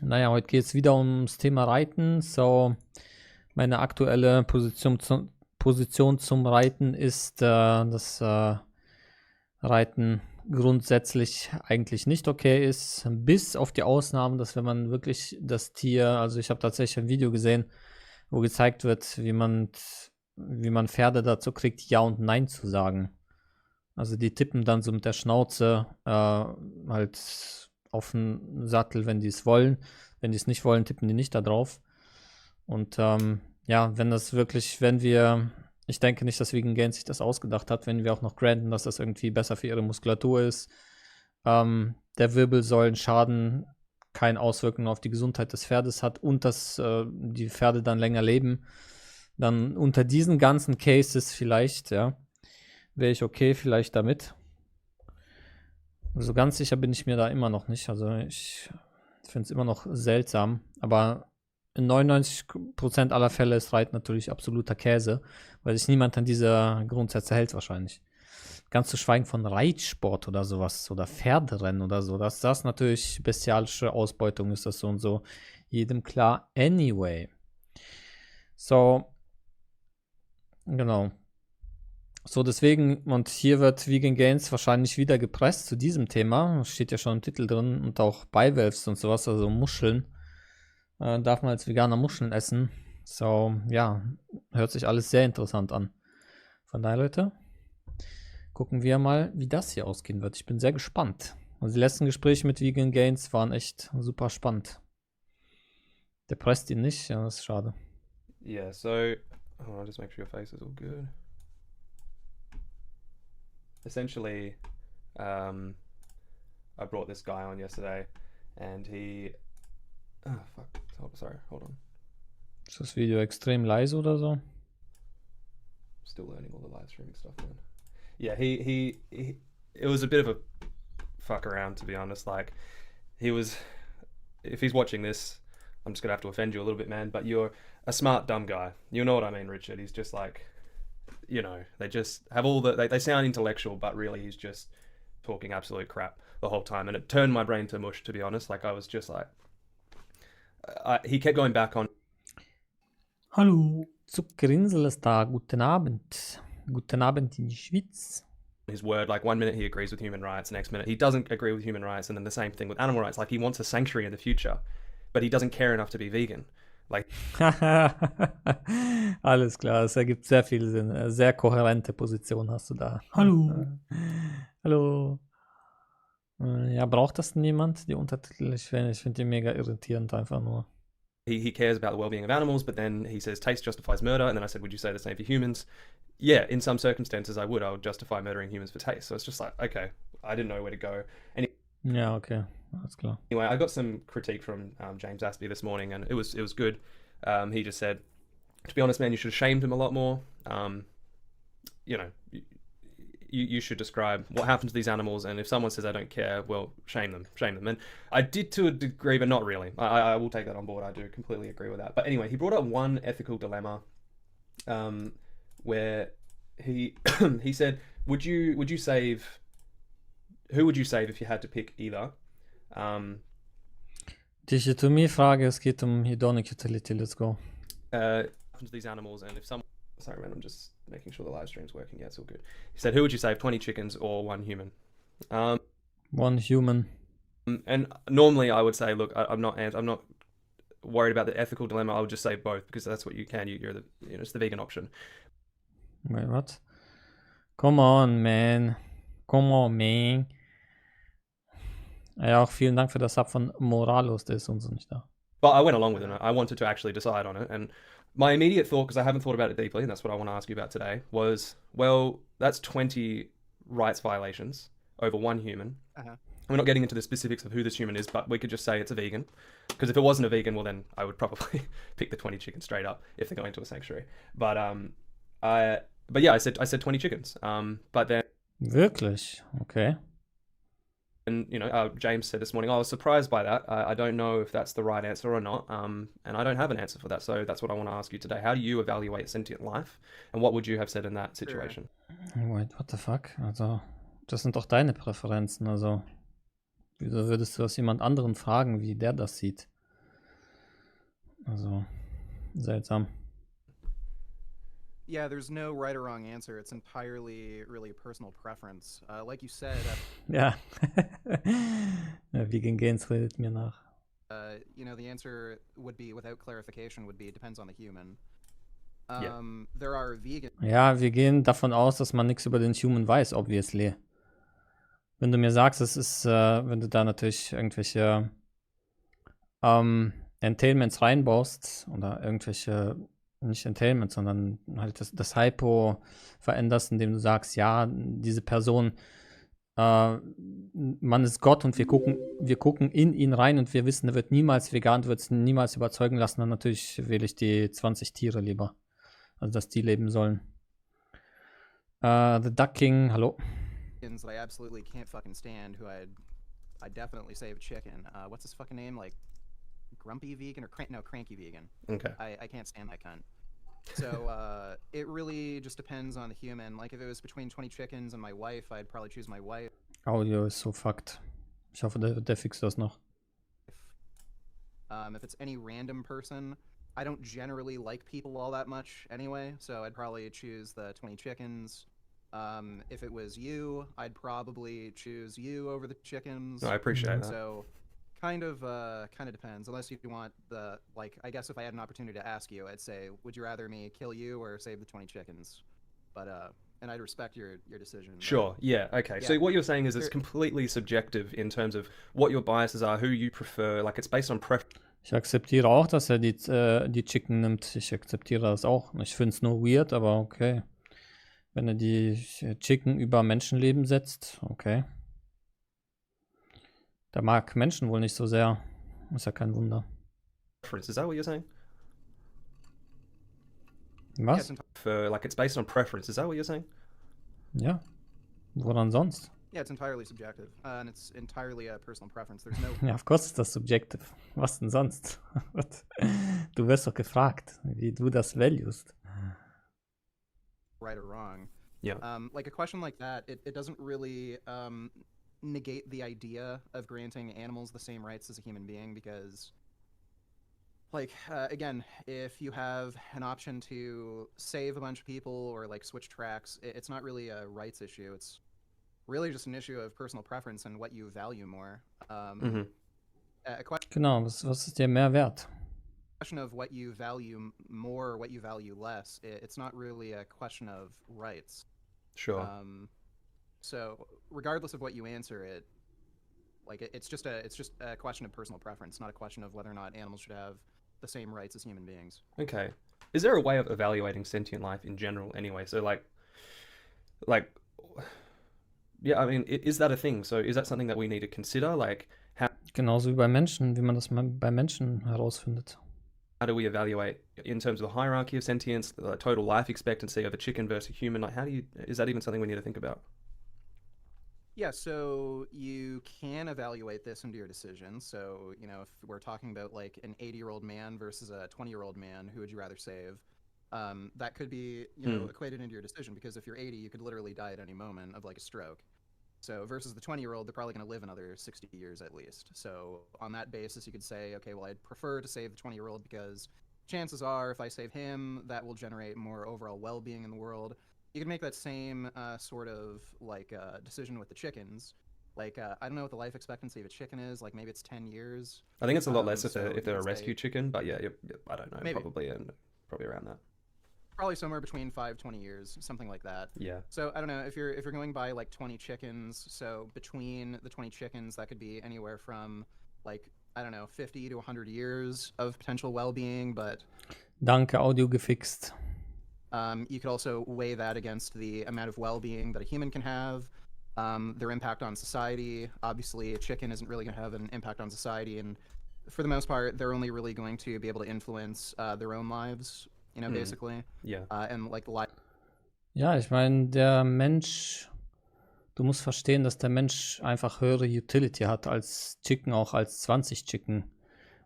Naja, heute geht es wieder ums Thema Reiten. So, meine aktuelle Position zum Reiten ist, dass Reiten grundsätzlich eigentlich nicht okay ist, bis auf die Ausnahmen, dass wenn man wirklich das Tier, also ich habe tatsächlich ein Video gesehen, wo gezeigt wird, wie man Pferde dazu kriegt, Ja und Nein zu sagen. Also die tippen dann so mit der Schnauze halt auf den Sattel, wenn die es wollen. Wenn die es nicht wollen, tippen die nicht da drauf. Und ja, wenn das wirklich, ich denke nicht, dass Vegan Gains sich das ausgedacht hat, wenn wir auch noch granten, dass das irgendwie besser für ihre Muskulatur ist, der Wirbelsäulenschaden keine Auswirkungen auf die Gesundheit des Pferdes hat und dass die Pferde dann länger leben, dann unter diesen ganzen Cases vielleicht, ja, wäre ich okay vielleicht damit. So ganz sicher bin ich mir da immer noch nicht. Also ich finde es immer noch seltsam. Aber in 99% aller Fälle ist Reiten natürlich absoluter Käse, weil sich niemand an diese Grundsätze hält wahrscheinlich. Ganz zu schweigen von Reitsport oder sowas oder Pferderennen oder so. Dass das natürlich bestialische Ausbeutung ist, das so und so jedem klar. Anyway. So, genau. So, deswegen, und hier wird Vegan Gains wahrscheinlich wieder gepresst zu diesem Thema. Steht ja schon im Titel drin und auch Bivalves und sowas, also Muscheln. Darf man als Veganer Muscheln essen? So, ja, hört sich alles sehr interessant an. Von daher, Leute, gucken wir mal, wie das hier ausgehen wird. Ich bin sehr gespannt. Also die letzten Gespräche mit Vegan Gains waren echt super spannend. Der presst ihn nicht, ja, das ist schade. Yeah, so I'll just make sure your face is all good. Essentially, I brought this guy on yesterday, and he. Oh fuck! Sorry, hold on. Ist das Video extrem leise oder so? Still learning all the live streaming stuff, man. Yeah, he it was a bit of a fuck around, to be honest. Like, he was. If he's watching this, I'm just gonna have to offend you a little bit, man. But you're a smart dumb guy. You know what I mean, Richard? He's just like, they just have all they sound intellectual, but really he's just talking absolute crap the whole time, and it turned my brain to mush, to be honest. Like, I was just like, he kept going back on. Hallo, Zuckerinsel ist da. Guten Abend. Guten Abend in die Schweiz. His word, like, 1 minute he agrees with human rights, next minute he doesn't agree with human rights, and then the same thing with animal rights. Like, he wants a sanctuary in the future, but he doesn't care enough to be vegan. Like, alles klar, es ergibt sehr viel Sinn. Sehr kohärente Position hast du da. Hallo. Hallo. Ja, braucht das niemand, die Untertitel? Ich finde die mega irritierend einfach nur. he cares about the well-being of animals, but then he says taste justifies murder, and then I said, would you say the same for humans? Yeah, in some circumstances I would justify murdering humans for taste. So it's just like, okay, I didn't know where to go. Ja, okay, alles klar. Anyway, I got some critique from James Aspey this morning, and it was good. He just said, to be honest, man, you should have shamed him a lot more. You should describe what happened to these animals, and if someone says I don't care, well, shame them. And I did to a degree, but not really. I will take that on board. I do completely agree with that. But anyway, he brought up one ethical dilemma, where he he said, would you save? Who would you save if you had to pick either? Dichotomie-Frage, es geht um Hedonic Utility, let's go. These animals, and if someone, sorry man, I'm just making sure the live stream's working. Yeah, it's all good. He said, who would you save, 20 chickens or one human? One human. And normally I would say, look, I'm not worried about the ethical dilemma. I would just say both, because that's what you can. It's the vegan option. Wait, what? Come on, man. Ja, auch vielen Dank für das Sub von Moralos, der ist uns nicht da. But I went along with it. I wanted to actually decide on it. And my immediate thought, because I haven't thought about it deeply, and that's what I want to ask you about today, was, well, that's 20 rights violations over one human. Uh-huh. We're not getting into the specifics of who this human is, but we could just say it's a vegan. Because if it wasn't a vegan, well, then I would probably pick the 20 chickens straight up if they're going to a sanctuary. But yeah, I said 20 chickens. But then, Wirklich? Okay. and James said this morning, I was surprised by that. I don't know if that's the right answer or not. And I don't have an answer for that. So that's what I want to ask you today. How do you evaluate sentient life? And what would you have said in that situation? Wait, what the fuck? Also, das sind doch deine Präferenzen. Also, wieso würdest du das jemand anderen fragen, wie der das sieht? Also, seltsam. Yeah, there's no right or wrong answer. It's entirely really personal preference. Like you said, Ja. Vegan Gains redet mir nach. the answer would be, without clarification, would be depends on the human. Yeah. There are vegan. Ja, wir gehen davon aus, dass man nichts über den Human weiß, obviously. Wenn du mir sagst, es ist, wenn du da natürlich irgendwelche Entailments reinbaust oder irgendwelche, nicht Entailments, sondern halt das Hypo veränderst, indem du sagst, ja, diese Person, man ist Gott und wir gucken in ihn rein und wir wissen, er wird niemals vegan, wird es niemals überzeugen lassen, dann natürlich wähle ich die 20 Tiere lieber. Also, dass die leben sollen. The Duck King, hallo. That I absolutely can't fucking stand, who I'd definitely save a chicken. What's his fucking name? Like Grumpy Vegan or Cranky Vegan. Okay. I can't stand that cunt. So it really just depends on the human. Like if it was between 20 chickens and my wife, I'd probably choose my wife. Audio ist so fucked. Ich hoffe, der fixt das noch. If it's any random person, I don't generally like people all that much anyway, so I'd probably choose the 20 chickens. If it was you, I'd probably choose you over the chickens. No, I appreciate that. So kind of depends. Unless you want the, like, I guess if I had an opportunity to ask you, I'd say, would you rather me kill you or save the 20 chickens? But and I'd respect your decision. Sure, yeah, okay. Yeah. So what you're saying is it's completely subjective in terms of what your biases are, who you prefer, like it's based on preference. Ich akzeptiere auch, dass er die Chicken nimmt. Ich akzeptiere das auch. Ich finde es nur weird, aber okay. Wenn er die Chicken über Menschenleben setzt, okay. Der mag Menschen wohl nicht so sehr. Ist ja kein Wunder. Is that what you're saying? Was? For like it's based on preference, is that what you're saying? Ja. Woran sonst? Yeah, it's entirely subjective, and it's entirely a personal preference. There's no. Ja, of course ist das subjective. Was denn sonst? Du wirst doch gefragt, wie du das valuest. Right or wrong. Yeah. Like a question like that, it doesn't really negate the idea of granting animals the same rights as a human being, because, like, again, if you have an option to save a bunch of people or like switch tracks, it's not really a rights issue. It's really just an issue of personal preference and what you value more. A Genau, was ist dir mehr wert? question of what you value more or what you value less. It's not really a question of rights. Sure. So regardless of what you answer, it's just a question of personal preference, not a question of whether or not animals should have the same rights as human beings. Okay. Is there a way of evaluating sentient life in general anyway? So like yeah, I mean, is that a thing? So is that something that we need to consider? Like how Genauso wie bei Menschen, wie man das bei Menschen herausfindet. do we evaluate in terms of the hierarchy of sentience, the total life expectancy of a chicken versus a human? Like is that even something we need to think about? Yeah, so you can evaluate this into your decision. So, if we're talking about like an 80-year-old man versus a 20-year-old man, who would you rather save? That could be, equated into your decision, because if you're 80, you could literally die at any moment of like a stroke. So versus the 20-year-old, they're probably going to live another 60 years at least. So on that basis, you could say, okay, well, I'd prefer to save the 20-year-old because chances are if I save him, that will generate more overall well-being in the world. You can make that same sort of like decision with the chickens. Like, I don't know what the life expectancy of a chicken is. Like, maybe it's 10 years. I think it's a lot less if so they're a you rescue chicken, but yeah, I don't know, Maybe. probably around that. Probably somewhere between 5-20 years, something like that. Yeah. So I don't know if you're going by like 20 chickens. So between the 20 chickens, that could be anywhere from like, I don't know, 50 to 100 years of potential well-being. But Danke, Audio gefixt. you could also weigh that against the amount of well-being that a human can have, their impact on society. Obviously, a chicken isn't really going to have an impact on society, and for the most part, they're only really going to be able to influence their own lives. Basically. Yeah. And like the life. Ja, ich meine, der Mensch, du musst verstehen, dass der Mensch einfach höhere Utility hat als Chicken, auch als 20 Chicken.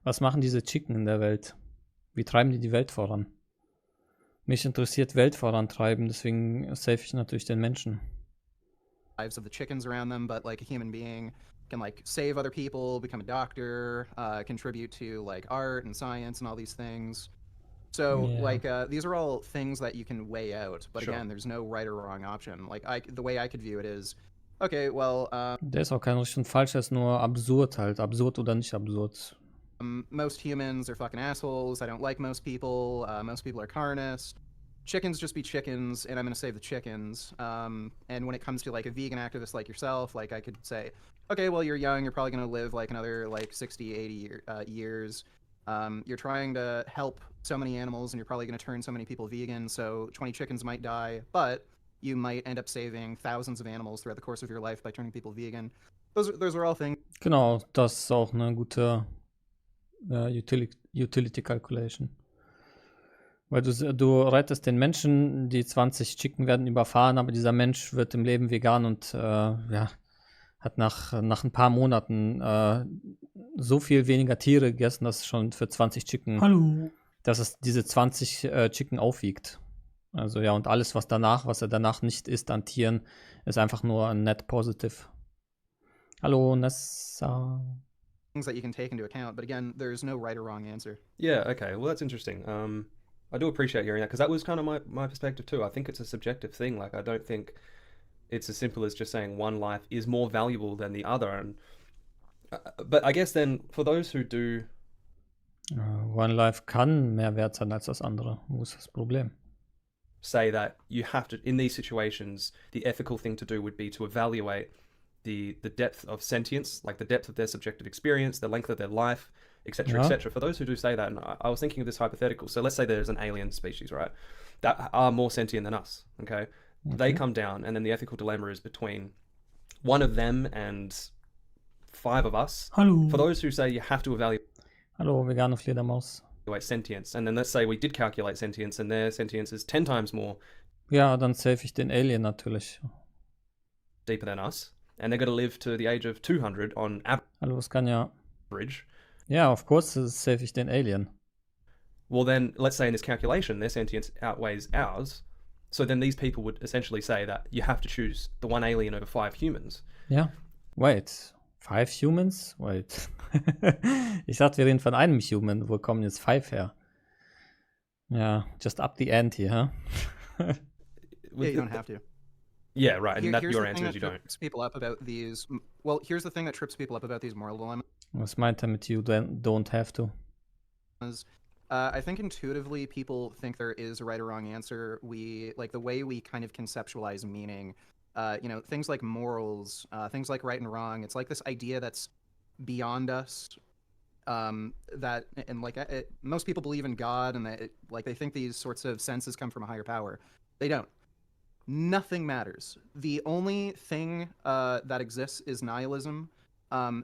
Was machen diese Chicken in der Welt? Wie treiben die Welt voran? Mich interessiert Welt vorantreiben, deswegen save ich natürlich den Menschen. Lives of the chickens around them, but like a human being, can like save other people, become a doctor, contribute to like art and science and all these things. So Ja. like these are all things that you can weigh out, but Sure. again, there's no right or wrong option. Like the way I could view it is, okay, well, Der ist auch kein richtig und falsch, der ist nur absurd halt. Absurd oder nicht absurd. most humans are fucking assholes. I don't like most people. Most people are carnists. Chickens just be chickens, and I'm gonna save the chickens. And when it comes to like a vegan activist like yourself, like I could say, okay, well, you're young. You're probably gonna live like another like 60, 80 years. You're trying to help so many animals, and you're probably gonna turn so many people vegan. So 20 chickens might die, but you might end up saving thousands of animals throughout the course of your life by turning people vegan. Those are all things. Genau, das ist auch eine gute Utility Calculation. Weil du rettest den Menschen, die 20 Chicken werden überfahren, aber dieser Mensch wird im Leben vegan und hat nach ein paar Monaten so viel weniger Tiere gegessen, dass es schon für 20 Chicken, dass es diese 20 Chicken aufwiegt. Also ja, und alles, was er danach nicht isst an Tieren, ist einfach nur ein net positive. Hallo, Nessa. Things that you can take into account, but again, there's no right or wrong answer. Yeah, okay. Well, that's interesting. I do appreciate hearing that, because that was kind of my perspective too. I think it's a subjective thing. Like, I don't think it's as simple as just saying one life is more valuable than the other. And but I guess then for those who do, One Life kann mehr wert sein als das andere. Wo ist das Problem? say that you have to, in these situations, the ethical thing to do would be to evaluate the depth of sentience, like the depth of their subjective experience, the length of their life, etc., Yeah. etc. For those who do say that, and I was thinking of this hypothetical. So let's say there's an alien species, right, that are more sentient than us. Okay, they come down, and then the ethical dilemma is between one of them and 5 of us. Hallo. For those who say you have to evaluate Hallo, vegane Fledermaus. sentience, and then let's say we did calculate sentience, and their sentience is 10 times more Ja, dann save ich den Alien natürlich. deeper than us, and they're going to live to the age of 200 on Hallo, es kann ja. average. Ja, of course save ich den Alien. Well, then let's say in this calculation their sentience outweighs ours, so then these people would essentially say that you have to choose the one alien over 5 humans. Ja. Wait. 5 humans? Wait. Ich dachte, wir reden von einem Human. Wo kommen jetzt 5 her? Ja, just up the ante, huh? Yeah, you don't have to. Yeah, right. And Here's your the answer thing is you that don't. trips people up about these. Well, here's the thing that trips people up about these moral dilemmas. Was meint er mit you don't have to? I think intuitively people think there is a right or wrong answer. We like the way we kind of conceptualize meaning. Things like morals, things like right and wrong. It's like this idea that's beyond us. Most people believe in God, and they think these sorts of senses come from a higher power. They don't. Nothing matters. The only thing that exists is nihilism.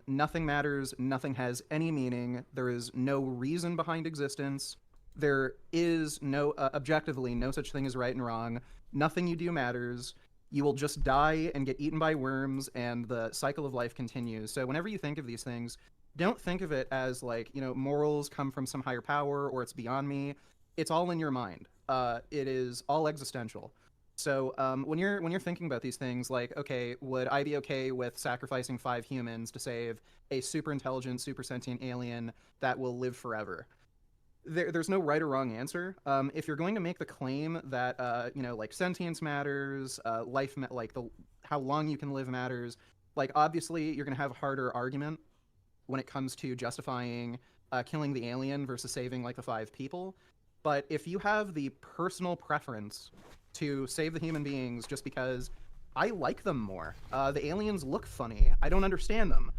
Nothing matters. Nothing has any meaning. There is no reason behind existence. There is objectively, no such thing as right and wrong. Nothing you do matters. You will just die and get eaten by worms, and the cycle of life continues. So whenever you think of these things, don't think of it as like, morals come from some higher power or it's beyond me. It's all in your mind. It is all existential. So when you're thinking about these things, like, okay, would I be okay with sacrificing 5 humans to save a super intelligent, super sentient alien that will live forever? There's no right or wrong answer. If you're going to make the claim that like sentience matters, life, how long you can live matters, like obviously you're gonna have a harder argument when it comes to justifying killing the alien versus saving like the 5 people. But if you have the personal preference to save the human beings just because I like them more, the aliens look funny, I don't understand them,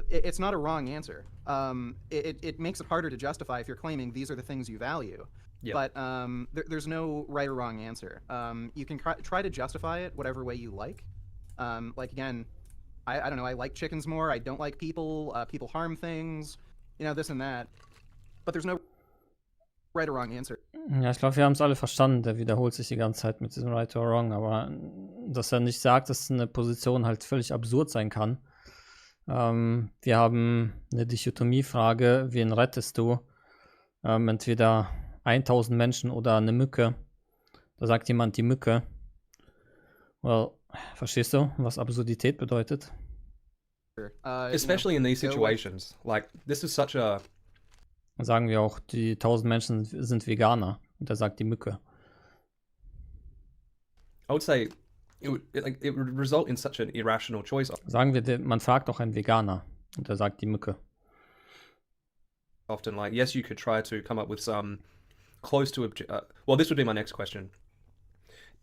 it's not a wrong answer. It makes it harder to justify if you're claiming these are the things you value. Yeah. But there's no right or wrong answer. You can try to justify it whatever way you like. Again, I don't know, I like chickens more, I don't like people, people harm things, this and that. But there's no right or wrong answer. Ja, ich glaube, wir haben es alle verstanden. Der wiederholt sich die ganze Zeit mit diesem right or wrong, aber dass er nicht sagt, dass eine Position halt völlig absurd sein kann. Wir haben eine Dichotomie-Frage, wen rettest du? Entweder 1000 Menschen oder eine Mücke. Da sagt jemand die Mücke. Well, verstehst du, was Absurdität bedeutet? Especially in these situations. Like, this is such a... Sagen wir auch, die 1000 Menschen sind Veganer. Und da sagt die Mücke. I would say it would result in such an irrational choice. Sagen wir, man fragt auch einen Veganer. Und da sagt die Mücke. Often, like, yes, you could try to come up with some close to... well, this would be my next question.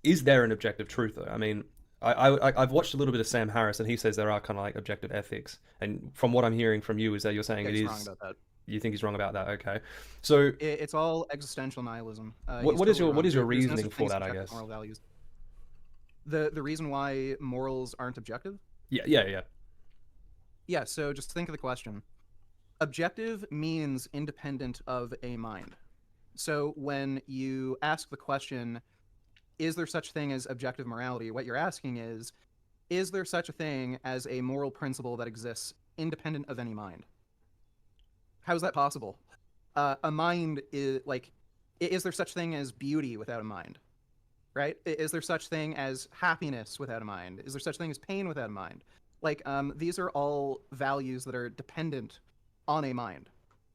Is there an objective truth, though? I mean, I've watched a little bit of Sam Harris, and he says there are kind of like objective ethics. And from what I'm hearing from you is that you're saying it is... wrong about that. You think he's wrong about that? Okay. So... It's all existential nihilism. What is your reasoning for that, I guess? Moral values. The reason why morals aren't objective? Yeah. Yeah, so just think of the question. Objective means independent of a mind. So when you ask the question, is there such thing as objective morality? What you're asking is there such a thing as a moral principle that exists independent of any mind? How is that possible? A mind is like, is there such thing as beauty without a mind? Right? Is there such thing as happiness without a mind? Is there such thing as pain without a mind? Like, these are all values that are dependent on a mind.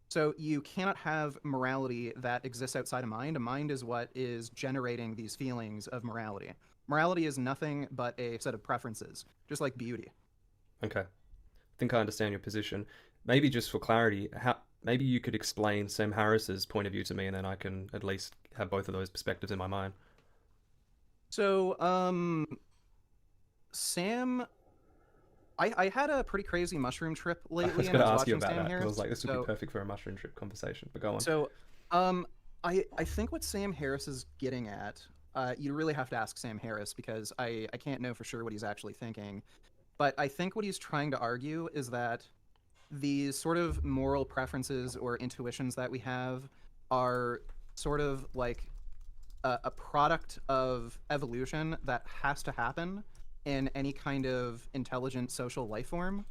So you cannot have morality that exists outside a mind. A mind is what is generating these feelings of morality. Morality is nothing but a set of preferences, just like beauty. Okay. I think I understand your position. Maybe just for clarity, maybe you could explain Sam Harris's point of view to me, and then I can at least have both of those perspectives in my mind. So, Sam... I had a pretty crazy mushroom trip lately. I was going to ask you watching about Sam that, because I Harris, was like, this would so- be perfect for a mushroom trip conversation, but go on. So, I think what Sam Harris is getting at, you really have to ask Sam Harris, because I can't know for sure what he's actually thinking. But I think what he's trying to argue is that these sort of moral preferences or intuitions that we have are sort of like a product of evolution that has to happen in any kind of intelligent social life form.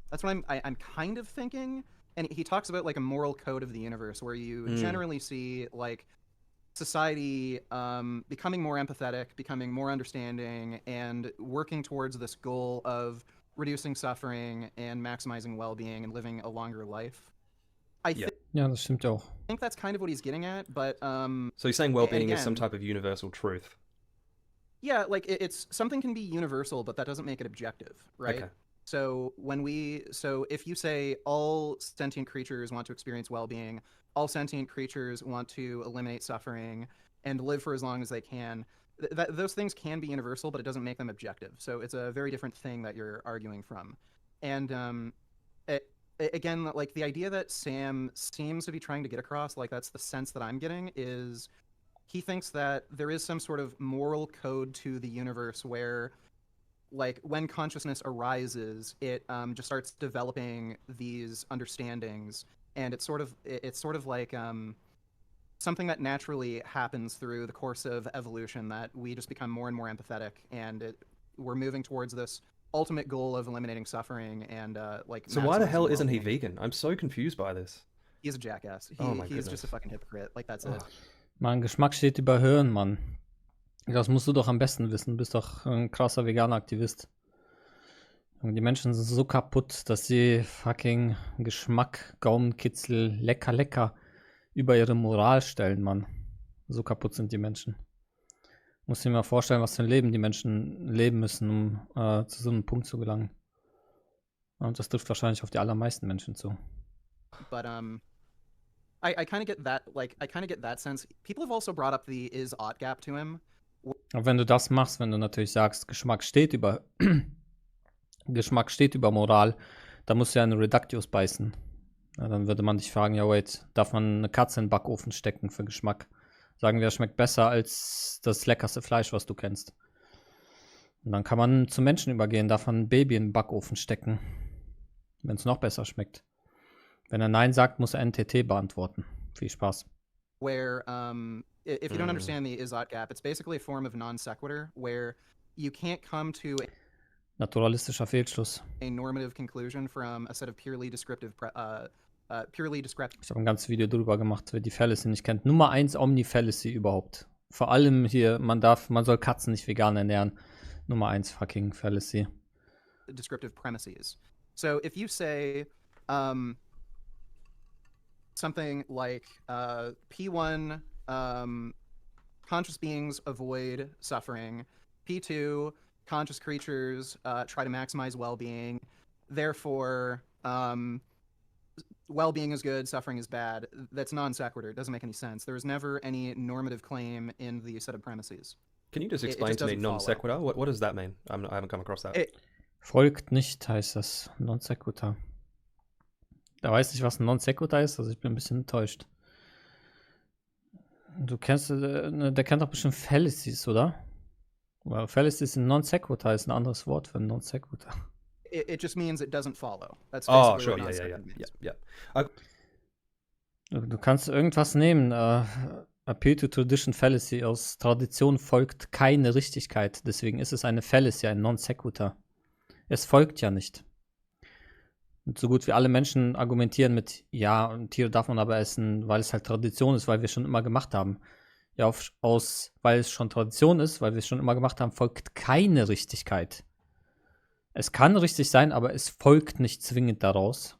That's what I'm kind of thinking. And he talks about like a moral code of the universe, where you generally see like society becoming more empathetic, becoming more understanding, and working towards this goal of reducing suffering and maximizing well-being and living a longer life. Ja, das stimmt auch. think that's kind of what he's getting at, but So you're saying well-being is some again- type of universal truth? yeah, like it's something can be universal, but that doesn't make it objective, right? Okay. So if you say all sentient creatures want to experience well-being, all sentient creatures want to eliminate suffering and live for as long as they can, those things can be universal, but it doesn't make them objective. So it's a very different thing that you're arguing from. And again, like the idea that Sam seems to be trying to get across, like that's the sense that I'm getting, is he thinks that there is some sort of moral code to the universe where, like, when consciousness arises, it just starts developing these understandings, and it's sort of like something that naturally happens through the course of evolution, that we just become more and more empathetic, and we're moving towards this ultimate goal of eliminating suffering and like. So why the hell maximizing isn't he well-being. vegan? I'm so confused by this. He's a jackass. Oh my He's goodness. just a fucking hypocrite. Like that's it. Mann, Geschmack steht über Hören, Mann. Das musst du doch am besten wissen. Du bist doch ein krasser veganer Aktivist. Und die Menschen sind so kaputt, dass sie fucking Geschmack, Gaumenkitzel, lecker über ihre Moral stellen, Mann. So kaputt sind die Menschen. Muss dir mal vorstellen, was für ein Leben die Menschen leben müssen, um zu so einem Punkt zu gelangen. Und das trifft wahrscheinlich auf die allermeisten Menschen zu. But I kind of get that. Like I kind of get that sense. People have also brought up the is-ought gap to him. Aber wenn du das machst, wenn du natürlich sagst, Geschmack steht über Moral, dann musst du ja eine Reductius beißen. Ja, dann würde man dich fragen, ja wait, darf man eine Katze in den Backofen stecken für Geschmack? Sagen wir, es schmeckt besser als das leckerste Fleisch, was du kennst. Und dann kann man zu Menschen übergehen, darf man ein Baby in den Backofen stecken, wenn es noch besser schmeckt. Wenn er Nein sagt, muss er NTT beantworten. Viel Spaß. Where if you don't understand the is-ought gap, it's basically a form of non sequitur where you can't come to Naturalistischer Fehlschluss. a normative conclusion from a set of purely descriptive Ich habe ein ganzes Video drüber gemacht, wer die Fallacy nicht kennt. Nummer 1 Omni-Fallacy überhaupt. Vor allem hier, man soll Katzen nicht vegan ernähren. Nummer 1 fucking Fallacy. descriptive premises. So if you say something like P1, conscious beings avoid suffering. P2, conscious creatures try to maximize well-being. Therefore, well-being is good, suffering is bad. That's non sequitur. It doesn't make any sense. There was never any normative claim in the set of premises. Can you just It explain just to me doesn't non follow. sequitur? What does that mean? I haven't come across that. Folgt nicht heißt das. Non sequitur. Der weiß nicht, was ein Non sequitur ist, also ich bin ein bisschen enttäuscht. Du kennst, der kennt doch bestimmt Fallacies, oder? Well, Fallacies in Non sequitur ist ein anderes Wort für Non sequitur. It just means it doesn't follow. That's Oh, basically sure. what non Yeah. sequitur means. Du kannst irgendwas nehmen. Appeal to tradition fallacy. Aus Tradition folgt keine Richtigkeit. Deswegen ist es eine Fallacy, ein Non sequitur. Es folgt ja nicht. Und so gut wie alle Menschen argumentieren mit, ja, Tiere darf man aber essen, weil es halt Tradition ist, weil wir es schon immer gemacht haben. Ja, weil es schon Tradition ist, weil wir es schon immer gemacht haben, folgt keine Richtigkeit. Es kann richtig sein, aber es folgt nicht zwingend daraus.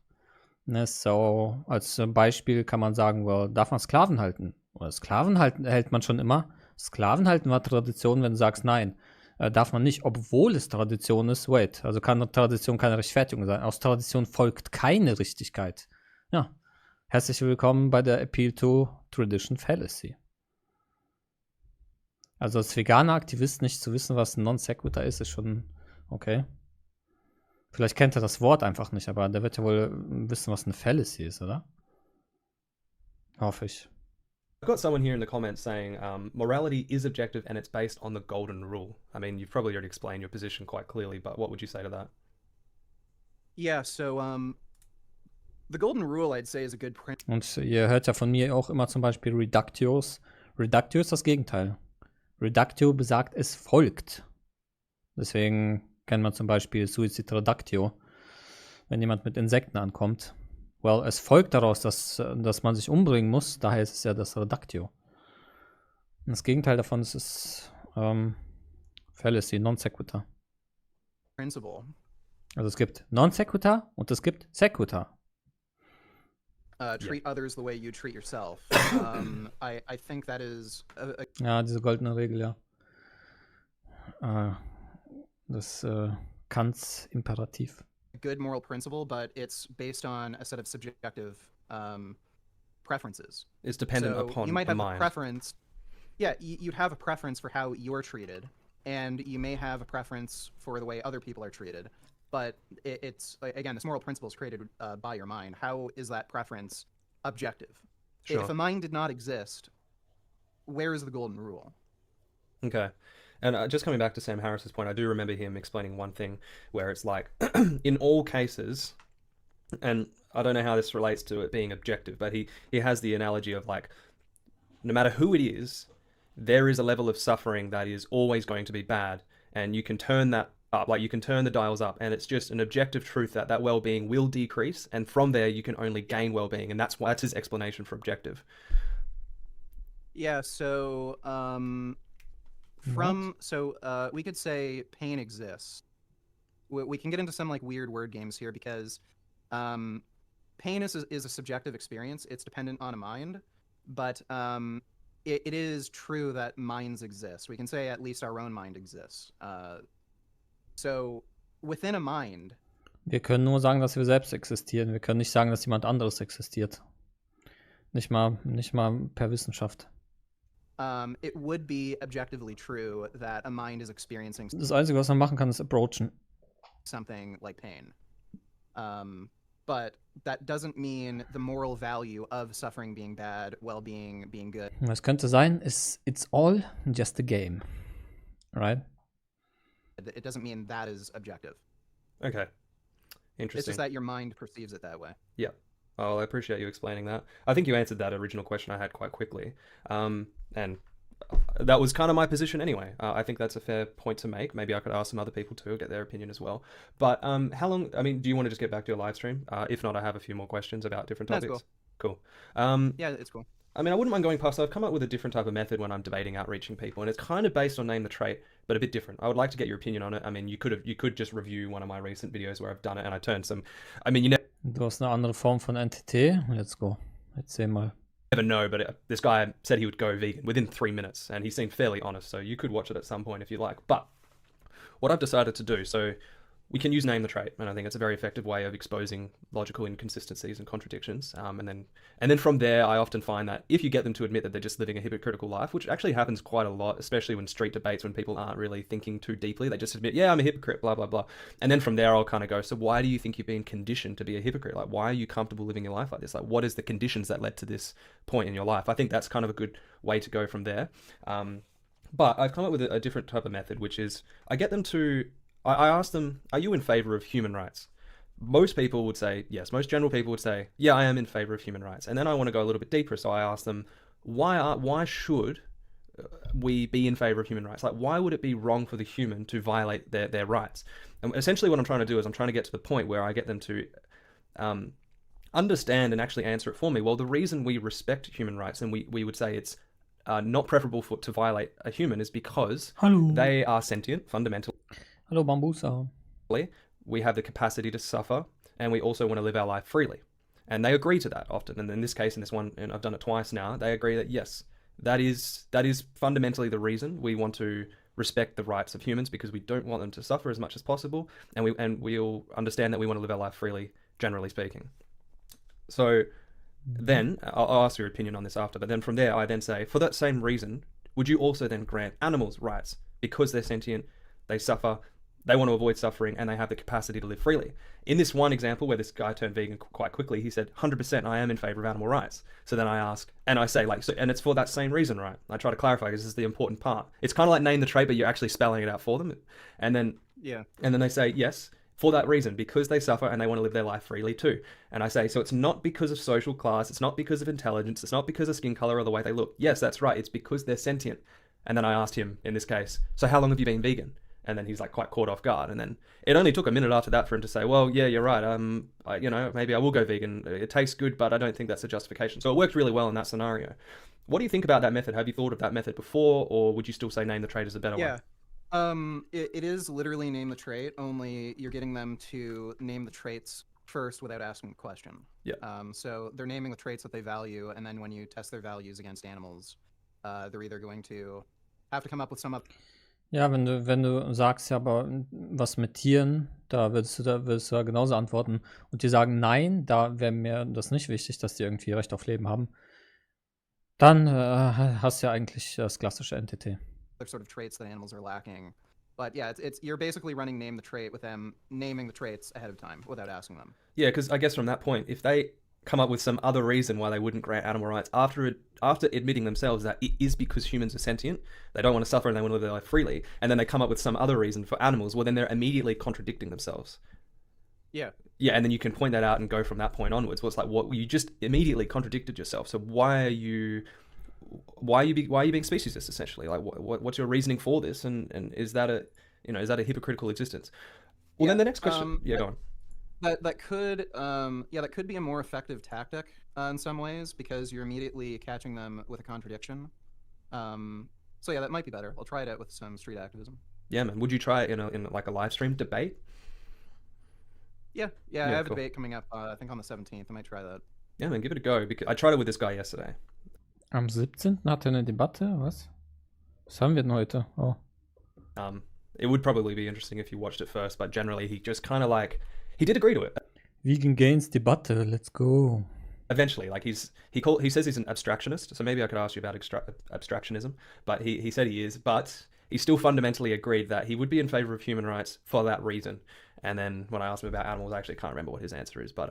Ne, so, als Beispiel kann man sagen, well, darf man Sklaven halten? Oder Sklaven halten hält man schon immer. Sklaven halten war Tradition, wenn du sagst, nein. Darf man nicht, obwohl es Tradition ist. Wait, also kann Tradition keine Rechtfertigung sein. Aus Tradition folgt keine Richtigkeit. Ja, herzlich willkommen bei der Appeal to Tradition Fallacy. Also als veganer Aktivist nicht zu wissen, was ein Non sequitur ist schon okay. Vielleicht kennt er das Wort einfach nicht, aber der wird ja wohl wissen, was eine Fallacy ist, oder? Hoffe ich. I've got someone here in the comments saying morality is objective and it's based on the golden rule. I mean, you've probably already explained your position quite clearly, but what would you say to that? Yeah, so the golden rule, I'd say, is a good principle. Und ihr hört ja von mir auch immer zum Beispiel Reductios. Reductio ist das Gegenteil. Reductio besagt, es folgt. Deswegen kennt man zum Beispiel Suicid Reductio, wenn jemand mit Insekten ankommt. Well, es folgt daraus, dass man sich umbringen muss, daher ist es ja das Reductio. Und das Gegenteil davon ist Fallacy, Non sequitur. Principle. Also es gibt Non sequitur und es gibt sequitur. Treat others the way you treat yourself. I think that is Ja, diese goldene Regel, ja. Das Kants Imperativ. a good moral principle, but it's based on a set of subjective preferences. It's dependent So upon you might the have a mind. preference. Yeah, you'd have a preference for how you're treated, and you may have a preference for the way other people are treated. But it's again, this moral principle is created by your mind. How is that preference objective? Sure. If a mind did not exist, where is the golden rule? Okay. And just coming back to Sam Harris's point, I do remember him explaining one thing where it's like, in all cases, and I don't know how this relates to it being objective, but he has the analogy of like, no matter who it is, there is a level of suffering that is always going to be bad, and you can turn that up, like you can turn the dials up, and it's just an objective truth that well-being will decrease, and from there you can only gain well-being, and that's his explanation for objective. Yeah, so we could say pain exists. We can get into some like weird word games here because pain is a subjective experience. It's dependent on a mind, but it is true that minds exist. We can say at least our own mind exists. So within a mind. Wir können nur sagen, dass wir selbst existieren. Wir können nicht sagen, dass jemand anderes existiert. Nicht mal per Wissenschaft. It would be objectively true that a mind is experiencing Das Einzige, was man machen kann, ist approachen. something like pain. But that doesn't mean the moral value of suffering being bad, well-being being good. Es könnte sein, it's all just a game. Right? It doesn't mean that is objective. Okay. It's Interesting. just that your mind perceives it that way. Yeah. Oh, I appreciate you explaining that. I think you answered that original question I had quite quickly. And that was kind of my position anyway. I think that's a fair point to make. Maybe I could ask some other people too, get their opinion as well. But how long, I mean, do you want to just get back to your live stream? If not, I have a few more questions about different That's topics. cool. Cool. Yeah, it's cool. I mean, I wouldn't mind going past. I've come up with a different type of method when I'm debating outreaching people, and it's kind of based on name the trait. but a bit different. I would like to get your opinion on it. I mean, you could just review one of my recent videos where I've done it and I turned some. I mean, you Du hast eine andere Form von Entität. Let's go. Erzähl mal. never know, but this guy said he would go vegan within 3 minutes, and he seemed fairly honest. So you could watch it at some point if you like. But what I've decided to do, so we can use name the trait, and I think it's a very effective way of exposing logical inconsistencies and contradictions. And then from there, I often find that if you get them to admit that they're just living a hypocritical life, which actually happens quite a lot, especially when street debates, when people aren't really thinking too deeply, they just admit, yeah, I'm a hypocrite, blah, blah, blah. And then from there, I'll kind of go, so why do you think you've been conditioned to be a hypocrite? Like, why are you comfortable living your life like this? Like, what is the conditions that led to this point in your life? I think that's kind of a good way to go from there. But I've come up with a different type of method, which is I get them to... I ask them, are you in favor of human rights? Most people would say yes. Most general people would say, yeah, I am in favor of human rights. And then I want to go a little bit deeper. So I ask them, why should we be in favor of human rights? Like, why would it be wrong for the human to violate their rights? And essentially what I'm trying to do is I'm trying to get to the point where I get them to understand and actually answer it for me. Well, the reason we respect human rights and we would say it's not preferable to violate a human is because they are sentient, fundamentally. Hallo Bambusa. We have the capacity to suffer, and we also want to live our life freely. And they agree to that often. And in this case, in this one, and I've done it twice now, they agree that yes, that is fundamentally the reason we want to respect the rights of humans, because we don't want them to suffer as much as possible, and we'll understand that we want to live our life freely, generally speaking. So then I'll ask your opinion on this after, but then from there I then say, for that same reason, would you also then grant animals rights because they're sentient, they suffer, they want to avoid suffering, and they have the capacity to live freely? In this one example where this guy turned vegan quite quickly, he said 100% I am in favor of animal rights. So then I ask, and I say, like, so, and it's for that same reason, right? I try to clarify because this is the important part. It's kind of like name the trait, but you're actually spelling it out for them. And then they say yes, for that reason, because they suffer and they want to live their life freely too. And I say, so it's not because of social class, it's not because of intelligence, it's not because of skin color or the way they look. Yes, that's right, it's because they're sentient. And then I asked him, in this case, so how long have you been vegan? And then he's like quite caught off guard. And then it only took a minute after that for him to say, well, yeah, you're right. Maybe I will go vegan. It tastes good, but I don't think that's a justification. So it worked really well in that scenario. What do you think about that method? Have you thought of that method before, or would you still say name the trait is a better one? It is literally name the trait, only you're getting them to name the traits first without asking the question. Yeah. So they're naming the traits that they value, and then when you test their values against animals, they're either going to have to come up with some... Ja, wenn du sagst, ja, aber was mit Tieren, da würdest du ja genauso antworten. Und die sagen, nein, da wäre mir das nicht wichtig, dass die irgendwie Recht auf Leben haben. Dann hast du ja eigentlich das klassische NTT. Sort of traits that animals are lacking. But yeah, it's you're basically running name the trait with them naming the traits ahead of time without asking them. Yeah, because I guess from that point, if they come up with some other reason why they wouldn't grant animal rights after admitting themselves that it is because humans are sentient, they don't want to suffer and they want to live their life freely, and then they come up with some other reason for animals, well then they're immediately contradicting themselves. Yeah, and then you can point that out and go from that point onwards. Well, it's like, what, you just immediately contradicted yourself. So why are you being speciesist, essentially? Like, what's your reasoning for this? And is that a hypocritical existence? Well, then the next question. Go on. That could be a more effective tactic in some ways, because you're immediately catching them with a contradiction. So yeah, that might be better. I'll try it out with some street activism. Yeah, man. Would you try it in like a live stream debate? Yeah, I have a debate coming up. I think on the 17th. I might try that. Yeah, man, give it a go. Because I tried it with this guy yesterday. Am 17. hat er eine Debatte, was? Was haben wir denn heute? Oh. It would probably be interesting if you watched it first, but generally he just kind of like, he did agree to it. Vegan Gains Debatte, let's go. Eventually, like he says he's an abstractionist, so maybe I could ask you about abstractionism, but he said he is, but he still fundamentally agreed that he would be in favor of human rights for that reason. And then when I asked him about animals, I actually can't remember what his answer is, but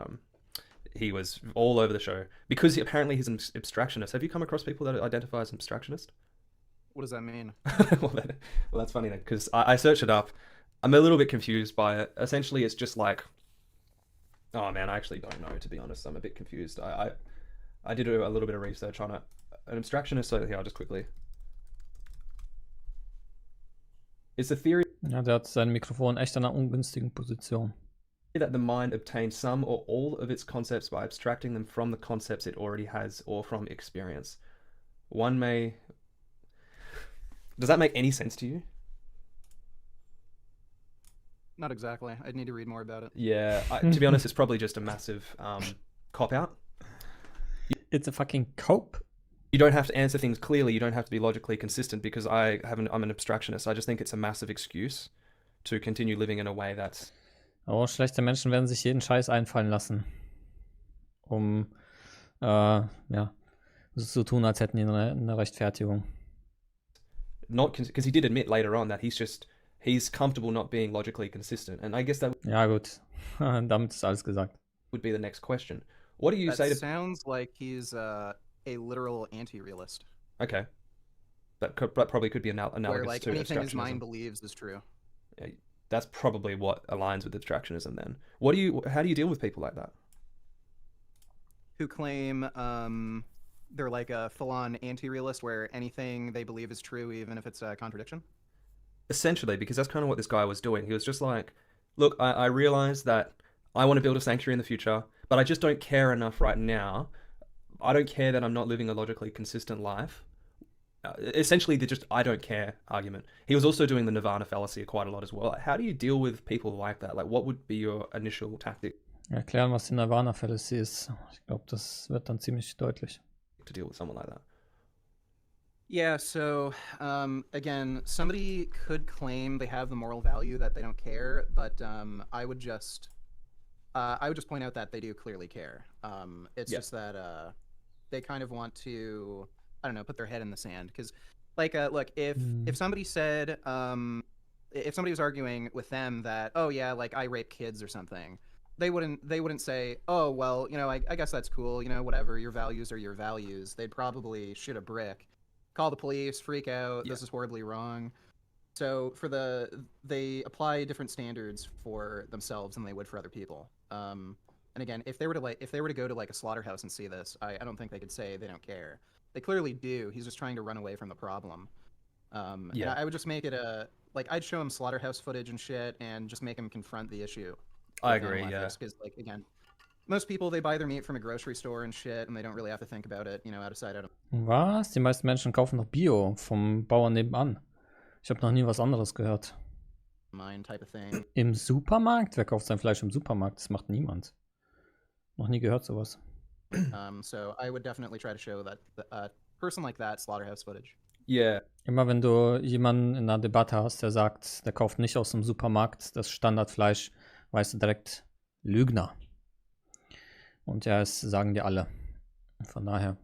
he was all over the show because apparently he's an abstractionist. Have you come across people that identify as abstractionist? What does that mean? well, that's funny then, because I searched it up. I'm a little bit confused by it. Essentially, it's just like, oh man, I actually don't know, to be honest. I'm a bit confused. I did a little bit of research on it. An abstractionist, so here, I'll just quickly. It's a theory. Ja, der hat sein Mikrofon echt an einer ungünstigen Position. That the mind obtains some or all of its concepts by abstracting them from the concepts it already has or from experience. One may... Does that make any sense to you? Not exactly. I'd need to read more about it. Yeah, to be honest, it's probably just a massive cop-out. It's a fucking cope. You don't have to answer things clearly. You don't have to be logically consistent because I'm an abstractionist. I just think it's a massive excuse to continue living in a way that's... Oh, schlechte Menschen werden sich jeden Scheiß einfallen lassen, um ja, so zu tun, als hätten die eine Rechtfertigung. Not because he did admit later on that he's comfortable not being logically consistent, and I guess that Ja gut, damit ist alles gesagt. would be the next question. What do you say to... sounds like he's a literal anti-realist. Okay, that probably could be analogous where like to anything his abstractionism. mind believes is true. That's probably what aligns with abstractionism then. How do you deal with people like that? Who claim they're like a full-on anti-realist where anything they believe is true even if it's a contradiction? Essentially, because that's kind of what this guy was doing. He was just like, look, I realize that I want to build a sanctuary in the future, but I just don't care enough right now. I don't care that I'm not living a logically consistent life. Essentially, the just I don't care argument. He was also doing the Nirvana fallacy quite a lot as well. How do you deal with people like that? Like, what would be your initial tactic Erklären, was die Nirvana Fallacy ist. Ich glaube, das wird dann ziemlich deutlich. to deal with someone like that? Yeah, so again, somebody could claim they have the moral value that they don't care, but I would just point out that they do clearly care. It's just that they kind of want to, I don't know, put their head in the sand. Because, like, look, if somebody said, if somebody was arguing with them that, oh yeah, like I rape kids or something, they wouldn't say, oh well, you know, I guess that's cool, you know, whatever, your values are your values. They'd probably shit a brick, call the police, freak out, this is horribly wrong. So they apply different standards for themselves than they would for other people. And again, if they were to go to like a slaughterhouse and see this, I don't think they could say they don't care. They clearly do. He's just trying to run away from the problem. And I would just make it I'd show him slaughterhouse footage and shit and just make him confront the issue. I agree, yeah. Because, like, again, most people, they buy their meat from a grocery store and shit, and they don't really have to think about it, you know, out of sight, out of Was? Die meisten Menschen kaufen noch Bio vom Bauern nebenan. Ich habe noch nie was anderes gehört. mind type of thing. Im Supermarkt? Wer kauft sein Fleisch im Supermarkt? Das macht niemand. Noch nie gehört sowas. So I would definitely try to show that a person like that slaughterhouse footage. Yeah. Immer wenn du jemanden in einer Debatte hast, der sagt, der kauft nicht aus dem Supermarkt das Standardfleisch, weißt du direkt, Lügner. Und ja, es sagen dir alle. Von daher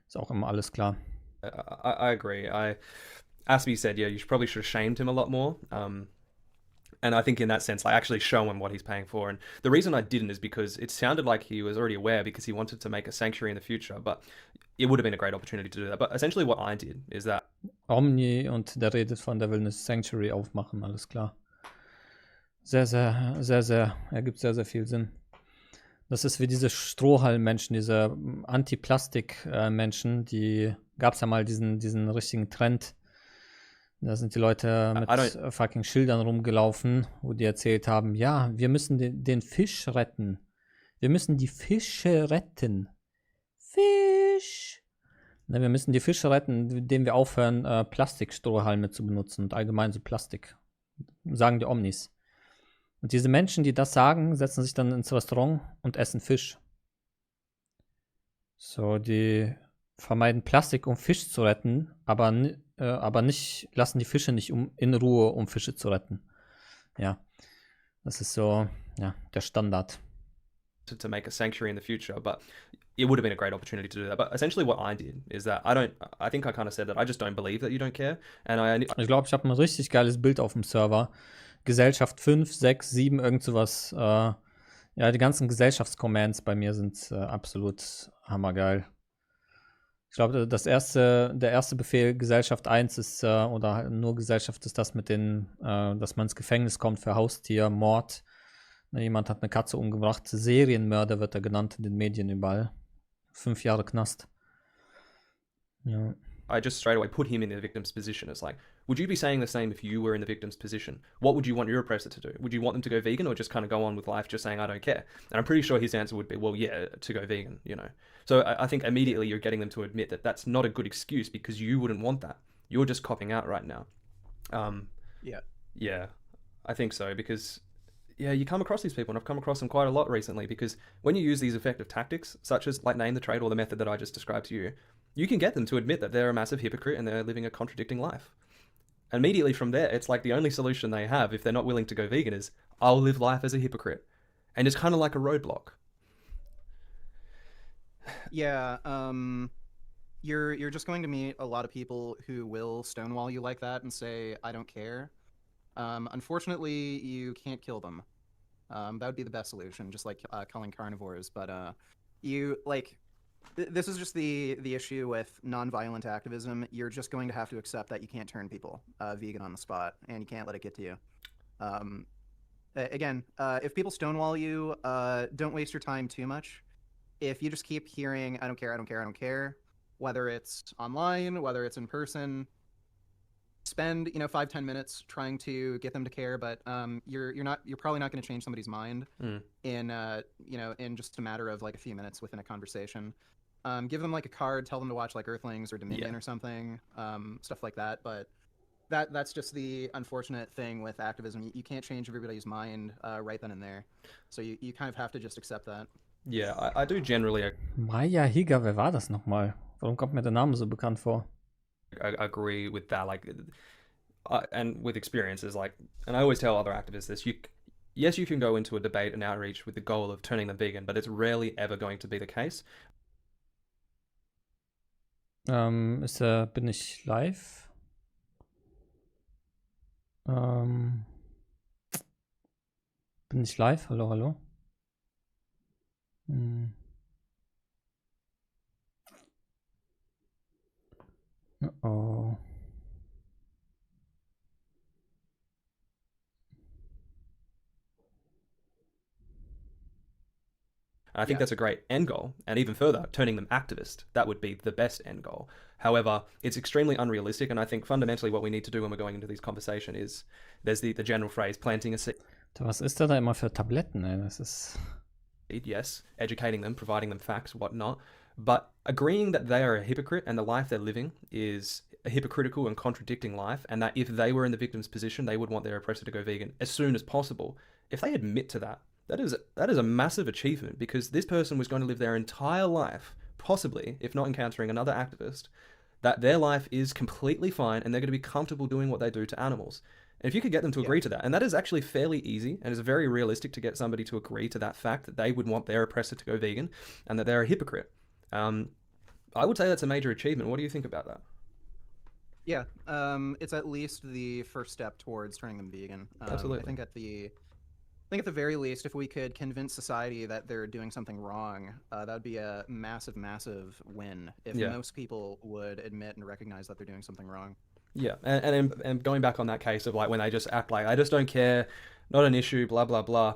ist auch immer alles klar. I agree. Aspie said, yeah, you probably should have shamed him a lot more. And I think in that sense, actually show him what he's paying for. And the reason I didn't is because it sounded like he was already aware because he wanted to make a sanctuary in the future. But it would have been a great opportunity to do that. But essentially what I did is that... Omni und der redet von, der will eine Sanctuary aufmachen, alles klar. Sehr, sehr, sehr, sehr, ergibt sehr, sehr viel Sinn. Das ist wie diese Strohhalm-Menschen, diese Anti-Plastik-Menschen, die gab es ja mal diesen richtigen Trend. Da sind die Leute mit fucking Schildern rumgelaufen, wo die erzählt haben, ja, wir müssen den Fisch retten. Wir müssen die Fische retten. Fisch! Ne, wir müssen die Fische retten, indem wir aufhören, Plastikstrohhalme zu benutzen und allgemein so Plastik. Sagen die Omnis. Und diese Menschen, die das sagen, setzen sich dann ins Restaurant und essen Fisch. So, die vermeiden Plastik, um Fisch zu retten, aber nicht, lassen die Fische nicht in Ruhe, um Fische zu retten. Ja, das ist so, ja, der Standard. To make a sanctuary in the future, but it would have been a great opportunity to do that. But essentially what I did is that I think I kind of said that I just don't believe that you don't care. And ich glaube, ich habe ein richtig geiles Bild auf dem Server. Gesellschaft 5, 6, 7, irgend sowas. Ja, die ganzen Gesellschaftscommands bei mir sind absolut hammergeil. Ich glaube, der erste Befehl Gesellschaft 1 ist, oder nur Gesellschaft ist das mit den, dass man ins Gefängnis kommt für Haustier, Mord. Jemand hat eine Katze umgebracht. Serienmörder wird er genannt in den Medien überall. 5 Jahre Knast. Ja. I just straight away put him in the victim's position. It's like, would you be saying the same if you were in the victim's position? What would you want your oppressor to do? Would you want them to go vegan or just kind of go on with life just saying, I don't care? And I'm pretty sure his answer would be, well, yeah, to go vegan, you know. So I think immediately you're getting them to admit that that's not a good excuse because you wouldn't want that. You're just copping out right now. Yeah. Yeah. I think so, because yeah, you come across these people, and I've come across them quite a lot recently, because when you use these effective tactics, such as like name the trait or the method that I just described to you, you can get them to admit that they're a massive hypocrite and they're living a contradicting life. Immediately from there, it's like the only solution they have if they're not willing to go vegan is, I'll live life as a hypocrite. And it's kind of like a roadblock. Yeah, you're just going to meet a lot of people who will stonewall you like that and say, I don't care. Unfortunately, you can't kill them. That would be the best solution, just like culling carnivores. But you like this is just the issue with nonviolent activism. You're just going to have to accept that you can't turn people vegan on the spot, and you can't let it get to you. Again, if people stonewall you, don't waste your time too much. If you just keep hearing, I don't care, I don't care, I don't care, whether it's online, whether it's in person, spend 5-10 minutes trying to get them to care, but you're probably not going to change somebody's mind in in just a matter of like a few minutes within a conversation. Give them like a card, tell them to watch like Earthlings or Dominion or something, stuff like that. But that's just the unfortunate thing with activism. You can't change everybody's mind right then and there, so you kind of have to just accept that. Yeah, I do generally Maya Higa, wer war das nochmal? Warum kommt mir der Name so bekannt vor? agree with that. Like, and with experiences, like, and I always tell other activists this: yes, you can go into a debate and outreach with the goal of turning them vegan, but it's rarely ever going to be the case. Bin ich live? Bin ich live? Hallo, hallo? Oh. I think that's a great end goal, and even further, turning them activist, that would be the best end goal. However, it's extremely unrealistic, and I think fundamentally what we need to do when we're going into these conversations is, there's the general phrase, planting a seed. Was ist da immer für Tabletten, ey? Das ist... Yes, educating them, providing them facts, whatnot, but agreeing that they are a hypocrite and the life they're living is a hypocritical and contradicting life, and that if they were in the victim's position, they would want their oppressor to go vegan as soon as possible. If they admit to that, that is a massive achievement, because this person was going to live their entire life, possibly, if not encountering another activist, that their life is completely fine and they're going to be comfortable doing what they do to animals. And if you could get them to agree to that, and that is actually fairly easy, and it's very realistic to get somebody to agree to that fact that they would want their oppressor to go vegan and that they're a hypocrite. I would say that's a major achievement. What do you think about that? Yeah, it's at least the first step towards turning them vegan. Absolutely. I think at the very least, if we could convince society that they're doing something wrong, that would be a massive, massive win if most people would admit and recognize that they're doing something wrong. Yeah, and going back on that case of like when they just act like, I just don't care, not an issue, blah, blah, blah.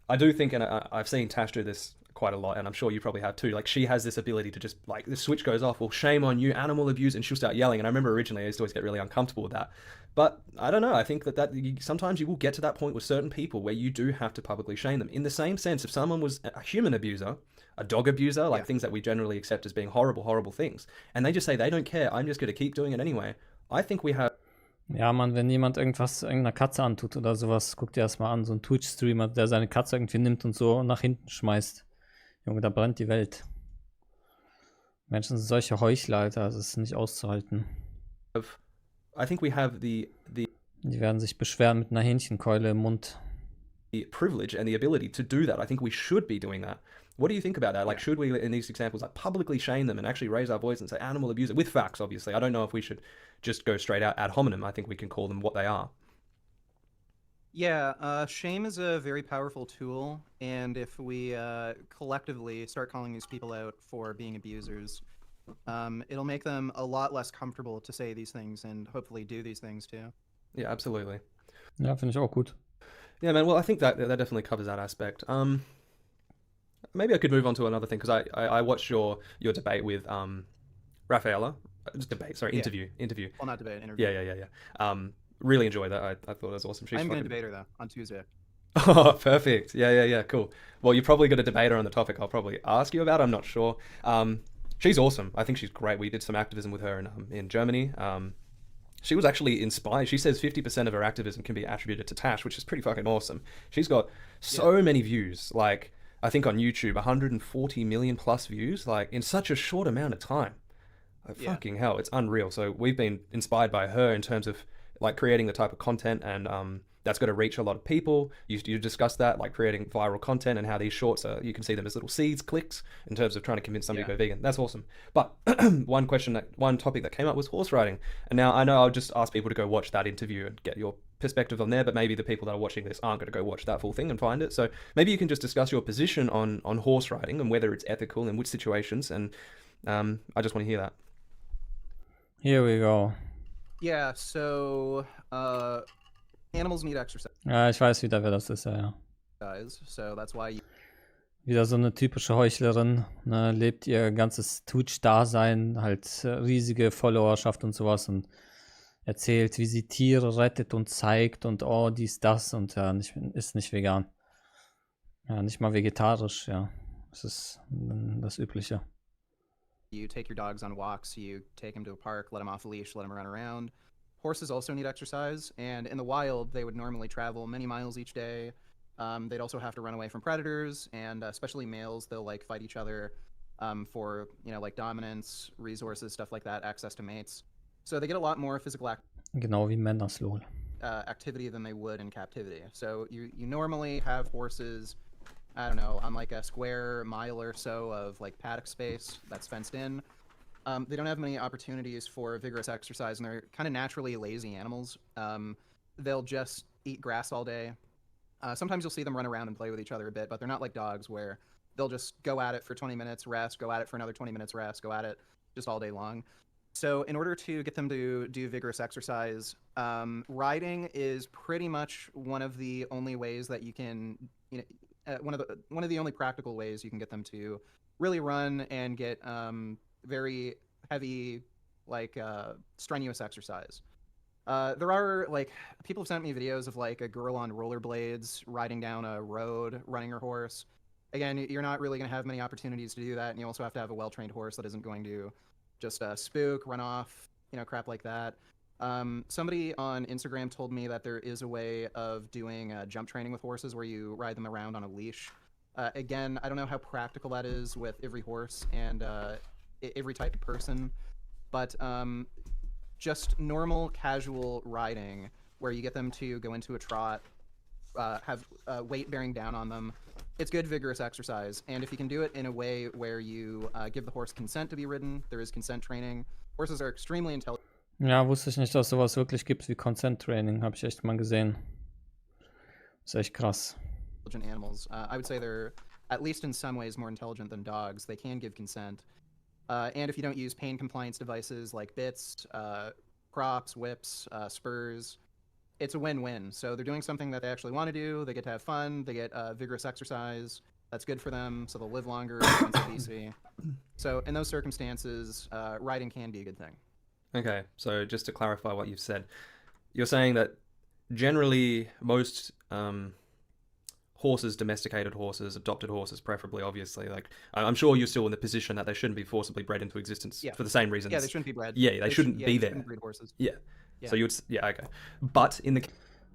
I do think, and I've seen Tash do this quite a lot, and I'm sure you probably have too, like she has this ability to just, like, the switch goes off, well, shame on you, animal abuse, and she'll start yelling. And I remember originally I used to always get really uncomfortable with that. But I don't know, I think that sometimes you will get to that point with certain people where you do have to publicly shame them. In the same sense, if someone was a human abuser, a dog abuser, like things that we generally accept as being horrible, horrible things, and they just say they don't care, I'm just going to keep doing it anyway, I think we have... Ja, Mann, wenn jemand irgendeiner Katze antut oder sowas, guck dir das mal an, so ein Twitch-Streamer, der seine Katze irgendwie nimmt und so nach hinten schmeißt. Junge, da brennt die Welt. Menschen sind solche Heuchler, Alter, das ist nicht auszuhalten. I think we have Die werden sich beschweren mit einer Hähnchenkeule im Mund. The privilege and the ability to do that. I think we should be doing that. What do you think about that? Like, should we, in these examples, like publicly shame them and actually raise our voice and say animal abuser with facts? Obviously, I don't know if we should just go straight out ad hominem. I think we can call them what they are. Yeah, shame is a very powerful tool, and if we collectively start calling these people out for being abusers, it'll make them a lot less comfortable to say these things and hopefully do these things too. Yeah, absolutely. Ja, finde ich auch gut. Yeah, man. Well, I think that definitely covers that aspect. Maybe I could move on to another thing, because I watched your debate with Rafaela. Interview. Well, not debate, interview. Yeah. Really enjoyed that. I thought it was awesome. I'm going to debate her though on Tuesday. Oh, perfect. Yeah. Cool. Well, you're probably going to debate her on the topic I'll probably ask you about. I'm not sure. She's awesome. I think she's great. We did some activism with her in Germany. she was actually inspired. She says 50% of her activism can be attributed to Tash, which is pretty fucking awesome. She's got so many views, like I think on YouTube 140 million plus views, like in such a short amount of time. Like, fucking hell, it's unreal. So we've been inspired by her in terms of like creating the type of content, and that's got to reach a lot of people. You discussed that, like creating viral content and how these shorts are, you can see them as little seeds, clicks, in terms of trying to convince somebody to go vegan. That's awesome. But one topic that came up was horse riding. And now I know I'll just ask people to go watch that interview and get your perspective on there, but maybe the people that are watching this aren't going to go watch that full thing and find it. So maybe you can just discuss your position on horse riding and whether it's ethical in which situations. And I just want to hear that. Here we go. Yeah, so animals need exercise. Ja, ich weiß wieder, wer das ist, ja. So that's why Wieder so eine typische Heuchlerin, ne, lebt ihr ganzes Twitch-Dasein, halt riesige Followerschaft und sowas und erzählt, wie sie Tiere rettet und zeigt und oh, dies, das und ja, ist nicht vegan. Ja, nicht mal vegetarisch, ja. Das ist das Übliche. you take your dogs on walks, you take them to a park, let them off a leash, let them run around. Horses also need exercise, and in the wild, they would normally travel many miles each day. They'd also have to run away from predators, and especially males, they'll like fight each other for, you know, like dominance, resources, stuff like that, access to mates. So they get a lot more physical Genau wie Männer, lol. activity than they would in captivity. So you normally have horses, I don't know, on like a square mile or so of like paddock space that's fenced in. They don't have many opportunities for vigorous exercise, and they're kind of naturally lazy animals. They'll just eat grass all day. Sometimes you'll see them run around and play with each other a bit, but they're not like dogs where they'll just go at it for 20 minutes, rest, go at it for another 20 minutes, rest, go at it just all day long. So in order to get them to do vigorous exercise, riding is pretty much one of the only ways that you can, you know, one of the only practical ways you can get them to really run and get very heavy, like strenuous exercise. There are like people have sent me videos of like a girl on rollerblades riding down a road, running her horse. Again, you're not really going to have many opportunities to do that, and you also have to have a well-trained horse that isn't going to just spook, run off, you know, crap like that. Somebody on Instagram told me that there is a way of doing jump training with horses where you ride them around on a leash. Again, I don't know how practical that is with every horse and every type of person, but just normal casual riding where you get them to go into a trot, have weight bearing down on them. It's good vigorous exercise, and if you can do it in a way where you give the horse consent to be ridden, there is consent training. Horses are extremely intelligent. Ja, wusste ich nicht, dass sowas wirklich gibt wie Consent Training. Habe ich echt mal gesehen. Ist echt krass. Animals. I would say they're, at least in some ways, more intelligent than dogs. They can give consent. And if you don't use pain compliance devices like bits, props, whips, spurs, it's a win-win. So they're doing something that they actually want to do. They get to have fun. They get vigorous exercise. That's good for them, so they'll live longer, prevents obesity. So in those circumstances, riding can be a good thing. Okay, so just to clarify what you've said, you're saying that generally most horses, domesticated horses, adopted horses preferably, obviously, like I'm sure you're still in the position that they shouldn't be forcibly bred into existence for the same reasons. Yeah, they shouldn't be bred. Yeah, they shouldn't be there. Shouldn't breed horses. Yeah. So you would, yeah, okay. But in the...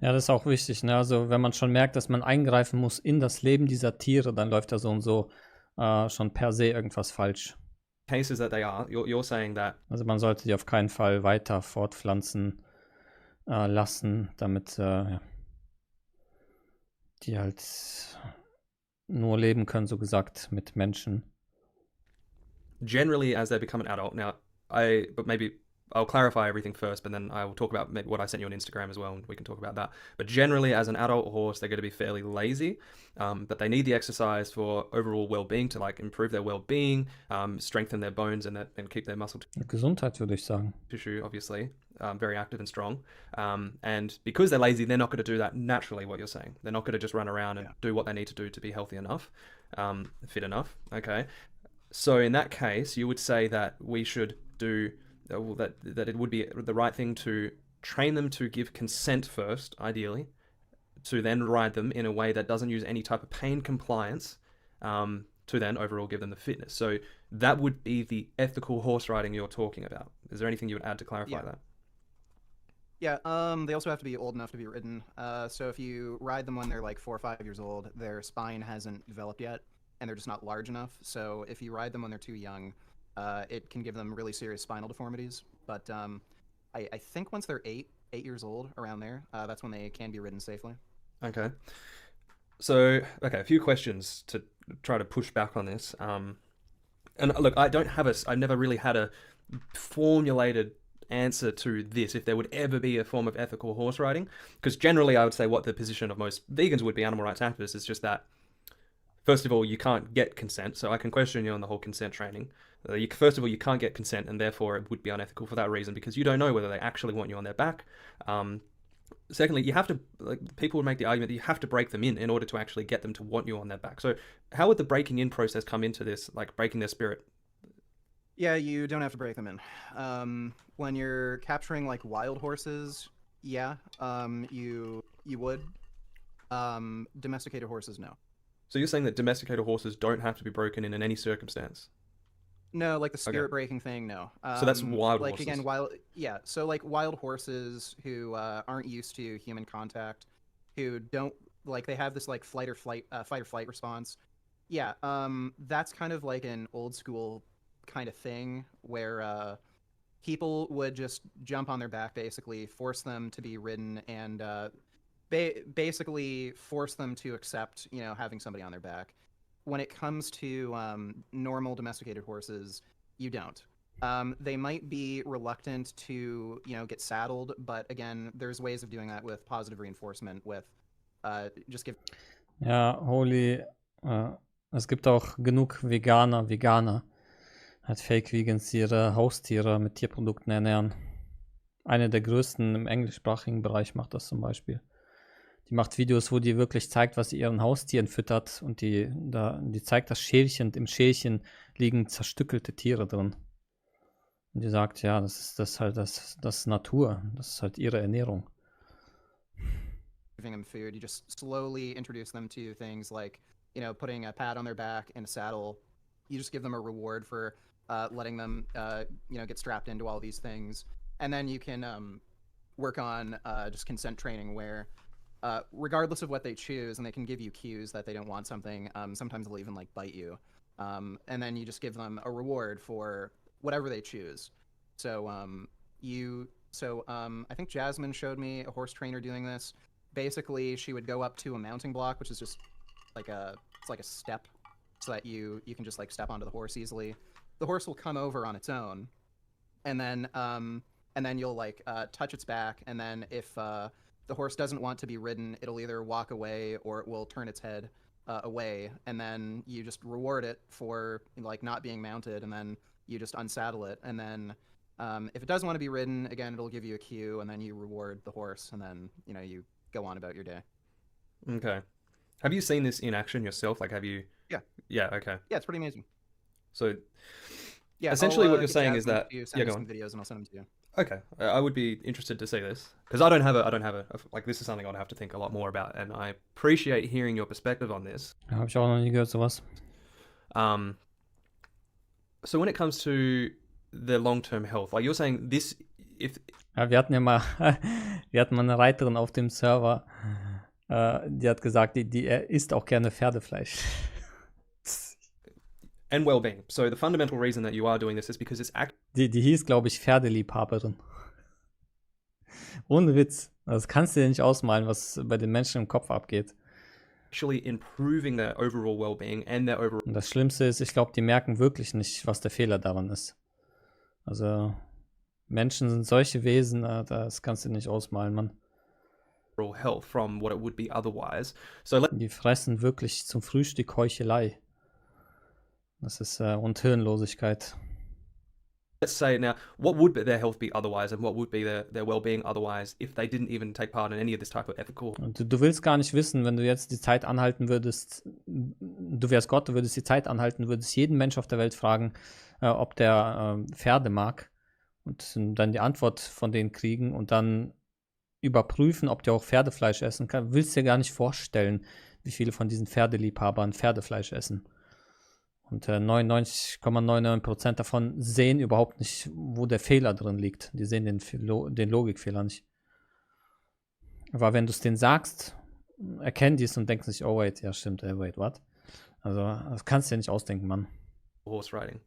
Ja, das ist auch wichtig, ne? Also wenn man schon merkt, dass man eingreifen muss in das Leben dieser Tiere, dann läuft da so und so schon per se irgendwas falsch. Cases that they are, you're saying that... Also man sollte die auf keinen Fall weiter fortpflanzen lassen, damit die halt nur leben können, so gesagt, mit Menschen. Generally, as they become an adult, now, but maybe I'll clarify everything first, but then I will talk about what I sent you on Instagram as well, and we can talk about that. But generally, as an adult horse, they're going to be fairly lazy, but they need the exercise for overall well-being, to like improve their well-being, strengthen their bones, and keep their muscle Gesundheit, würde ich sagen. tissue, obviously, very active and strong. And because they're lazy, they're not going to do that naturally, what you're saying. They're not going to just run around and do what they need to do to be healthy enough, fit enough. Okay. So in that case, you would say that we should do... that it would be the right thing to train them to give consent first, ideally, to then ride them in a way that doesn't use any type of pain compliance, to then overall give them the fitness. So that would be the ethical horse riding you're talking about. Is there anything you would add to clarify that? Yeah, they also have to be old enough to be ridden. So if you ride them when they're like 4 or 5 years old, their spine hasn't developed yet, and they're just not large enough. So if you ride them when they're too young, it can give them really serious spinal deformities. But I think once they're 8 years old, around there, that's when they can be ridden safely. Okay. So, okay, a few questions to try to push back on this. And look, I've never really had a formulated answer to this, if there would ever be a form of ethical horse riding. Because generally, I would say what the position of most vegans would be, animal rights activists, is just that, first of all, you can't get consent. So I can question you on the whole consent training. First of all, you can't get consent, and therefore it would be unethical for that reason, because you don't know whether they actually want you on their back. Secondly, you have to, people would make the argument that you have to break them in order to actually get them to want you on their back. So how would the breaking in process come into this, like breaking their spirit? Yeah, you don't have to break them in. When you're capturing like wild horses, yeah, you would. Domesticated horses, no. So you're saying that domesticated horses don't have to be broken in any circumstance? No, like the spirit breaking thing, no. So that's wild like horses. again, yeah. So like wild horses who aren't used to human contact, who don't like they have this like fight or flight response. Yeah, that's kind of like an old school kind of thing where people would just jump on their back, basically force them to be ridden, and basically force them to accept, having somebody on their back. When it comes to normal domesticated horses, you don't. They might be reluctant to, get saddled, but again, there's ways of doing that with positive reinforcement, with just give. Ja, Holy, es gibt auch genug Veganer, halt Fake Vegans, die ihre Haustiere mit Tierprodukten ernähren. Eine der größten im englischsprachigen Bereich macht das zum Beispiel. Die macht Videos, wo die wirklich zeigt, was sie ihren Haustieren füttert, und die zeigt das Schälchen, und im Schälchen liegen zerstückelte Tiere drin. Und die sagt, ja, das ist Natur, das ist halt ihre Ernährung. Giving them food, you just slowly introduce them to things like, putting a pad on their back and a saddle. You just give them a reward for letting them, get strapped into all these things. And then you can work on just consent training where regardless of what they choose, and they can give you cues that they don't want something, sometimes they'll even like bite you. And then you just give them a reward for whatever they choose. So I think Jasmine showed me a horse trainer doing this. Basically, she would go up to a mounting block, which is just like a step, so that you can just like step onto the horse easily. The horse will come over on its own, and then you'll like touch its back, and then if the horse doesn't want to be ridden, it'll either walk away or it will turn its head away, and then you just reward it for like not being mounted, and then you just unsaddle it, and then if it doesn't want to be ridden, again, it'll give you a cue, and then you reward the horse, and then you go on about your day. Okay. Have you seen this in action yourself? Like, have you? Yeah. Yeah. Okay. Yeah, it's pretty amazing. So, yeah, essentially, what you're get saying is Jasmine that to send me some videos, and I'll send them to you. Okay, I would be interested to see this, because I don't have a like, this is something I'd have to think a lot more about, and I appreciate hearing your perspective on this. Habe ich auch noch nie gehört, sowas. So when it comes to the long-term health, like you're saying, this, if Ja, wir hatten mal eine Reiterin auf dem Server, die hat gesagt, die isst auch gerne Pferdefleisch. and well-being. So the fundamental reason that you are doing this is because it's Die hieß, glaube ich, Pferdeliebhaberin. Ohne Witz. Das kannst du dir nicht ausmalen, was bei den Menschen im Kopf abgeht. actually improving their overall well-being and their overall. Und das Schlimmste ist, ich glaube, die merken wirklich nicht, was der Fehler daran ist. Also Menschen sind solche Wesen, das kannst du nicht ausmalen, Mann. Health from what it would be otherwise. So Die fressen wirklich zum Frühstück Heuchelei. Das ist und Hirnlosigkeit. let's say now, what would their health be otherwise, and what would be their well-being otherwise if they didn't even take part in any of this type of ethical? Und du willst gar nicht wissen, wenn du jetzt die Zeit anhalten würdest, du wärst Gott, du würdest die Zeit anhalten, würdest jeden Mensch auf der Welt fragen, ob der Pferde mag, und dann die Antwort von denen kriegen und dann überprüfen, ob der auch Pferdefleisch essen kann. Willst dir gar nicht vorstellen, wie viele von diesen Pferdeliebhabern Pferdefleisch essen. Und 99,99% davon sehen überhaupt nicht, wo der Fehler drin liegt. Die sehen den Logikfehler nicht. Aber wenn du es denen sagst, erkennen die es und denken sich, oh wait, ja stimmt, wait, what? Also das kannst du ja nicht ausdenken, Mann. Horse riding.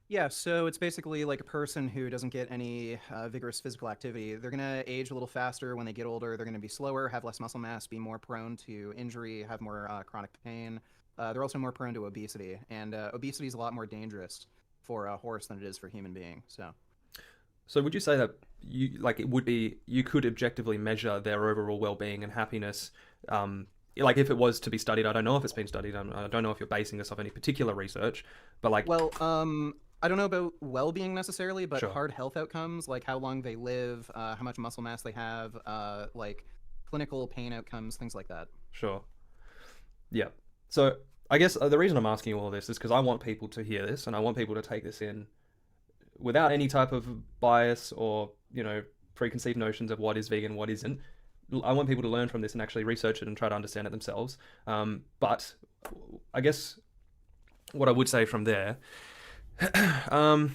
Yeah, so it's basically like a person who doesn't get any vigorous physical activity. They're going to age a little faster when they get older. They're going to be slower, have less muscle mass, be more prone to injury, have more chronic pain. They're also more prone to obesity. And obesity is a lot more dangerous for a horse than it is for a human being. So would you say that you could objectively measure their overall well-being and happiness? Like if it was to be studied, I don't know if it's been studied. I don't know if you're basing this off any particular research, but like... Well, I don't know about well-being necessarily, but Sure. hard health outcomes, like how long they live, how much muscle mass they have, like clinical pain outcomes, things like that. Sure. Yeah. So I guess the reason I'm asking you all this is because I want people to hear this and I want people to take this in without any type of bias or, preconceived notions of what is vegan, what isn't. I want people to learn from this and actually research it and try to understand it themselves. But I guess what I would say from there, well,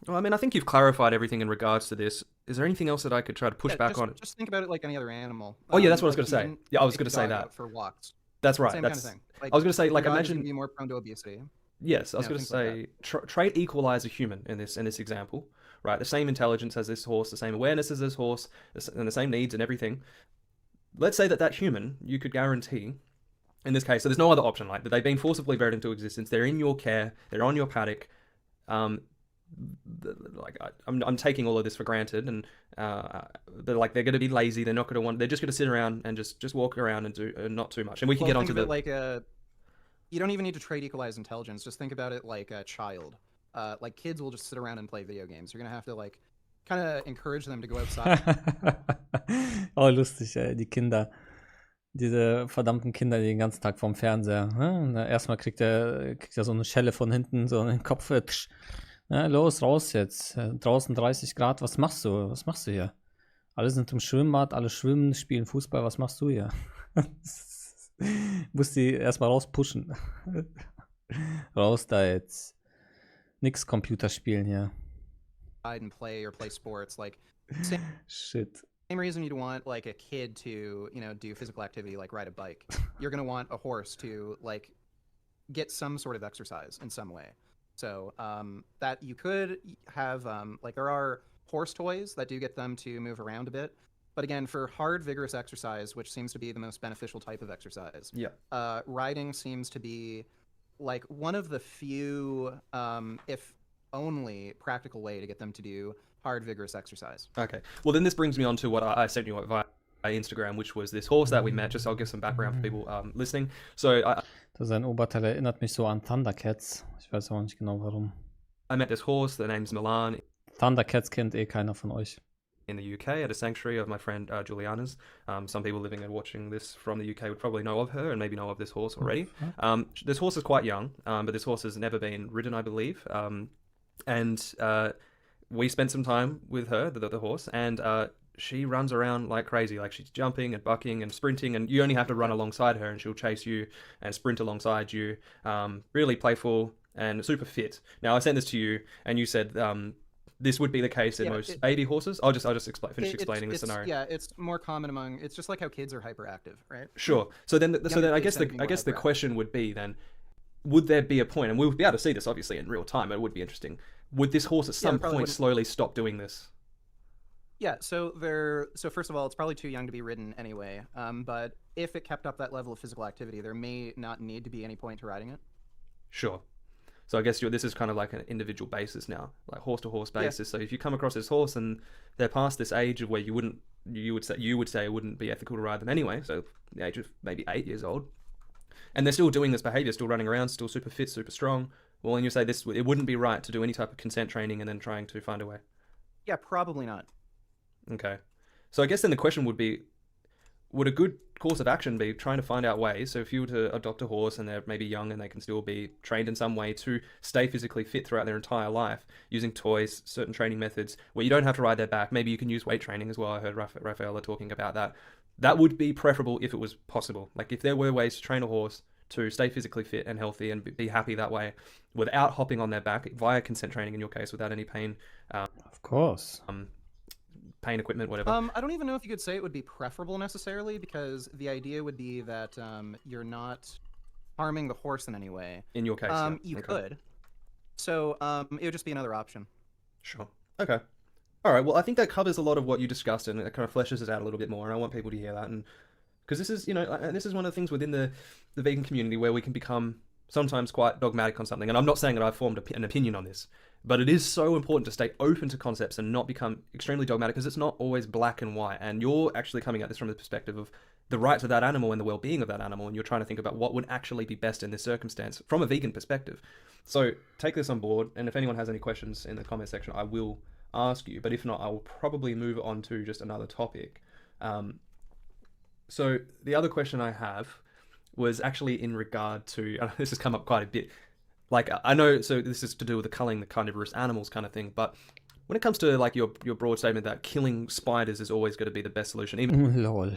I mean, I think you've clarified everything in regards to this. Is there anything else that I could try to push back on? Just think about it like any other animal. Oh yeah, that's what I was Like going to say. Yeah, I was going to say dog that. out for walks. That's right. Same That's kind of thing. Like, I was going to say, like, your dog is imagine. gonna be more prone to obesity. Yes, I was going to things like say, trait equalize a human in this example, right? The same intelligence as this horse, the same awareness as this horse, and the same needs and everything. Let's say that human, you could guarantee, in this case, so there's no other option, like that they've been forcibly bred into existence. They're in your care. They're on your paddock. I'm taking all of this for granted, and they're going to be lazy. They're not going to want. They're just going to sit around and just walk around and do not too much. And we can get onto the like you don't even need to trade equalize intelligence. Just think about it like a child. Like kids will just sit around and play video games. You're gonna have to like kind of encourage them to go outside. Oh, lustig, ey, die Kinder. Diese verdammten Kinder, die den ganzen Tag vorm Fernseher. Ne? Erstmal kriegt er so eine Schelle von hinten, so in den Kopf. Tsch. Ja, los, raus jetzt. Draußen 30 Grad, was machst du? Was machst du hier? Alle sind im Schwimmbad, alle schwimmen, spielen Fußball, was machst du hier? Muss die erstmal rauspushen. Raus da jetzt. Nix Computerspielen hier. And play or play sports. Like Shit. same reason you'd want like a kid to, do physical activity like ride a bike. You're gonna want a horse to like get some sort of exercise in some way. So that you could have like there are horse toys that do get them to move around a bit. But again, for hard, vigorous exercise, which seems to be the most beneficial type of exercise, riding seems to be like one of the few, if only, practical way to get them to do hard, vigorous exercise. Okay. Well, then this brings me on to what I sent you via Instagram, which was this horse that we met. Just I'll give some background for people listening. So Sein Oberteil erinnert mich so an Thundercats. Ich weiß auch nicht genau warum. I met this horse. The name's Milan. Thundercats kennt eh keiner von euch. In the UK at a sanctuary of my friend Juliana's. Some people living and watching this from the UK would probably know of her and maybe know of this horse already. This horse is quite young, but this horse has never been ridden, I believe. And we spent some time with her, the horse, and she runs around like crazy. Like she's jumping and bucking and sprinting, and you only have to run alongside her and she'll chase you and sprint alongside you. Really playful and super fit. Now I sent this to you and you said this would be the case in most baby horses. I'll just finish explaining the scenario. Yeah, it's more common among. It's just like how kids are hyperactive, right? Sure. So then I guess the question would be then, would there be a point, and we'll be able to see this obviously in real time. It would be interesting. Would this horse at some point slowly stop doing this? Yeah. So first of all, it's probably too young to be ridden anyway. But if it kept up that level of physical activity, there may not need to be any point to riding it. Sure. So I guess this is kind of like an individual basis now, like horse to horse basis. Yeah. So if you come across this horse and they're past this age of where you would say it wouldn't be ethical to ride them anyway. So the age of maybe 8 years old, and they're still doing this behavior, still running around, still super fit, super strong. Well, and you say it wouldn't be right to do any type of consent training and then trying to find a way. Yeah, probably not. Okay. So I guess then the question would be, would a good course of action be trying to find out ways? So if you were to adopt a horse and they're maybe young and they can still be trained in some way to stay physically fit throughout their entire life, using toys, certain training methods where you don't have to ride their back. Maybe you can use weight training as well. I heard Rafaela talking about that. That would be preferable if it was possible. Like if there were ways to train a horse to stay physically fit and healthy and be happy that way without hopping on their back via consent training in your case, without any pain. Of course. pain equipment, whatever. I don't even know if you could say it would be preferable necessarily, because the idea would be that you're not harming the horse in any way. In your case, yeah. You Okay. could. So it would just be another option. Sure. Okay. All right. Well, I think that covers a lot of what you discussed, and it kind of fleshes it out a little bit more. And I want people to hear that, and because this is, and this is one of the things within the vegan community where we can become sometimes quite dogmatic on something. And I'm not saying that I've formed an opinion on this, but it is so important to stay open to concepts and not become extremely dogmatic, because it's not always black and white. And you're actually coming at this from the perspective of the rights of that animal and the well-being of that animal, and you're trying to think about what would actually be best in this circumstance from a vegan perspective. So take this on board, and if anyone has any questions in the comment section, I will ask you, but if not, I will probably move on to just another topic. So the other question I have was actually in regard to, this has come up quite a bit, like I know, so this is to do with the culling the carnivorous animals kind of thing, but when it comes to like your broad statement that killing spiders is always going to be the best solution, even Lol.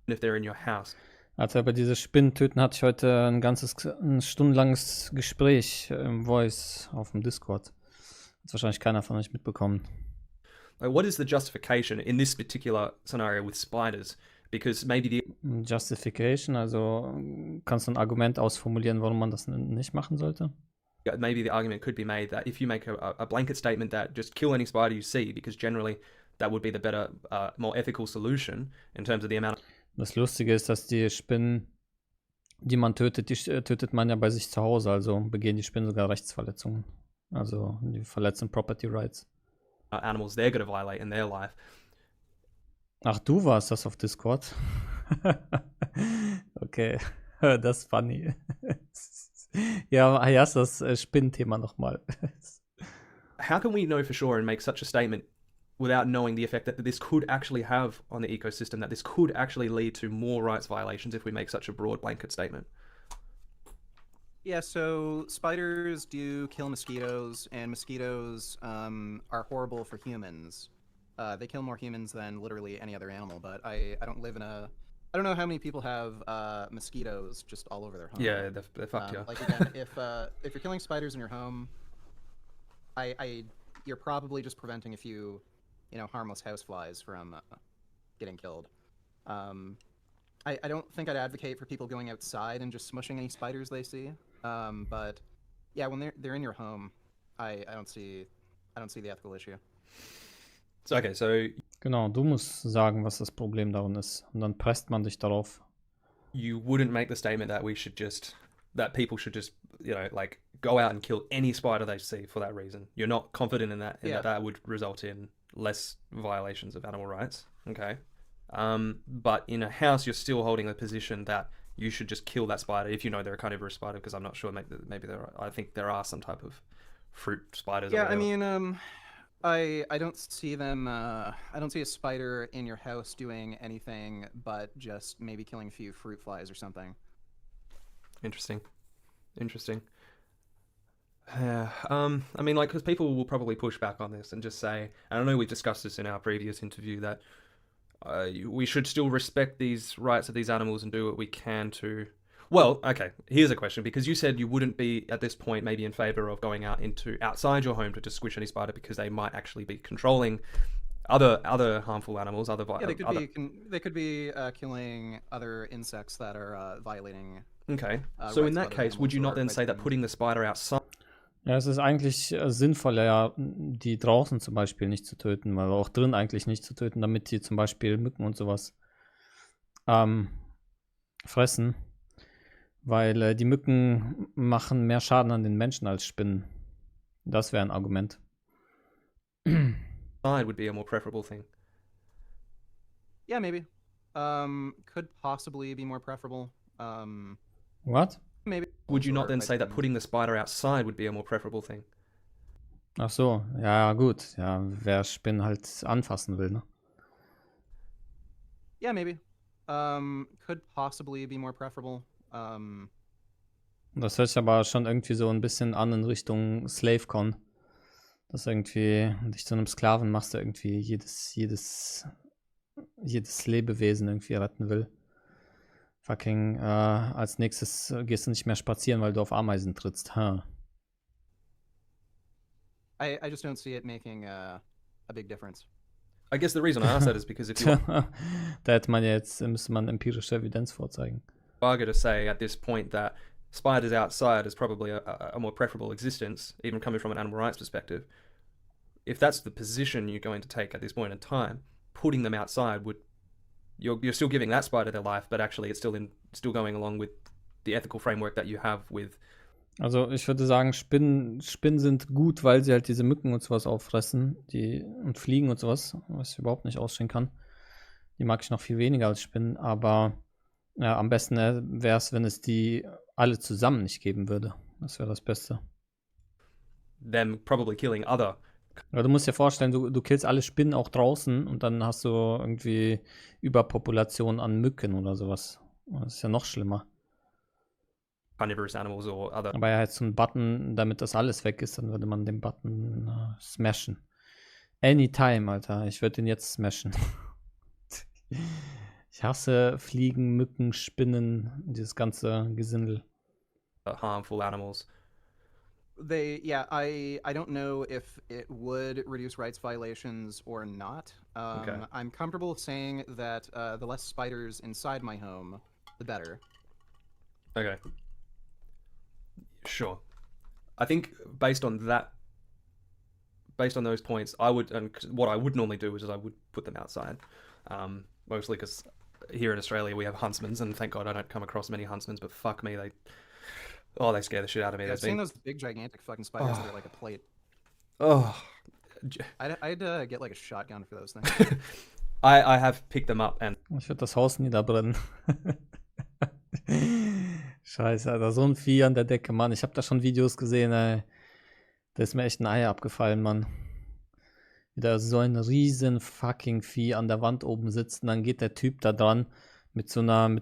if they're in your house. Also über diese Spinnen töten hatte ich heute ein stundenlanges Gespräch im Voice auf dem Discord. Hat wahrscheinlich keiner von euch mitbekommen. Like, what is the justification in this particular scenario with spiders? Because maybe the Justification, also kannst du ein Argument ausformulieren, warum man das nicht machen sollte? argument could be made that if you make a blanket statement that just kill any spider you see, because generally that would be the better, more ethical solution in terms of the amount. Das Lustige ist, dass die Spinnen, die man tötet, die tötet man ja bei sich zu Hause, also begehen die Spinnen sogar Rechtsverletzungen. Also die verletzen Property Rights. Animals they're going to violate in their life. Ach, du warst das auf Discord? Okay, das ist funny. Ja, erst das Spinnenthema nochmal. How can we know for sure and make such a statement without knowing the effect that this could actually have on the ecosystem, that this could actually lead to more rights violations if we make such a broad blanket statement? Yeah, so spiders do kill mosquitoes, and mosquitoes are horrible for humans. They kill more humans than literally any other animal, but I don't live in a... I don't know how many people have mosquitoes just all over their home. Yeah, they fucked you. Like again, if you're killing spiders in your home, you're probably just preventing a few, harmless houseflies from getting killed. I don't think I'd advocate for people going outside and just smushing any spiders they see. But yeah, when they're in your home, I don't see the ethical issue. So, okay, so Genau, du musst sagen, was das Problem darin ist. Und dann presst man dich darauf. you wouldn't make the statement that that people should just, like go out and kill any spider they see for that reason. You're not confident in that, Yeah. that would result in less violations of animal rights. Okay. But in a house, you're still holding a position that you should just kill that spider if you know they're a carnivorous spider, because I'm not sure, maybe I think there are some type of fruit spiders. Yeah, or I whatever. mean, I don't see them. I don't see a spider in your house doing anything but just maybe killing a few fruit flies or something. Interesting. I mean, like, because people will probably push back on this and just say, and I know we discussed this in our previous interview, that we should still respect these rights of these animals and do what we can to... Well, okay, here's a question, because you said you wouldn't be, at this point, maybe in favor of going outside your home to just squish any spider, because they might actually be controlling other harmful animals, Yeah, they could be killing other insects that are violating. Okay, so in rights that of other case, would animals you not or then rights say of that humans. putting the spider outside... Ja, es ist eigentlich sinnvoller, ja, die draußen zum Beispiel nicht zu töten, weil auch drin eigentlich nicht zu töten, damit die zum Beispiel Mücken und sowas fressen. Weil die Mücken machen mehr Schaden an den Menschen als Spinnen. Das wäre ein Argument. would be a more preferable thing. Yeah, maybe. Could possibly be more preferable. What? Maybe. Would you not Or then rights say of that humans. putting the spider outside would be a more preferable thing? Ach so, ja gut. Ja, wer Spinnen halt anfassen will, ne? Yeah, maybe. Could possibly be more preferable. Das hört sich aber schon irgendwie so ein bisschen an in Richtung SlaveCon. Dass irgendwie dich zu einem Sklaven machst, der irgendwie jedes Lebewesen irgendwie retten will. Fucking, als nächstes gehst du nicht mehr spazieren, weil du auf Ameisen trittst. Huh. I just don't see it making a big difference. I guess the reason I ask that is because if you Da hätte man ja jetzt, müsste man empirische Evidenz vorzeigen. argue to say at this point that spiders outside is probably a more preferable existence, even coming from an animal rights perspective, if that's the position you're going to take at this point in time, putting them outside would, you're still giving that spider their life, but actually it's still going along with the ethical framework that you have with. Also ich würde sagen, Spinnen sind gut, weil sie halt diese Mücken und sowas auffressen, und Fliegen und sowas, was ich überhaupt nicht ausstehen kann. Die mag ich noch viel weniger als Spinnen, aber ja, am besten wäre es, wenn es die alle zusammen nicht geben würde. Das wäre das Beste. Them probably killing other. Aber du musst dir vorstellen, du killst alle Spinnen auch draußen und dann hast du irgendwie Überpopulation an Mücken oder sowas. Das ist ja noch schlimmer. Carnivorous animals or other. Aber ja, jetzt so ein Button, damit das alles weg ist, dann würde man den Button smashen. Anytime, Alter. Ich würde den jetzt smashen. Ich hasse Fliegen, Mücken, Spinnen, dieses ganze Gesindel. Harmful animals. I don't know if it would reduce rights violations or not. Okay. I'm comfortable saying that the less spiders inside my home, the better. Okay. Sure. I think based on those points, I would, and what I would normally do is I would put them outside. Mostly because here in Australia we have huntsmen, and thank God I don't come across many huntsmen, but fuck me, they scare the shit out of me. Yeah, I've seen those big gigantic fucking spiders that are like a plate. Oh. I'd get like a shotgun for those things. I have picked them up and. Ich würde das Haus niederbrennen. Scheiße, Alter, so ein Vieh an der Decke, Mann. Ich habe da schon Videos gesehen, ey. Da ist mir echt ein Ei abgefallen, Mann. Wieder so ein riesen fucking Vieh an der Wand oben sitzt und dann geht der Typ da dran mit so einem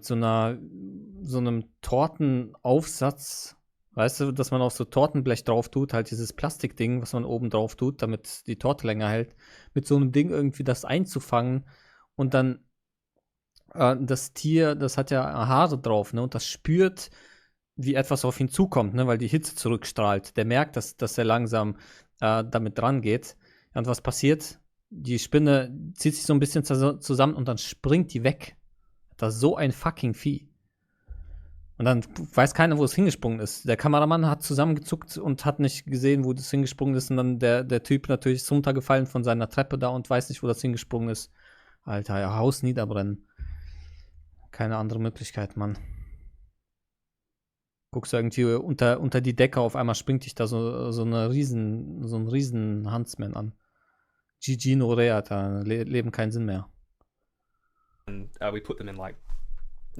Tortenaufsatz, weißt du, dass man auf so Tortenblech drauf tut, halt dieses Plastikding, was man oben drauf tut, damit die Torte länger hält, mit so einem Ding irgendwie das einzufangen und dann das Tier, das hat ja Haare drauf, ne, und das spürt, wie etwas auf ihn zukommt, ne, weil die Hitze zurückstrahlt. Der merkt, dass er langsam damit dran geht. Ja, und was passiert? Die Spinne zieht sich so ein bisschen zusammen und dann springt die weg. Das ist so ein fucking Vieh. Und dann weiß keiner, wo es hingesprungen ist. Der Kameramann hat zusammengezuckt und hat nicht gesehen, wo das hingesprungen ist. Und dann der Typ natürlich ist runtergefallen von seiner Treppe da und weiß nicht, wo das hingesprungen ist. Alter, ja, Haus niederbrennen. Keine andere Möglichkeit, Mann. Guckst du irgendwie unter die Decke, auf einmal springt dich da so ein riesen Huntsman an. GG no re, Alter. Leben keinen Sinn mehr. And we put them in like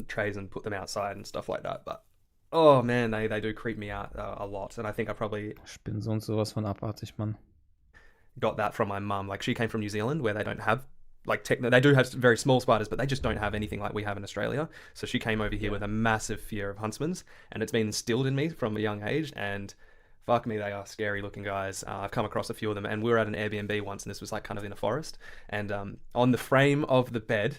trays and put them outside and stuff like that. But oh man, they do creep me out a lot. And I think I probably Spinnen so und sowas von abartig, Mann. got that from my mum. Like she came from New Zealand where they don't have like they do have very small spiders, but they just don't have anything like we have in Australia. So she came over here with a massive fear of huntsmen, and it's been instilled in me from a young age. And fuck me, they are scary looking guys. I've come across a few of them, and we were at an Airbnb once, and this was like kind of in a forest. And on the frame of the bed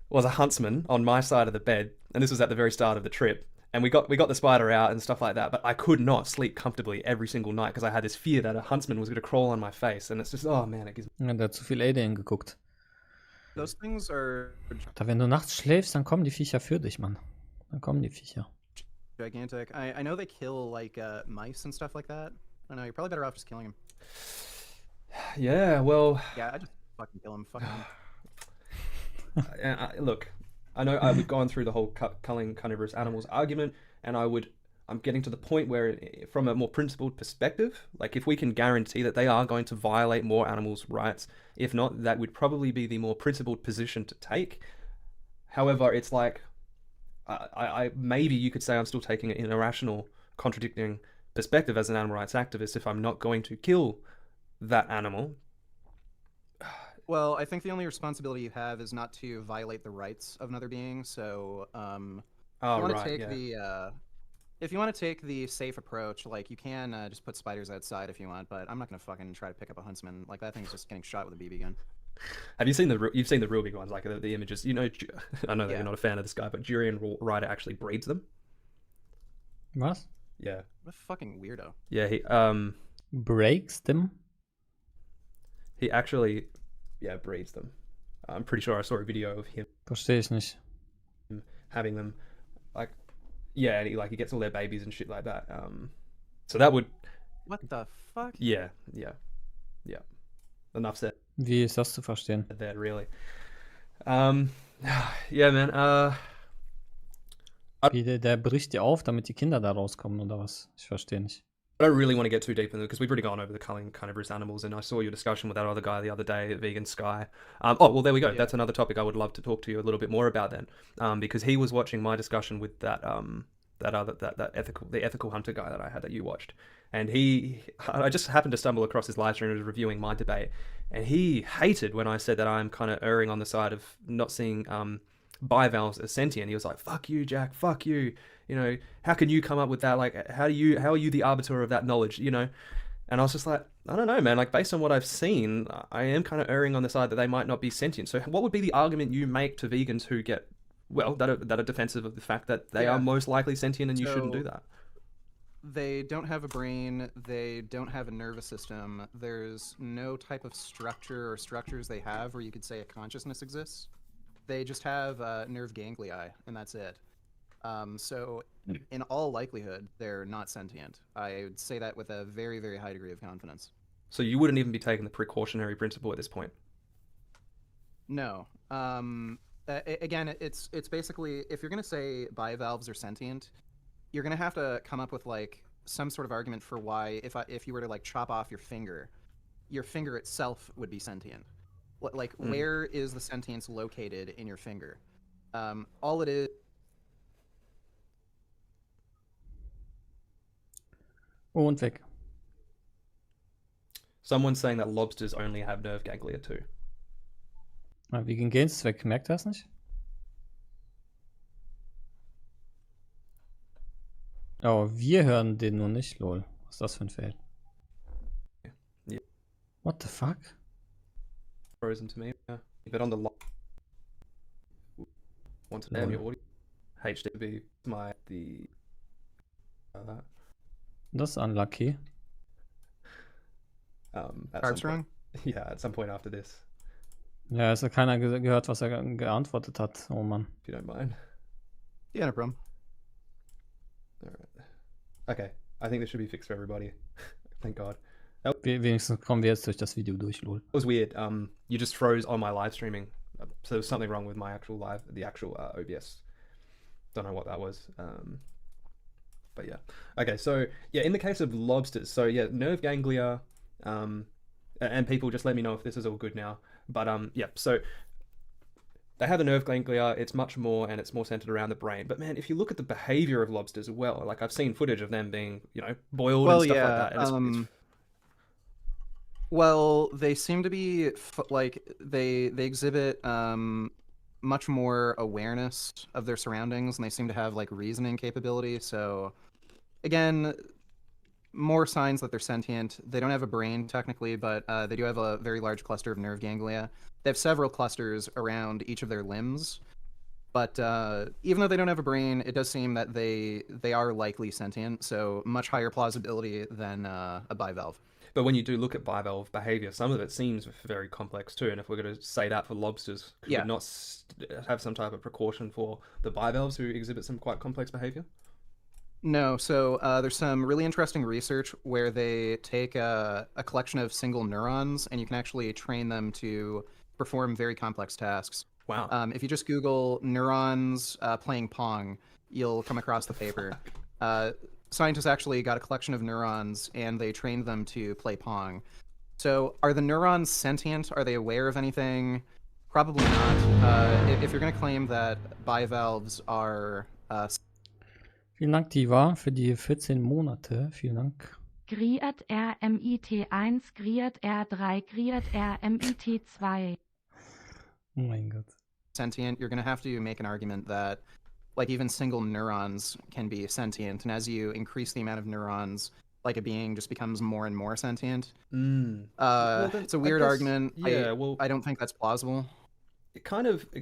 was a huntsman on my side of the bed, and this was at the very start of the trip. And we got the spider out and stuff like that, but I could not sleep comfortably every single night because I had this fear that a huntsman was going to crawl on my face, and it's just, oh man, it gives me. Ja, der hat zu viel Alien geguckt. Those things are Da, wenn du nachts schläfst, dann kommen die Viecher für dich, Mann. Dann kommen die Viecher. gigantic. I know they kill like mice and stuff like that. I don't know, you're probably better off just killing them. Yeah, well, Yeah, I just fucking kill them. Fuck them. look, I know we've gone through the whole culling carnivorous animals argument, and I'm getting to the point where, from a more principled perspective, like if we can guarantee that they are going to violate more animals' rights, if not, that would probably be the more principled position to take. However, it's like, I maybe you could say I'm still taking an irrational, contradicting perspective as an animal rights activist if I'm not going to kill that animal. Well, I think the only responsibility you have is not to violate the rights of another being. So, if you want to take the safe approach, like you can just put spiders outside if you want, but I'm not gonna fucking try to pick up a huntsman. Like that thing's just getting shot with a BB gun. Have you seen you've seen the real big ones, like the images? You know, I know that you're not a fan of this guy, but Durian Ryder actually breeds them. Was? Yeah. What a fucking weirdo. Yeah, Breaks them? he actually breeds them. I'm pretty sure I saw a video of him Verstehe ich nicht. having them, like, yeah, and he gets all their babies and shit like that. So that would, What the fuck? yeah. Enough said Wie ist das zu verstehen? there, really. Yeah, man. Wie der bricht die auf, damit die Kinder da rauskommen oder was? Ich verstehe nicht. I don't really want to get too deep into it because we've already gone over the culling carnivorous animals, and I saw your discussion with that other guy the other day, Vegan Sky. Oh, well, there we go. Yeah. That's another topic I would love to talk to you a little bit more about then, because he was watching my discussion with that ethical hunter guy that I had that you watched, and I just happened to stumble across his live stream. He was reviewing my debate, and he hated when I said that I'm kind of erring on the side of not seeing bivalves as sentient. He was like, "Fuck you, Jack. Fuck you. You know, how can you come up with that? Like, how are you the arbiter of that knowledge? You know?" And I was just like, I don't know, man. Like, based on what I've seen, I am kind of erring on the side that they might not be sentient. So, what would be the argument you make to vegans who get, well, that are defensive of the fact that they are most likely sentient and you shouldn't do that? They don't have a brain. They don't have a nervous system. There's no type of structure or structures they have where you could say a consciousness exists. They just have nerve ganglia, and that's it. So in all likelihood, they're not sentient. I would say that with a very, very high degree of confidence. So you wouldn't even be taking the precautionary principle at this point? No. Again, it's basically, if you're going to say bivalves are sentient, you're going to have to come up with like some sort of argument for why if you were to like chop off your finger itself would be sentient. Like where is the sentience located in your finger? All it is. Und weg. Someone's saying that lobsters only have nerve ganglia too. Vegan Gains ist weg. Merkt ihr das nicht? Oh, wir hören den nur nicht, lol. Was ist das für ein Fail? Yeah. What the fuck? Frozen to me, yeah. But on the want to name your audio? HDB Das ist unlucky. Armstrong? Yeah, at some point after this. Ja, es hat keiner gehört, was er geantwortet hat. Oh Mann. If you don't mind. Yeah, no problem. Alright. Okay, I think this should be fixed for everybody. Thank God. Wenigstens kommen wir jetzt durch das Video durch, lol. It was weird. You just froze on my live streaming. So there was something wrong with my actual OBS. Don't know what that was. But yeah. Okay, so yeah, in the case of lobsters, so yeah, nerve ganglia, and people just let me know if this is all good now. But yeah, so they have the nerve ganglia, it's much more, and it's more centered around the brain. But man, if you look at the behavior of lobsters as well, like I've seen footage of them being, boiled and stuff like that. And it's well, they seem to be like they exhibit much more awareness of their surroundings, and they seem to have like reasoning capability. So again, more signs that they're sentient. They don't have a brain technically, but they do have a very large cluster of nerve ganglia. They have several clusters around each of their limbs. But even though they don't have a brain, it does seem that they are likely sentient. So much higher plausibility than a bivalve. But when you do look at bivalve behavior, some of it seems very complex too. And if we're going to say that for lobsters, could we not have some type of precaution for the bivalves who exhibit some quite complex behavior? No. So there's some really interesting research where they take a collection of single neurons and you can actually train them to perform very complex tasks. Wow. If you just Google neurons playing Pong, you'll come across the paper. Scientists actually got a collection of neurons and they trained them to play Pong. So are the neurons sentient? Are they aware of anything? Probably not. If you're going to claim that bivalves are... Vielen Dank, Diva, für die 14 Monate. Vielen Dank. Griat RMIT1, Griat R3, Griat RMIT2. Oh mein Gott. Sentient, you're going to have to make an argument that like even single neurons can be sentient, and as you increase the amount of neurons, like a being just becomes more and more sentient. Well, then, it's a weird argument. Yeah, I don't think that's plausible. It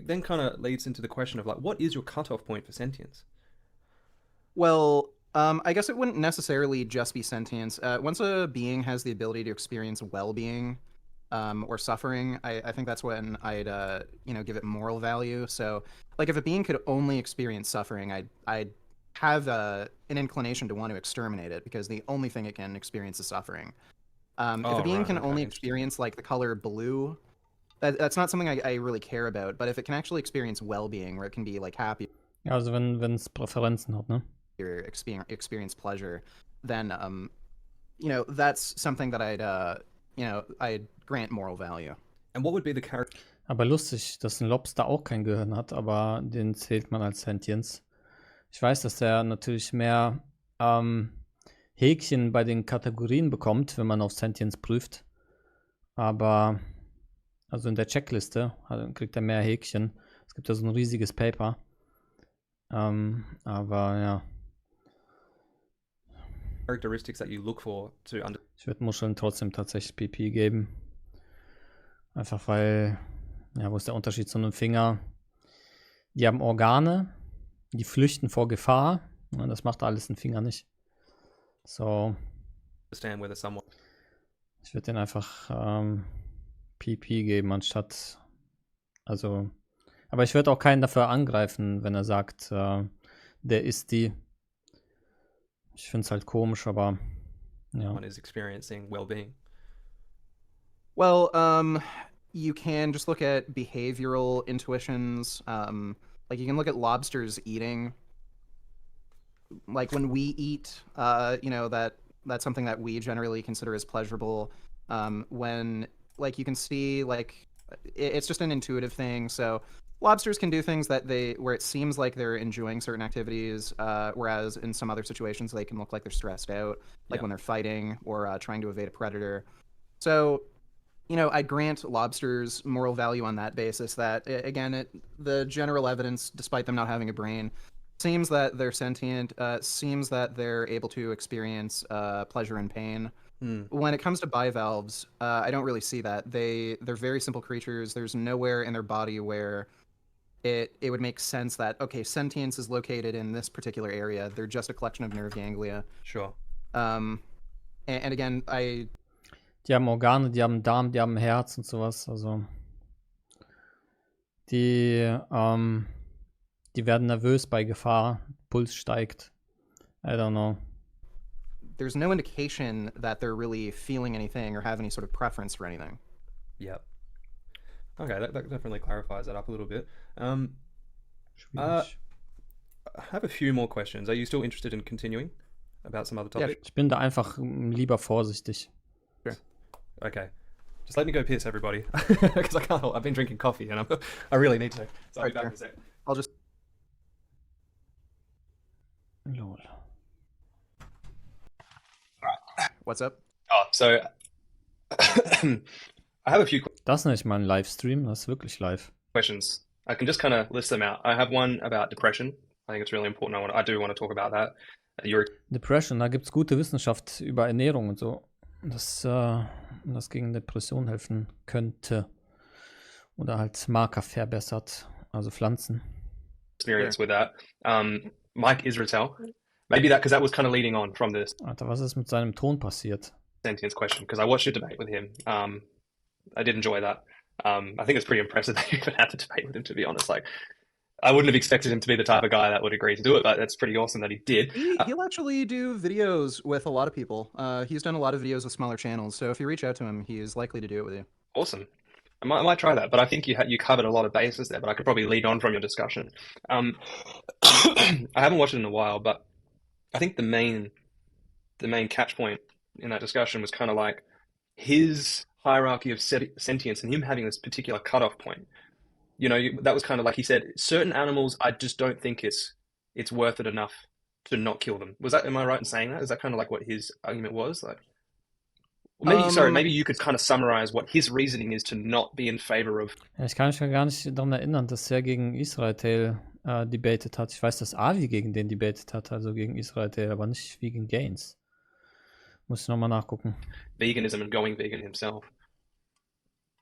then kind of leads into the question of like, what is your cutoff point for sentience? Well, I guess it wouldn't necessarily just be sentience. Once a being has the ability to experience well-being, or suffering, I think that's when I'd give it moral value. So like if a being could only experience suffering, I'd have an inclination to want to exterminate it, because the only thing it can experience is suffering. If a being can only experience like the color blue, that's not something I really care about. But if it can actually experience well-being, where it can be like happy, Also wenn es Präferenzen hat, ne? or experience pleasure, then that's something that I'd grant moral value. And what would be the character? Aber lustig, dass ein Lobster auch kein Gehirn hat, aber den zählt man als Sentience. Ich weiß, dass der natürlich mehr Häkchen bei den Kategorien bekommt, wenn man auf Sentience prüft. Aber, also in der Checkliste kriegt er mehr Häkchen. Es gibt ja so ein riesiges Paper. Aber ja. Characteristics that you look for to Ich würde Muscheln trotzdem tatsächlich PP geben. Einfach weil, ja, wo ist der Unterschied zu einem Finger? Die haben Organe, die flüchten vor Gefahr. Ja, das macht alles ein Finger nicht. So. understand whether someone. Ich würde den einfach PP geben, anstatt. Also. Aber ich würde auch keinen dafür angreifen, wenn er sagt, der ist die. Ich finde es halt komisch, aber ja. One is experiencing well-being. Well, you can just look at behavioral intuitions. Like you can look at lobsters eating. Like when we eat, that's something that we generally consider as pleasurable. When like you can see, like it's just an intuitive thing. So lobsters can do things where it seems like they're enjoying certain activities, whereas in some other situations they can look like they're stressed out, like when they're fighting or trying to evade a predator. So, I grant lobsters moral value on that basis. That again, the general evidence, despite them not having a brain, seems that they're sentient. Seems that they're able to experience pleasure and pain. When it comes to bivalves, I don't really see that. They're very simple creatures. There's nowhere in their body where it would make sense that, okay, sentience is located in this particular area. They're just a collection of nerve ganglia. Sure. And again, Die haben Organe, die haben Darm, die haben Herz und sowas. Also die werden nervös bei Gefahr. Puls steigt. I don't know. There's no indication that they're really feeling anything or have any sort of preference for anything. Yep. Okay, that definitely clarifies that up a little bit. I have a few more questions. Are you still interested in continuing about some other topics? Ich bin da einfach lieber vorsichtig. Sure. Okay. Just let me go piss, everybody, because I can't hold. I've been drinking coffee and I really need to. So I'll be back in a sec. I'll just. Lol. What's up? Oh, so I have a few Das ist nicht mal ein Livestream, das ist wirklich live. questions. I can just kind of list them out. I have one about depression. I think it's really important. I do want to talk about that. Depression, da gibt es gute Wissenschaft über Ernährung und so. Das gegen Depressionen helfen könnte. Oder halt Marker verbessert. Also Pflanzen. Experience with that. Mike Israel. Maybe because that was kind of leading on from this Alter, was ist mit seinem Ton passiert? sentience question, because I watched a debate with him. I did enjoy that. I think it's pretty impressive that you even had the debate with him, to be honest. Like, I wouldn't have expected him to be the type of guy that would agree to do it, but that's pretty awesome that he did. He'll actually do videos with a lot of people. He's done a lot of videos with smaller channels, so if you reach out to him, he is likely to do it with you. Awesome. I might try that, but I think you covered a lot of bases there, but I could probably lead on from your discussion. I haven't watched it in a while, but I think the main catch point in that discussion was kind of like his hierarchy of sentience and him having this particular cutoff point. That was kind of like he said, certain animals, I just don't think it's worth it enough to not kill them. Am I right in saying that? Is that kind of like what his argument was? Like, maybe you could kind of summarize what his reasoning is to not be in favor of. Ja, ich kann mich ja gar nicht daran erinnern, dass er gegen Israel debated hat. Ich weiß, dass Avi gegen den debated hat, also gegen Israel, aber nicht Vegan Gains. Muss ich nochmal nachgucken. Veganism and going vegan himself.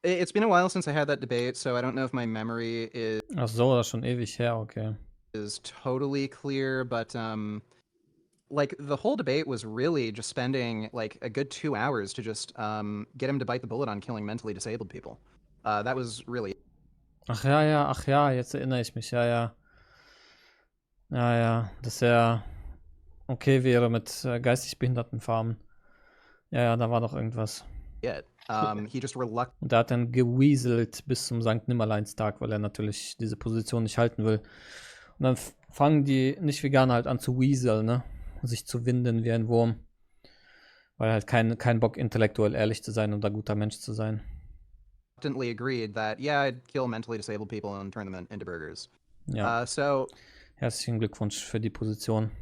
It's been a while since I had that debate, so I don't know if my memory is Ach so, das ist schon ewig her, okay. totally clear, but like the whole debate was really just spending like a good 2 hours to just get him to bite the bullet on killing mentally disabled people. That was really Ach ja, jetzt erinnere ich mich, ja. Ja, dass er okay wäre mit geistig behinderten Farmen. Ja, da war doch irgendwas. it. He just reluctantly Und er hat dann gewieselt bis zum Sankt Nimmerleinstag, weil er natürlich diese Position nicht halten will. Und dann fangen die Nicht-Veganer halt an zu weaseln, ne? Sich zu winden wie ein Wurm. Weil er halt kein Bock, intellektuell ehrlich zu sein und ein guter Mensch zu sein. agreed that, yeah, I'd kill mentally disabled people and turn them into burgers. Ja, So, herzlichen Glückwunsch für die Position.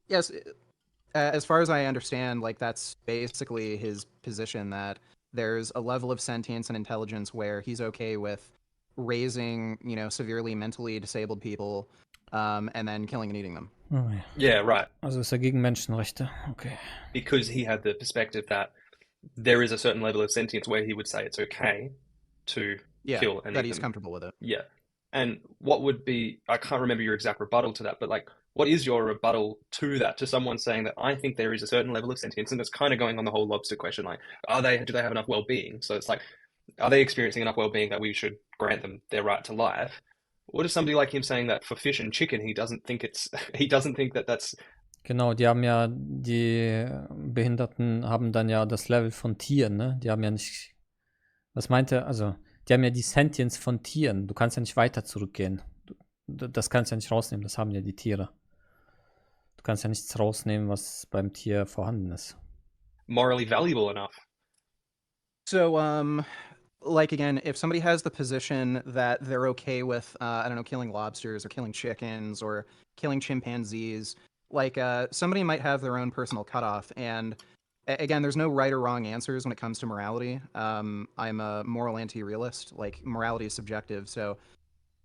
yes, as far as I understand, like that's basically his position, that there's a level of sentience and intelligence where he's okay with raising, you know, severely mentally disabled people, and then killing and eating them. Oh, ja. Yeah, right. Also ist er gegen Menschenrechte. Okay. Because he had the perspective that there is a certain level of sentience where he would say it's okay to Yeah, kill and that eat he's them. comfortable with it. Yeah. And what would be, I can't remember your exact rebuttal to that, but like, what is your rebuttal to that, to someone saying that I think there is a certain level of sentience? And it's kind of going on the whole lobster question, like, do they have enough well-being? So it's like, are they experiencing enough well-being that we should grant them their right to life? What is somebody like him saying that for fish and chicken, he doesn't think that that's... Genau, die Behinderten haben dann ja das Level von Tieren, ne? Die haben ja nicht, was meint er? Also, die haben ja die Sentience von Tieren. Du kannst ja nicht weiter zurückgehen. Das kannst du ja nicht rausnehmen, das haben ja die Tiere. Du kannst ja nichts rausnehmen, was beim Tier vorhanden ist. morally valuable enough. So, like again, if somebody has the position that they're okay with, I don't know, killing lobsters or killing chickens or killing chimpanzees, like somebody might have their own personal cutoff. And again, there's no right or wrong answers when it comes to morality. I'm a moral anti-realist. Like morality is subjective, so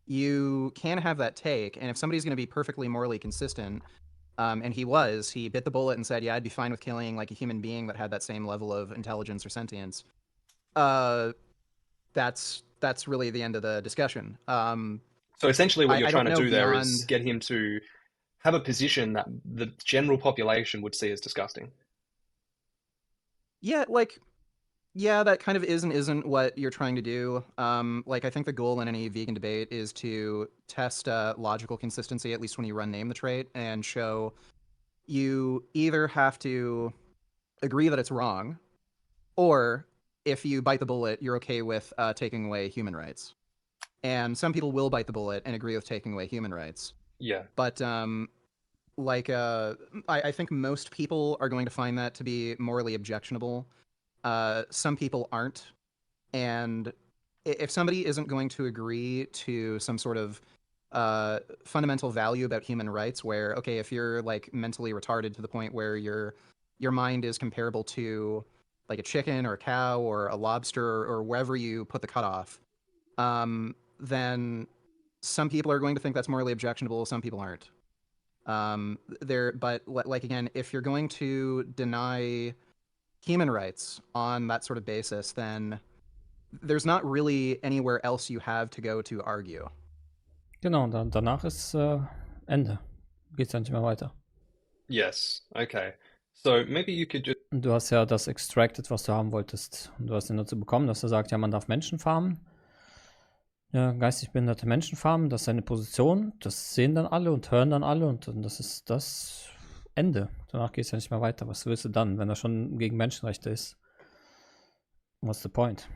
you can have that take. And if somebody's going to be perfectly morally consistent, and he bit the bullet and said, yeah, I'd be fine with killing like a human being that had that same level of intelligence or sentience. That's really the end of the discussion. So essentially what you're I trying don't to know do there is beyond- get him to have a position that the general population would see as disgusting. Yeah, like, yeah, that kind of is and isn't what you're trying to do. Like, I think the goal in any vegan debate is to test logical consistency, at least when you run name the trait, and show you either have to agree that it's wrong, or if you bite the bullet, you're okay with taking away human rights. And some people will bite the bullet and agree with taking away human rights. Yeah. But I think most people are going to find that to be morally objectionable. Some people aren't. And if somebody isn't going to agree to some sort of fundamental value about human rights, where, okay, if you're like mentally retarded to the point where your mind is comparable to like a chicken or a cow or a lobster or wherever you put the cutoff, then some people are going to think that's morally objectionable. Some people aren't. But like again, if you're going to deny human rights on that sort of basis, then there's not really anywhere else you have to go to argue. Genau, danach ist Ende. Geht's ja nicht mehr weiter. Yes. Okay. So maybe you could just... Und du hast ja das extracted, was du haben wolltest. Und du hast ihn dazu bekommen, dass er sagt, ja, man darf Menschen farmen. Ja, geistig behinderte Menschen farmen, das ist seine Position. Das sehen dann alle und hören dann alle und das ist das Ende. Danach geht es ja nicht mehr weiter. Was willst du dann, wenn er schon gegen Menschenrechte ist? What's the point?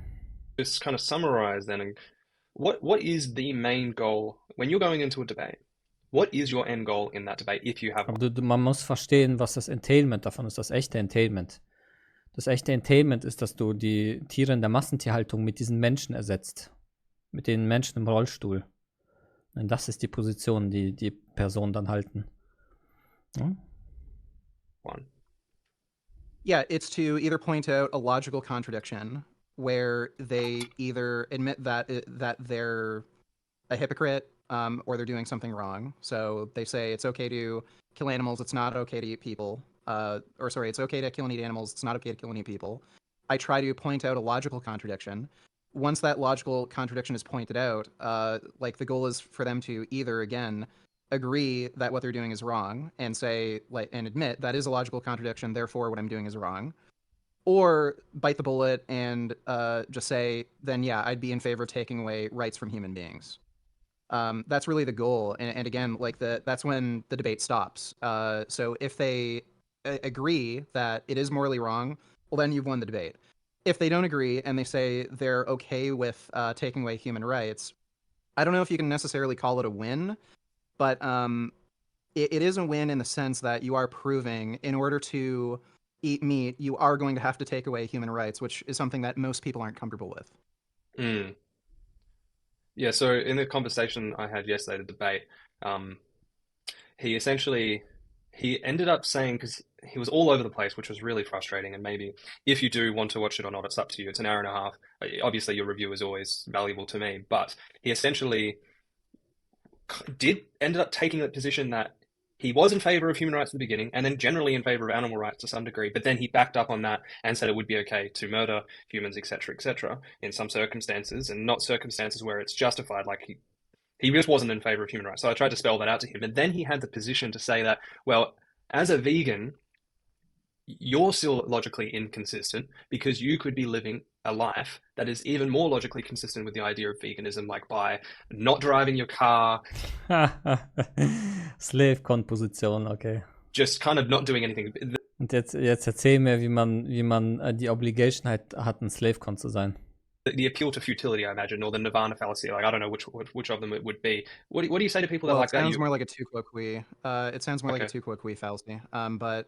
just kind of summarize then, and what is the main goal when you're going into a debate? What is your end goal in that debate, if you have one? Aber man muss verstehen, was das Entailment davon ist, das echte Entailment. Das echte Entailment ist, dass du die Tiere in der Massentierhaltung mit diesen Menschen ersetzt. Mit den Menschen im Rollstuhl. Und das ist die Position, die die Personen dann halten. Hm? One. Yeah, it's to either point out a logical contradiction where they either admit that they're a hypocrite or they're doing something wrong. So they say it's okay to kill animals, it's not okay to eat people. It's okay to kill and eat animals, it's not okay to kill and eat people. I try to point out a logical contradiction. Once that logical contradiction is pointed out, like the goal is for them to either, again, agree that what they're doing is wrong and say like and admit that is a logical contradiction, therefore what I'm doing is wrong, or bite the bullet and just say, then yeah, I'd be in favor of taking away rights from human beings. That's really the goal, and again, like that's when the debate stops. So if they agree that it is morally wrong, well, then you've won the debate. If they don't agree and they say they're okay with taking away human rights, I don't know if you can necessarily call it a win, but it is a win in the sense that you are proving in order to eat meat, you are going to have to take away human rights, which is something that most people aren't comfortable with. Mm. Yeah, so in the conversation I had yesterday, the debate, he essentially he ended up saying, because he was all over the place, which was really frustrating. And maybe if you do want to watch it or not, it's up to you. It's an hour and a half. Obviously, your review is always valuable to me, but he essentially ended up taking the position that he was in favor of human rights in the beginning, and then generally in favor of animal rights to some degree. But then he backed up on that and said it would be okay to murder humans, etc., in some circumstances, and not circumstances where it's justified. Like he just wasn't in favor of human rights. So I tried to spell that out to him. And then he had the position to say that, well, as a vegan, you're still logically inconsistent because you could be living a life that is even more logically consistent with the idea of veganism, like by not driving your car, Slave-Con-Position, okay. just kind of not doing anything. Und jetzt erzähl mir, wie man die Obligation hat, ein Slave-Con zu sein. The appeal to futility, I imagine, or the nirvana fallacy. Like I don't know which of them it would be. What do you say to people that like that? It sounds more like a tu quoque qui. It sounds more like a tu quoque qui fallacy. But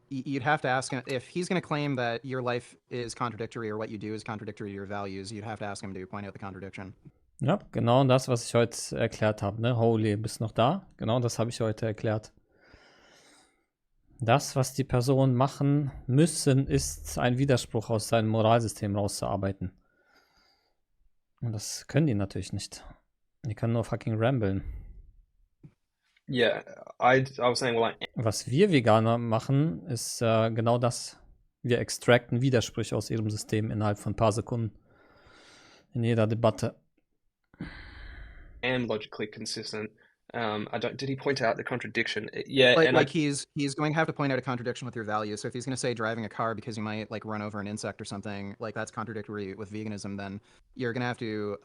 you'd have to ask him if he's going to claim that your life is contradictory or what you do is contradictory to your values. You'd have to ask him to point out the contradiction. Ja, genau das, was ich heute erklärt habe. Ne? Holy, bist noch da? Genau das habe ich heute erklärt. Das, was die Personen machen müssen, ist ein Widerspruch aus seinem Moralsystem rauszuarbeiten. Und das können die natürlich nicht. Die können nur fucking ramblen. Yeah, I was saying, well, was wir Veganer machen, ist genau das. Wir extracten Widersprüche aus ihrem System innerhalb von ein paar Sekunden. In jeder Debatte. am logically consistent. Did he point out the contradiction? Yeah, like he's going to have to point out a contradiction with your values. So if he's going to say driving a car because you might like run over an insect or something, like that's contradictory with veganism, then you're going to have to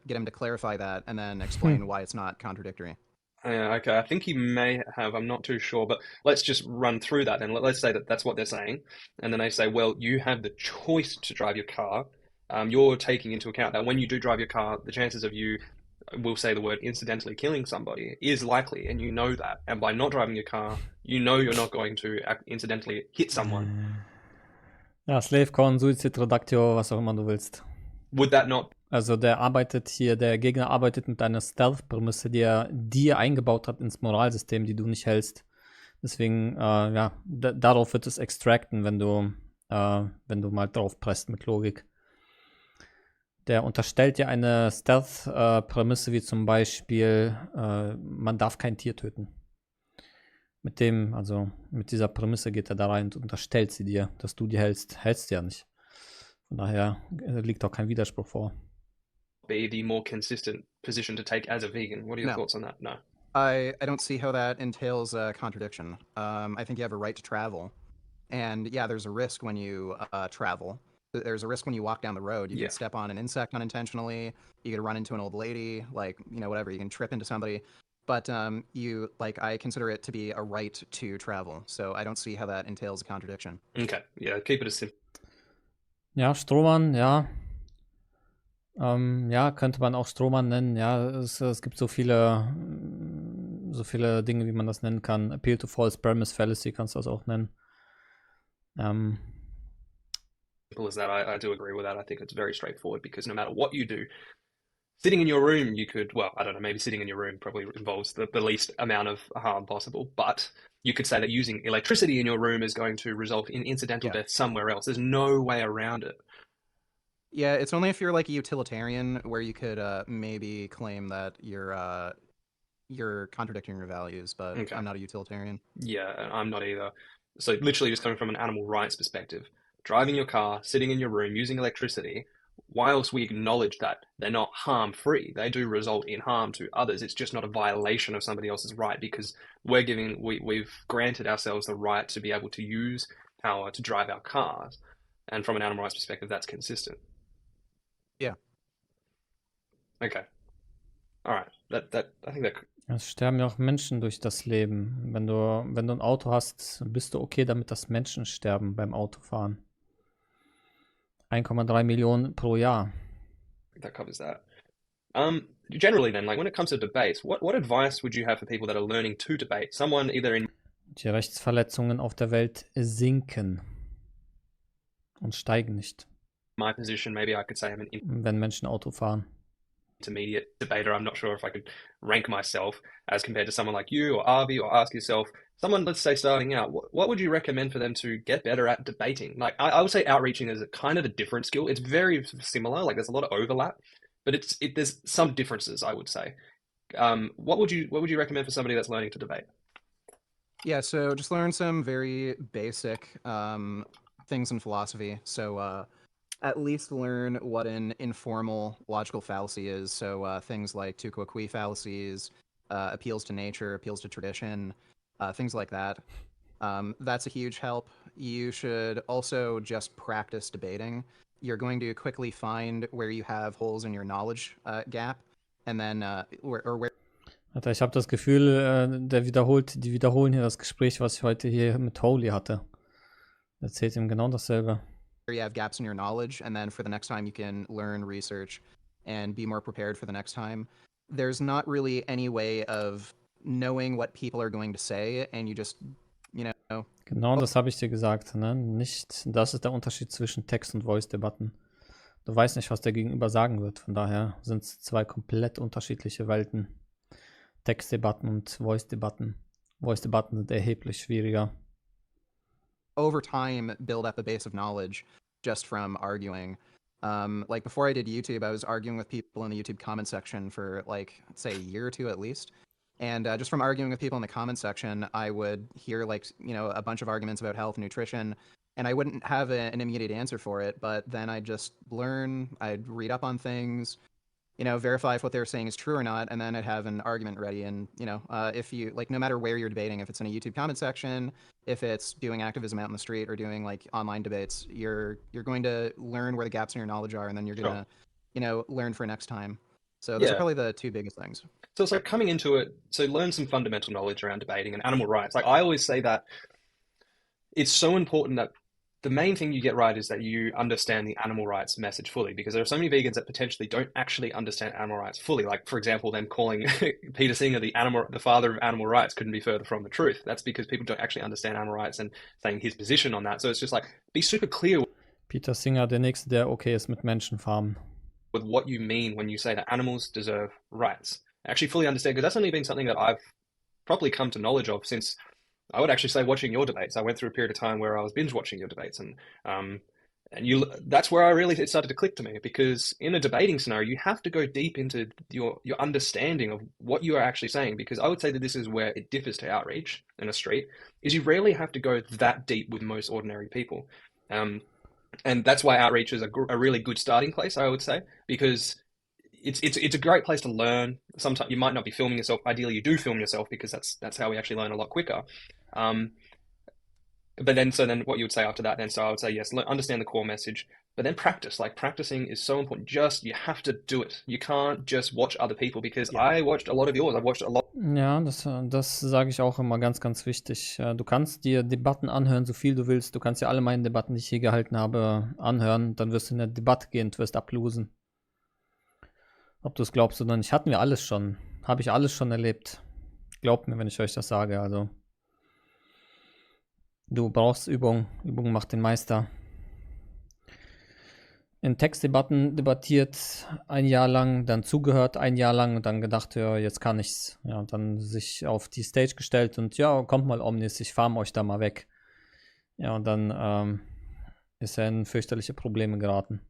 get him to clarify that and then explain why it's not contradictory. Okay, I think he may have, I'm not too sure, but let's just run through that then. Let's say that that's what they're saying. And then they say, well, you have the choice to drive your car. You're taking into account that when you do drive your car, the chances of you, we'll say the word incidentally killing somebody is likely, and you know that. And by not driving your car, you know you're not going to incidentally hit someone. Ja, Slave-Con, Suicide Reductio, was auch immer du willst. Would that not... Also der Gegner arbeitet mit einer Stealth-Prämisse, die er dir eingebaut hat ins Moralsystem, die du nicht hältst. Deswegen, darauf wird es extracten, wenn du mal drauf presst mit Logik. Der unterstellt dir eine Stealth-Prämisse, wie zum Beispiel, man darf kein Tier töten. Mit dieser Prämisse geht er da rein und unterstellt sie dir, dass du die hältst. Hältst du ja nicht. Von daher liegt auch kein Widerspruch vor. Be the more consistent position to take as a vegan. What are your thoughts on that? No. I don't see how that entails a contradiction. I think you have a right to travel. And yeah, there's a risk when you travel. There's a risk when you walk down the road. You can step on an insect unintentionally. You could run into an old lady, like, whatever. You can trip into somebody. But I consider it to be a right to travel. So I don't see how that entails a contradiction. Okay, yeah, keep it as simple. Ja, Strohmann, ja. Könnte man auch Strohmann nennen. Ja, es gibt so viele Dinge, wie man das nennen kann. Appeal to false premise fallacy kannst du das auch nennen. Simple as that. I do agree with that. I think it's very straightforward because no matter what you do, sitting in your room, you could, well, I don't know, maybe sitting in your room probably involves the least amount of harm possible, but you could say that using electricity in your room is going to result in incidental death somewhere else. There's no way around it. Yeah, it's only if you're like a utilitarian where you could maybe claim that you're contradicting your values, but I'm not a utilitarian. Yeah, I'm not either. So literally just coming from an animal rights perspective, driving your car, sitting in your room, using electricity, whilst we acknowledge that they're not harm-free, they do result in harm to others. It's just not a violation of somebody else's right, because we've granted ourselves the right to be able to use power to drive our cars. And from an animal rights perspective, that's consistent. Yeah. Okay. All right. I think that. Es sterben ja auch Menschen durch das Leben. Wenn du ein Auto hast, bist du okay damit, dass Menschen sterben beim Autofahren. 1,3 Millionen pro Jahr. That covers that. Generally then, like when it comes to debates, what advice would you have for people that are learning to debate? Someone either in Die Rechtsverletzungen auf der Welt sinken und steigen nicht, my position, maybe I could say I'm an wenn Menschen Auto fahren. intermediate debater. I'm not sure if I could rank myself as compared to someone like you or Avi, or ask yourself, someone, let's say, starting out, what would you recommend for them to get better at debating? Like, I would say outreaching is a kind of a different skill. It's very similar. Like, there's a lot of overlap, but there's some differences, I would say. What would you recommend for somebody that's learning to debate? Yeah, so just learn some very basic things in philosophy. So at least learn what an informal logical fallacy is. So things like tu quoque fallacies, appeals to nature, appeals to tradition, things like that. That's a huge help. You should also just practice debating. You're going to quickly find where you have holes in your knowledge gap, and then where. Alter, ich habe das Gefühl, die wiederholen hier das Gespräch, was ich heute hier mit Holy hatte. Erzählt ihm genau dasselbe. You have gaps in your knowledge, and then for the next time you can learn, research, and be more prepared for the next time. There's not really any way of knowing what people are going to say, and you just, Genau, das habe ich dir gesagt, ne? Das ist der Unterschied zwischen Text- und Voice-Debatten. Du weißt nicht, was der Gegenüber sagen wird, von daher sind es zwei komplett unterschiedliche Welten. Textdebatten und Voice-Debatten. Voice-Debatten sind erheblich schwieriger. over time build up a base of knowledge just from arguing. Like before I did YouTube, I was arguing with people in the YouTube comment section for like, say, a year or two at least. And just from arguing with people in the comment section, I would hear like, a bunch of arguments about health and nutrition, and I wouldn't have an immediate answer for it. But then I'd just learn, I'd read up on things, verify if what they're saying is true or not, and then I'd have an argument ready. And, if you, like, no matter where you're debating, if it's in a YouTube comment section, if it's doing activism out in the street or doing, like, online debates, you're going to learn where the gaps in your knowledge are, and then you're going to, learn for next time. So those are probably the two biggest things. So it's like coming into it, so learn some fundamental knowledge around debating and animal rights. Like I always say that it's so important that the main thing you get right is that you understand the animal rights message fully, because there are so many vegans that potentially don't actually understand animal rights fully. Like, for example, them calling Peter Singer the father of animal rights couldn't be further from the truth. That's because people don't actually understand animal rights and saying his position on that. So it's just like, be super clear Peter Singer, der Nächste, der okay ist mit Menschenfarmen. with what you mean when you say that animals deserve rights. Actually fully understand, because that's only been something that I've probably come to knowledge of since, I would actually say, watching your debates. I went through a period of time where I was binge watching your debates, and that's where it started to click to me, because in a debating scenario, you have to go deep into your understanding of what you are actually saying, because I would say that this is where it differs to outreach in a street, is you rarely have to go that deep with most ordinary people. And that's why outreach is a really good starting place, I would say, because it's a great place to learn. Sometimes you might not be filming yourself. Ideally, you do film yourself, because that's how we actually learn a lot quicker. But then what you would say after that, so I would say, yes, understand the core message, but then practice. Like, practicing is so important. You have to do it. You can't just watch other people, because I watched a lot of yours. I've watched a lot. Ja, das sage ich auch immer, ganz, ganz wichtig. Du kannst dir Debatten anhören, so viel du willst. Du kannst dir alle meine Debatten, die ich hier gehalten habe, anhören. Dann wirst du in eine Debatte gehen und wirst ablosen. Ob du es glaubst oder nicht, hatten wir alles schon. Habe ich alles schon erlebt. Glaubt mir, wenn ich euch das sage. Also, du brauchst Übung. Übung macht den Meister. In Textdebatten debattiert ein Jahr lang, dann zugehört ein Jahr lang und dann gedacht, ja, jetzt kann ich's. Ja, und dann sich auf die Stage gestellt und ja, kommt mal Omnis, ich farm euch da mal weg. Ja, und dann ist er in fürchterliche Probleme geraten.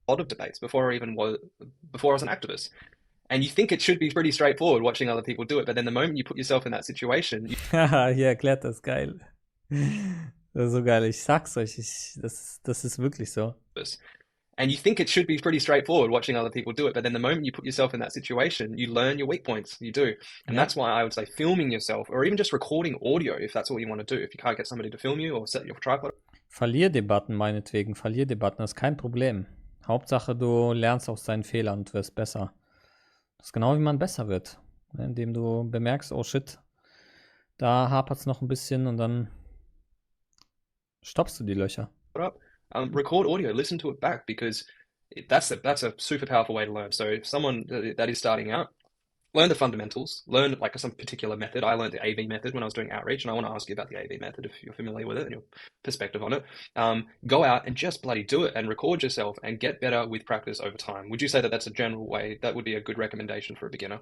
A lot of debates before I was an activist. And you think it should be pretty straightforward watching other people do it, but then the moment you put yourself in that situation... Haha, hier erklärt das, geil. Das ist so geil, ich sag's euch, das ist wirklich so. And you think it should be pretty straightforward watching other people do it, but then the moment you put yourself in that situation, you learn your weak points. You do. And that's why I would say filming yourself, or even just recording audio if that's what you want to do. If you can't get somebody to film you or set your tripod. Verlierdebatten meinetwegen, Verlierdebatten, das ist kein Problem. Hauptsache, du lernst aus deinen Fehlern und wirst besser. Das ist genau, wie man besser wird. Indem du bemerkst, oh shit, da hapert es noch ein bisschen und dann stoppst du die Löcher. Record audio, listen to it back, because that's a super powerful way to learn. So if someone that is starting out, learn the fundamentals, learn like some particular method. I learned the AV method when I was doing outreach, and I want to ask you about the AV method if you're familiar with it and your perspective on it. Go out and just bloody do it and record yourself and get better with practice over time. Would you say that that's a general way that would be a good recommendation for a beginner?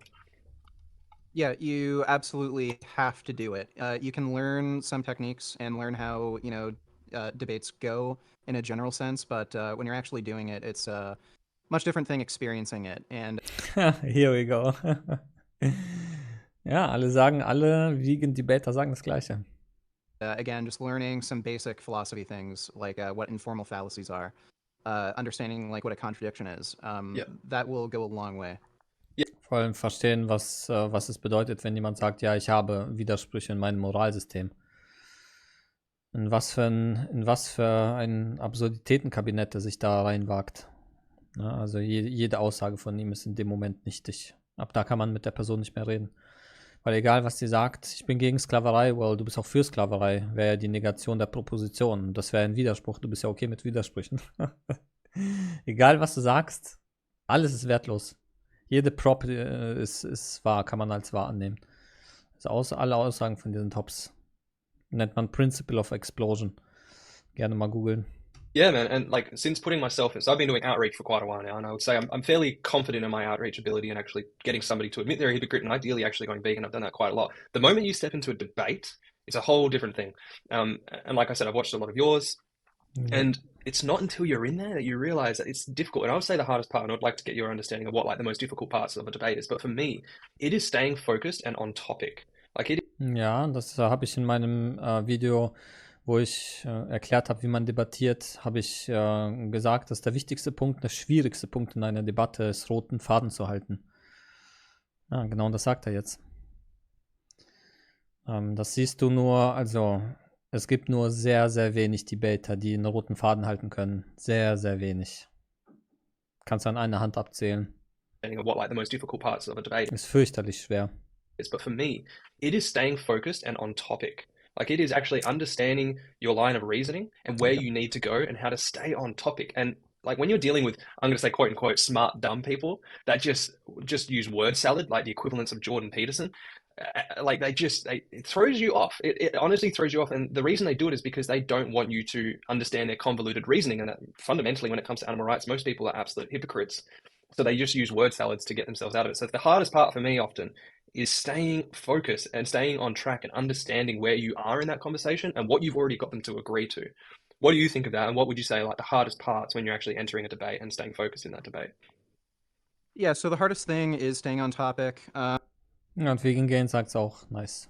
Yeah, you absolutely have to do it. You can learn some techniques and learn how, debates go in a general sense, but when you're actually doing it, it's a much different thing experiencing it. And here we go. Ja, alle Vegan Debater sagen das Gleiche. Again, just learning some basic philosophy things, like what informal fallacies are, understanding like what a contradiction is. That will go a long way. Vor allem verstehen, was es bedeutet, wenn jemand sagt, ja, ich habe Widersprüche in meinem Moralsystem. In was für ein Absurditätenkabinett er sich da reinwagt. Ja, also jede Aussage von ihm ist in dem Moment nichtig. Ab da kann man mit der Person nicht mehr reden. Weil egal, was sie sagt, ich bin gegen Sklaverei, well, du bist auch für Sklaverei, wäre ja die Negation der Proposition. Das wäre ein Widerspruch, du bist ja okay mit Widersprüchen. Egal, was du sagst, alles ist wertlos. Jede Prop ist wahr, kann man als wahr annehmen. Also alle Aussagen von diesen Tops nennt man Principle of Explosion. Gerne mal googeln. Yeah, man, and like since putting myself in, so I've been doing outreach for quite a while now, and I would say I'm fairly confident in my outreach ability and actually getting somebody to admit they're a hypocrite and ideally actually going vegan. I've done that quite a lot. The moment you step into a debate, it's a whole different thing. And like I said, I've watched a lot of yours, and it's not until you're in there that you realize that it's difficult. And I would say the hardest part, and I'd like to get your understanding of what like the most difficult parts of a debate is, but for me, it is staying focused and on topic. Like it. Ja, das habe ich in meinem Video, wo ich erklärt habe, wie man debattiert, habe ich gesagt, dass der wichtigste Punkt, der schwierigste Punkt in einer Debatte ist, roten Faden zu halten. Ja, genau, das sagt er jetzt. Das siehst du nur, also es gibt nur sehr, sehr wenig Debater, die einen roten Faden halten können. Sehr, sehr wenig. Kannst du an einer Hand abzählen. What like the most difficult parts of a debate ist fürchterlich schwer. But for me, it is staying focused and on topic. Like it is actually understanding your line of reasoning and where you need to go and how to stay on topic. And like when you're dealing with, I'm going to say quote unquote, smart, dumb people that just use word salad, like the equivalents of Jordan Peterson, like it throws you off. It honestly throws you off. And the reason they do it is because they don't want you to understand their convoluted reasoning. And that fundamentally, when it comes to animal rights, most people are absolute hypocrites. So they just use word salads to get themselves out of it. So the hardest part for me often is staying focused and staying on track and understanding where you are in that conversation and what you've already got them to agree to. What do you think of that? And what would you say like the hardest parts when you're actually entering a debate and staying focused in that debate? Yeah, so the hardest thing is staying on topic. Ja, und Vegan Gains sagt's auch. Nice.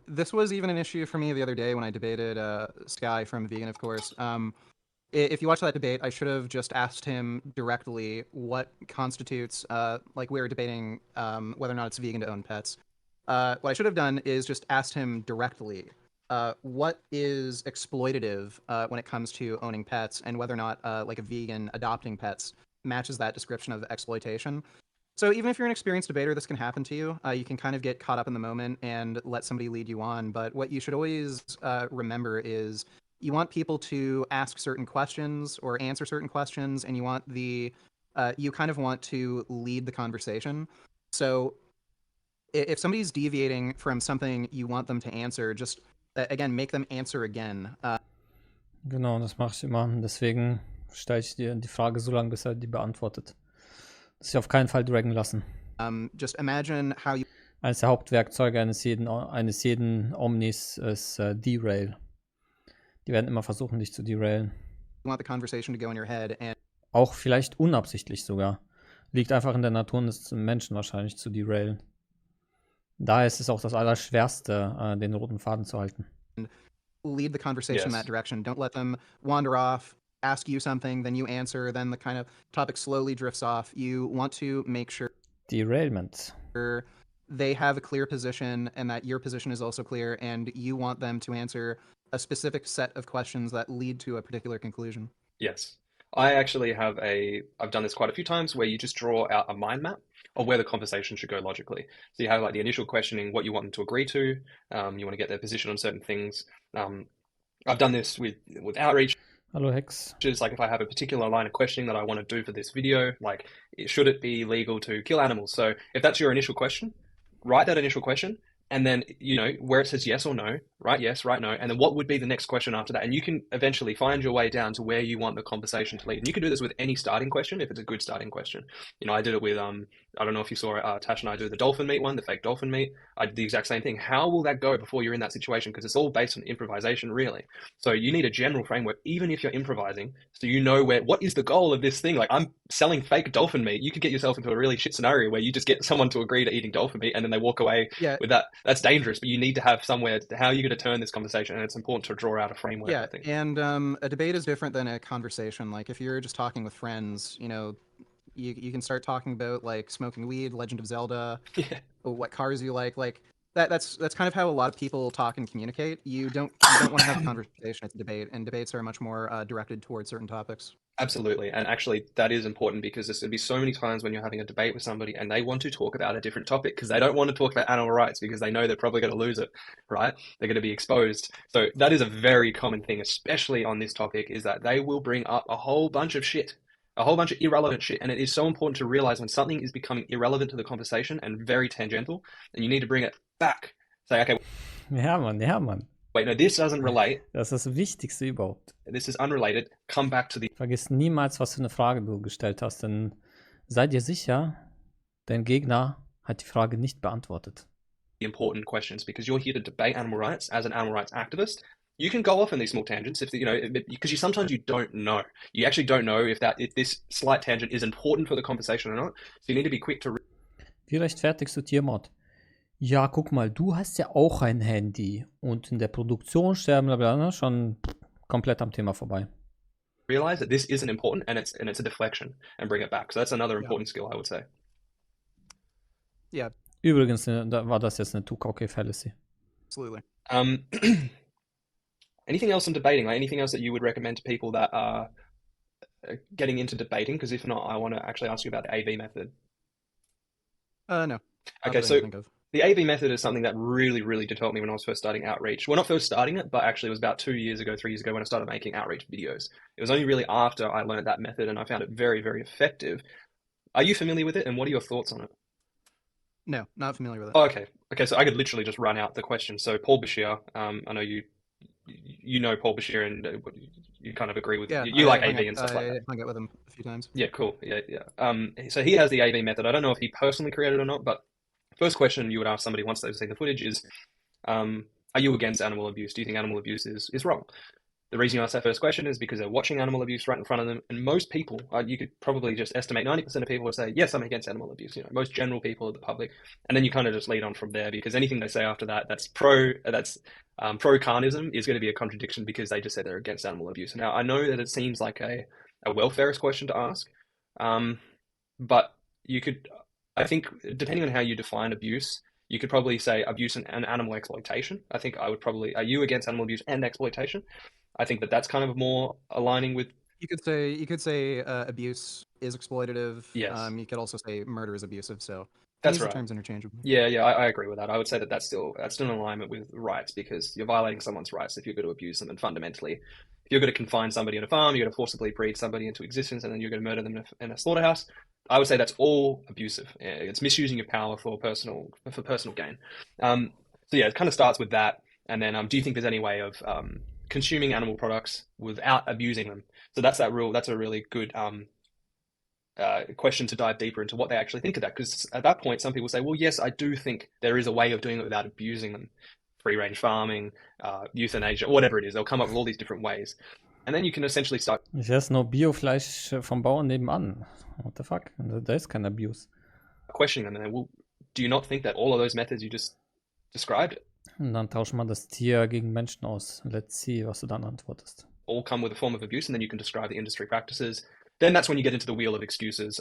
This was even an issue for me the other day when I debated Sky from Vegan, of course. If you watch that debate, I should have just asked him directly what constitutes, like we were debating whether or not it's vegan to own pets. What I should have done is just asked him directly what is exploitative when it comes to owning pets and whether or not like a vegan adopting pets matches that description of exploitation. So even if you're an experienced debater, this can happen to you. You can kind of get caught up in the moment and let somebody lead you on. But what you should always remember is you want people to ask certain questions or answer certain questions, and you want you kind of want to lead the conversation. So if somebody's deviating from something you want them to answer, just again, make them answer again. Genau, das mache ich immer. Deswegen stelle ich dir die Frage so lange, bis er die beantwortet. Das sich auf keinen Fall draggen lassen. Just imagine how you. Eines der Hauptwerkzeuge eines jeden Omnis ist Derail. Die werden immer versuchen, dich zu derailen. You want the conversation to go in your head and auch vielleicht unabsichtlich sogar. Liegt einfach in der Natur des Menschen wahrscheinlich zu derailen. Daher ist es auch das Allerschwerste, den roten Faden zu halten. Lead the conversation in that direction. Don't let them wander off. ask you something, then you answer, then the kind of topic slowly drifts off. You want to make sure Derailment. they have a clear position and that your position is also clear, and you want them to answer a specific set of questions that lead to a particular conclusion. Yes. I actually I've done this quite a few times where you just draw out a mind map of where the conversation should go logically. So you have like the initial questioning, what you want them to agree to. You want to get their position on certain things. I've done this with outreach. Hallo Hex. Is like if I have a particular line of questioning that I want to do for this video, like should it be legal to kill animals? So if that's your initial question, write that initial question, and then, you know, where it says yes or no, write yes, write no, and then what would be the next question after that? And you can eventually find your way down to where you want the conversation to lead. And you can do this with any starting question if it's a good starting question. You know, I did it with, I don't know if you saw Tash and I do the dolphin meat one, the fake dolphin meat. I did the exact same thing. How will that go before you're in that situation? Because it's all based on improvisation, really. So you need a general framework, even if you're improvising, so you know what is the goal of this thing? Like, I'm selling fake dolphin meat. You could get yourself into a really shit scenario where you just get someone to agree to eating dolphin meat and then they walk away with that. That's dangerous, but you need to have somewhere how you're going to turn this conversation, and it's important to draw out a framework, I think. And a debate is different than a conversation. Like, if you're just talking with friends, you know, you can start talking about like smoking weed, Legend of Zelda, what cars you like that's kind of how a lot of people talk and communicate. You don't want to have a conversation at the debate, and debates are much more directed towards certain topics. Absolutely. And actually that is important, because there's going to be so many times when you're having a debate with somebody and they want to talk about a different topic because they don't want to talk about animal rights because they know they're probably going to lose it, right? They're going to be exposed. So that is a very common thing, especially on this topic, is that they will bring up a whole bunch of shit, a whole bunch of irrelevant shit. And it is so important to realize when something is becoming irrelevant to the conversation and very tangential, and you need to bring it back. Say, okay. Ja, Mann. Wait, no, this doesn't relate. Das ist das Wichtigste überhaupt. This is unrelated. Come back to the... Vergiss niemals, was für eine Frage du gestellt hast, denn sei dir sicher, dein Gegner hat die Frage nicht beantwortet. Important questions, because you're here to debate animal rights as an animal rights activist. You can go off in these small tangents if you know, because sometimes you don't know. You actually don't know if this slight tangent is important for the conversation or not. So you need to be quick to... Wie rechtfertigst du Tiermord? Ja, guck mal, du hast ja auch ein Handy und in der Produktion sterben, blablabla, schon komplett am Thema vorbei. Realize that this isn't important, and it's a deflection, and bring it back. So that's another important skill, I would say. Yeah. Übrigens, da war das jetzt eine Too-Cocky Fallacy. Absolutely. Anything else on debating? Like anything else that you would recommend to people that are getting into debating? Because if not, I want to actually ask you about the AV method. No. Okay, so the AV method is something that really, really did help me when I was first starting outreach. Well, not first starting it, but actually it was about 3 years ago when I started making outreach videos. It was only really after I learned that method, and I found it very, very effective. Are you familiar with it, and what are your thoughts on it? No, not familiar with it. Oh, okay, so I could literally just run out the question. So Paul Bashir, I know you know Paul Bashir, and you kind of agree with you like AV and stuff like that. I hung out with him a few times. Yeah, cool. Yeah. So he has the AV method. I don't know if he personally created it or not, but first question you would ask somebody once they've seen the footage is, are you against animal abuse? Do you think animal abuse is wrong? The reason you ask that first question is because they're watching animal abuse right in front of them, and most people, you could probably just estimate 90% of people would say, yes, I'm against animal abuse. You know, most general people of the public, and then you kind of just lead on from there, because anything they say after that, that's pro-carnism is going to be a contradiction, because they just said they're against animal abuse. Now, I know that it seems like a welfarist question to ask, but you could, I think, depending on how you define abuse, you could probably say abuse and animal exploitation. I think I would probably, are you against animal abuse and exploitation? I think that's kind of more aligning with... You could say abuse is exploitative. Yes. You could also say murder is abusive. So that's these right. are terms interchangeable. Yeah, I agree with that. I would say that's still in alignment with rights, because you're violating someone's rights if you're going to abuse them. And fundamentally, if you're going to confine somebody on a farm, you're going to forcibly breed somebody into existence, and then you're going to murder them in a slaughterhouse, I would say that's all abusive. It's misusing your power for personal gain. So yeah, it kind of starts with that. And then, do you think there's any way of consuming animal products without abusing them? So that's a really good question to dive deeper into what they actually think of that. Because at that point, some people say, well, yes, I do think there is a way of doing it without abusing them. Free range farming, euthanasia, whatever it is. They'll come up with all these different ways. And then you can essentially start... Ich esse nur Biofleisch vom Bauern nebenan. What the fuck? Da ist kein Abuse. Questioning them, and then, well, do you not think that all of those methods you just described... Und dann tauschen wir das Tier gegen Menschen aus. Let's see, was du dann antwortest. all come with a form of abuse, and then you can describe the industry practices. Then that's when you get into the wheel of excuses.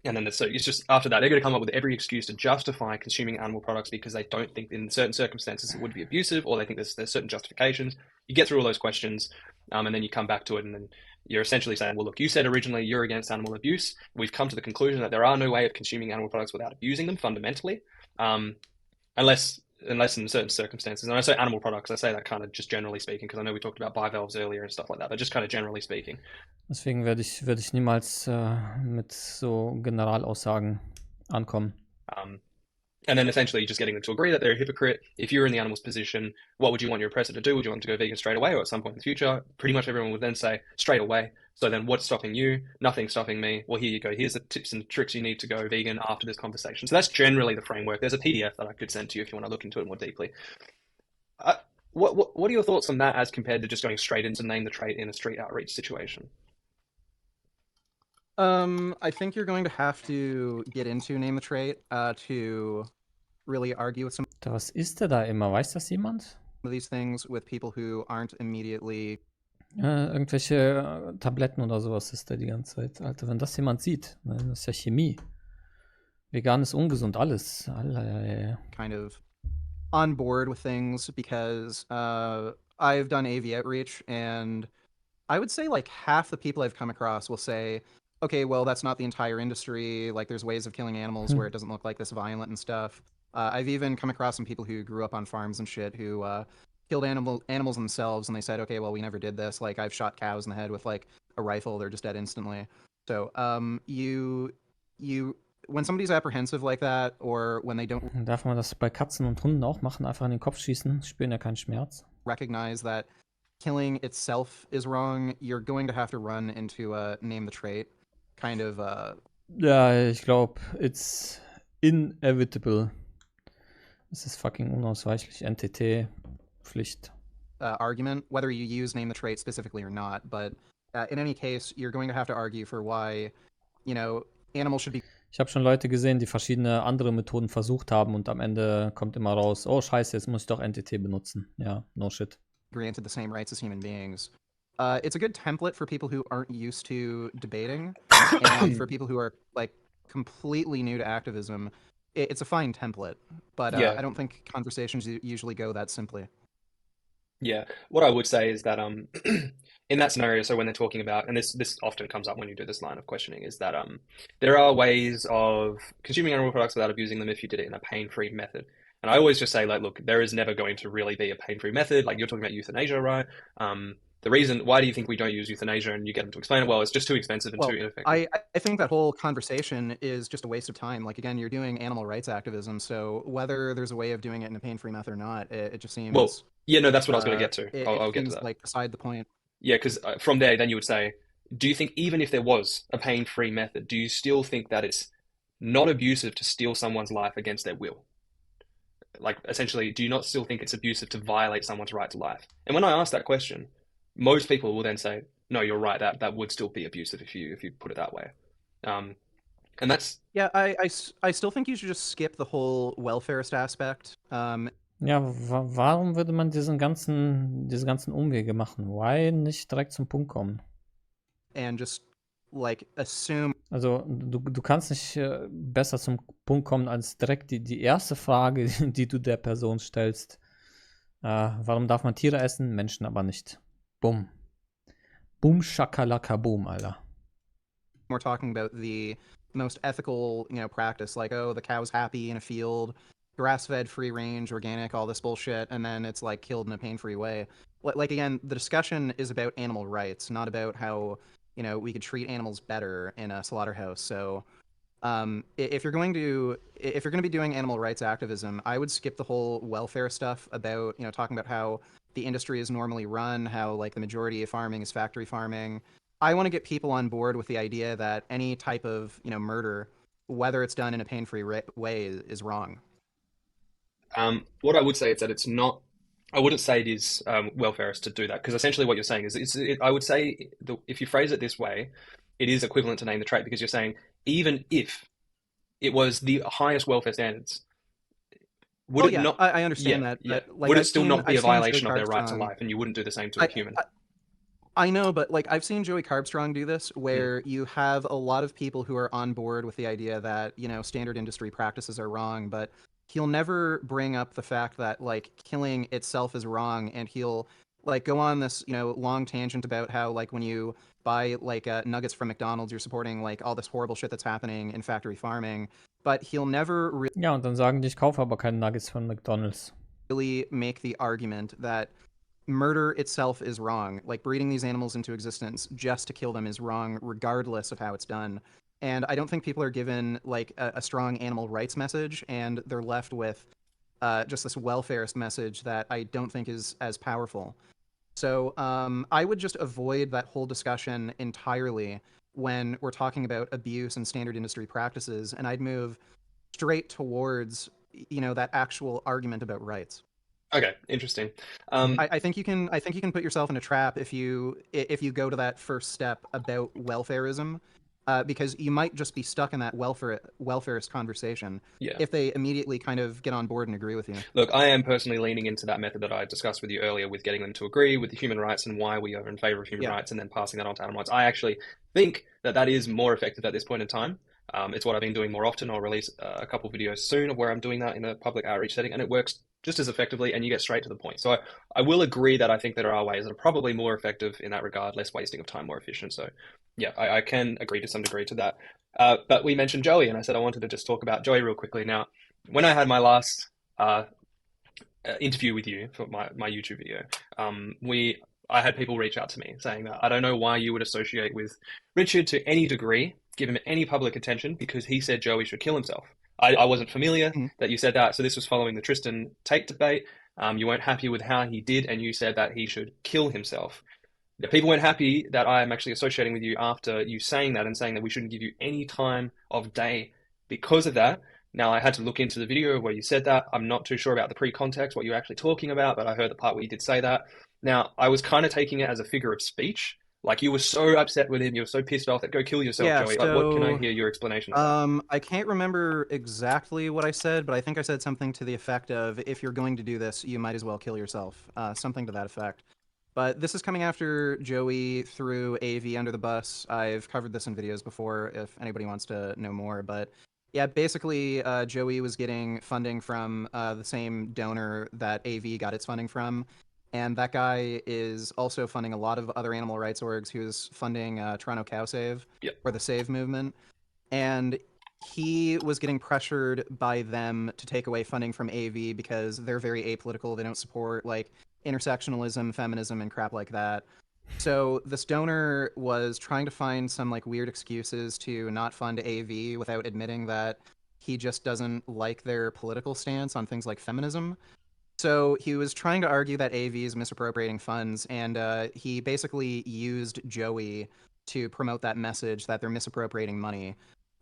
And then so it's just after that, they're going to come up with every excuse to justify consuming animal products because they don't think in certain circumstances it would be abusive, or they think there's certain justifications. You get through all those questions, and then you come back to it, and then you're essentially saying, well, look, you said originally you're against animal abuse. We've come to the conclusion that there are no way of consuming animal products without abusing them fundamentally, unless in certain circumstances. And I say animal products, I say that kind of just generally speaking, because I know we talked about bivalves earlier and stuff like that, but just kind of generally speaking. Deswegen werde ich niemals mit so Generalaussagen ankommen. And then essentially just getting them to agree that they're a hypocrite. If you're in the animal's position, what would you want your oppressor to do? Would you want them to go vegan straight away or at some point in the future? Pretty much everyone would then say straight away. So then what's stopping you? Nothing's stopping me. Well, here you go. Here's the tips and tricks you need to go vegan after this conversation. So that's generally the framework. There's a PDF that I could send to you if you want to look into it more deeply. What are your thoughts on that as compared to just going straight into name the trait in a street outreach situation? I think you're going to have to get into name the trait to really argue with some Was isst er da immer? Weiß das jemand? of these things with people who aren't immediately. Irgendwelche Tabletten oder sowas ist da die ganze Zeit. Alter, wenn das jemand sieht, ne, das ist ja Chemie. Vegan ist ungesund, alles. Kind of on board with things because I've done AV outreach, and I would say like half the people I've come across will say, okay, well, that's not the entire industry. Like, there's ways of killing animals where it doesn't look like this violent and stuff. I've even come across some people who grew up on farms and shit who killed animals themselves, and they said, okay, well, we never did this. Like, I've shot cows in the head with like a rifle. They're just dead instantly. So you when somebody's apprehensive like that, or when they don't Darf man das bei Katzen und Hunden auch machen? Einfach in den Kopf schießen, spüren ja keinen Schmerz. recognize that killing itself is wrong, you're going to have to run into name the trait kind of Ja, ich glaube, it's inevitable. Es ist fucking unausweichlich. NTT, Pflicht. argument, whether you use name the trait specifically or not. But in any case, you're going to have to argue for why, animals should be Ich habe schon Leute gesehen, die verschiedene andere Methoden versucht haben und am Ende kommt immer raus, oh scheiße, jetzt muss ich doch NTT benutzen. Ja, no shit. granted the same rights as human beings. It's a good template for people who aren't used to debating, and for people who are like completely new to activism. It's a fine template, but Yeah. I don't think conversations usually go that simply. Yeah, what I would say is that in that scenario, so when they're talking about, and this often comes up when you do this line of questioning, is that there are ways of consuming animal products without abusing them if you did it in a pain-free method. And I always just say, like, look, there is never going to really be a pain-free method. Like, you're talking about euthanasia, right? The reason, why do you think we don't use euthanasia? And you get them to explain it, well, it's just too expensive and Well, too ineffective. I think that whole conversation is just a waste of time. Like, again, you're doing animal rights activism, so whether there's a way of doing it in a pain-free method or not, it just seems. Well, yeah, no, that's what I was going to get to. It I'll get to seems that. like beside the point. Yeah, because from there, then you would say, do you think even if there was a pain-free method, do you still think that it's not abusive to steal someone's life against their will? Like, essentially, do you not still think it's abusive to violate someone's right to life? And when I ask that question, most people will then say, no, you're right, that would still be abusive if you put it that way. And that's... Yeah, I still think you should just skip the whole welfarist aspect. Ja, warum würde man diese ganzen Umwege machen? Why nicht direkt zum Punkt kommen? And just like assume. Also du kannst nicht besser zum Punkt kommen als direkt die erste Frage, die du der Person stellst. Warum darf man Tiere essen, Menschen aber nicht? Bumm. Boom, shakalaka, boom, Alter. We're talking about the most ethical, practice, like, oh, the cow's happy in a field, grass-fed, free-range, organic, all this bullshit, and then it's like killed in a pain-free way. Like, again, the discussion is about animal rights, not about how we could treat animals better in a slaughterhouse. So if you're going to be doing animal rights activism, I would skip the whole welfare stuff about talking about how the industry is normally run, how like the majority of farming is factory farming. I want to get people on board with the idea that any type of murder, whether it's done in a pain-free way, is wrong. What I would say is that it's not. I wouldn't say it is welfarist to do that, because essentially what you're saying is, I would say if you phrase it this way, it is equivalent to name the trait, because you're saying even if it was the highest welfare standards, would it not? I understand that. Yeah. But, like, would it I've still seen- not be I've a seen violation of their cards right to on- life, and you wouldn't do the same to a human? I know, but like I've seen Joey Carbstrong do this, where you have a lot of people who are on board with the idea that, you know, standard industry practices are wrong, but he'll never bring up the fact that like killing itself is wrong, and he'll like go on this, you know, long tangent about how like when you buy like nuggets from McDonald's, you're supporting like all this horrible shit that's happening in factory farming, but he'll never Ja, und dann sagen die, ich kaufe aber keine Nuggets von McDonald's. really make the argument that murder itself is wrong. Like breeding these animals into existence just to kill them is wrong, regardless of how it's done. And I don't think people are given like a strong animal rights message, and they're left with just this welfarist message that I don't think is as powerful. So I would just avoid that whole discussion entirely when we're talking about abuse and standard industry practices, and I'd move straight towards, you know, that actual argument about rights. Okay, interesting. I think you can put yourself in a trap if you go to that first step about welfarism, because you might just be stuck in that welfarist conversation if they immediately kind of get on board and agree with you. Look, I am personally leaning into that method that I discussed with you earlier, with getting them to agree with the human rights and why we are in favor of human rights, and then passing that on to animal rights. I actually think that that is more effective at this point in time. It's what I've been doing more often. I'll release a couple videos soon of where I'm doing that in a public outreach setting, and it works just as effectively, and you get straight to the point. So I will agree that I think there are ways that are probably more effective in that regard, less wasting of time, more efficient. So yeah, I can agree to some degree to that. But we mentioned Joey, and I said I wanted to just talk about Joey real quickly. Now, when I had my last interview with you for my YouTube video, I had people reach out to me saying that I don't know why you would associate with Richard to any degree, give him any public attention, because he said Joey should kill himself. I wasn't familiar that you said that. So this was following the Tristan Tate debate. You weren't happy with how he did, and you said that he should kill himself. The people weren't happy that I am actually associating with you after you saying that, and saying that we shouldn't give you any time of day because of that. Now, I had to look into the video where you said that. I'm not too sure about the pre-context, what you're actually talking about, but I heard the part where you did say that. Now, I was kind of taking it as a figure of speech. Like, you were so upset with him, you were so pissed off that go kill yourself, Joey. So, like, what can I hear your explanation of I can't remember exactly what I said, but I think I said something to the effect of, if you're going to do this, you might as well kill yourself. Something to that effect. But this is coming after Joey threw AV under the bus. I've covered this in videos before if anybody wants to know more. But yeah, basically, Joey was getting funding from the same donor that AV got its funding from. And that guy is also funding a lot of other animal rights orgs. He was funding Toronto Cow Save, or the Save movement. And he was getting pressured by them to take away funding from AV because they're very apolitical. They don't support like intersectionalism, feminism, and crap like that. So this donor was trying to find some like weird excuses to not fund AV without admitting that he just doesn't like their political stance on things like feminism. So he was trying to argue that AV is misappropriating funds, and he basically used Joey to promote that message that they're misappropriating money.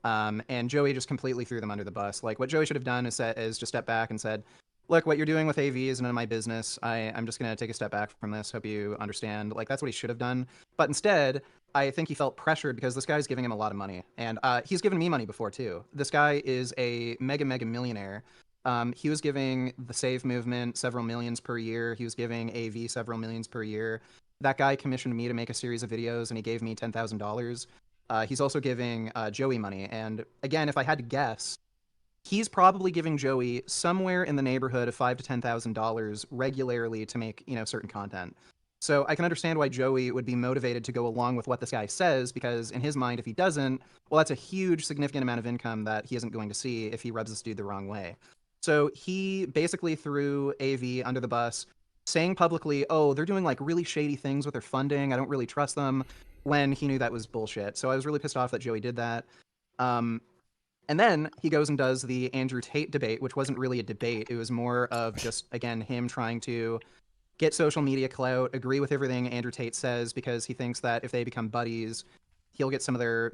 And Joey just completely threw them under the bus. Like, what Joey should have done is just step back and said, look, what you're doing with AV is none of my business. I'm just going to take a step back from this. Hope you understand. Like, that's what he should have done. But instead, I think he felt pressured because this guy's giving him a lot of money. And he's given me money before, too. This guy is a mega millionaire. He was giving the Save movement several millions per year. He was giving AV several millions per year. That guy commissioned me to make a series of videos, and he gave me $10,000. He's also giving Joey money. And again, if I had to guess, he's probably giving Joey somewhere in the neighborhood of $5,000 to $10,000 regularly to make, you know, certain content. So I can understand why Joey would be motivated to go along with what this guy says, because in his mind, if he doesn't, well, that's a huge, significant amount of income that he isn't going to see if he rubs this dude the wrong way. So he basically threw AV under the bus, saying publicly, oh, they're doing like really shady things with their funding. I don't really trust them, when he knew that was bullshit. So I was really pissed off that Joey did that. And then he goes and does the Andrew Tate debate, which wasn't really a debate. It was more of just, again, him trying to get social media clout, agree with everything Andrew Tate says, because he thinks that if they become buddies, he'll get some of their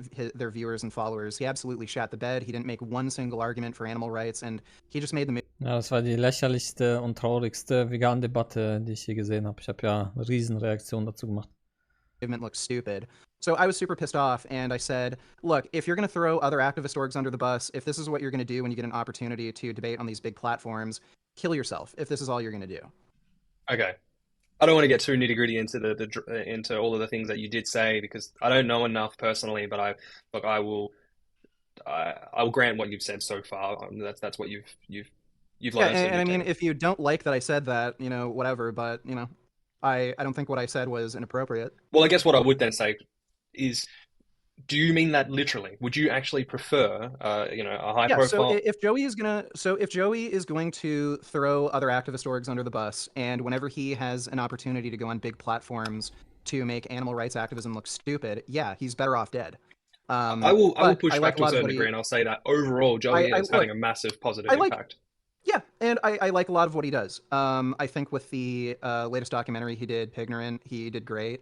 viewers and followers. He absolutely shat the bed. He didn't make one single argument for animal rights, and he just made the Ja, das war die lächerlichste und traurigste Vegan-Debatte, die ich je gesehen habe. Ich habe ja eine Riesenreaktion dazu gemacht. movement look stupid. So I was super pissed off, and I said, look, if you're going to throw other activist orgs under the bus, if this is what you're going to do when you get an opportunity to debate on these big platforms, kill yourself if this is all you're going to do. Okay. I don't want to get too nitty gritty into into all of the things that you did say because I don't know enough personally. But I will grant what you've said so far. That's what you've Yeah, learned. and I mean, if you don't like that I said that, you know, whatever, but, you know, I don't think what I said was inappropriate. Well, I guess what I would then say is, do you mean that literally? Would you actually prefer, a high Yeah, so profile? if Joey is going to throw other activist orgs under the bus, and whenever he has an opportunity to go on big platforms to make animal rights activism look stupid, yeah, he's better off dead. I will But push I back like a to a lot of certain what degree, he, and I'll say that overall, Joey is look, having a massive positive I like, impact. yeah, and I like a lot of what he does. I think with the latest documentary he did, Pignorant, he did great.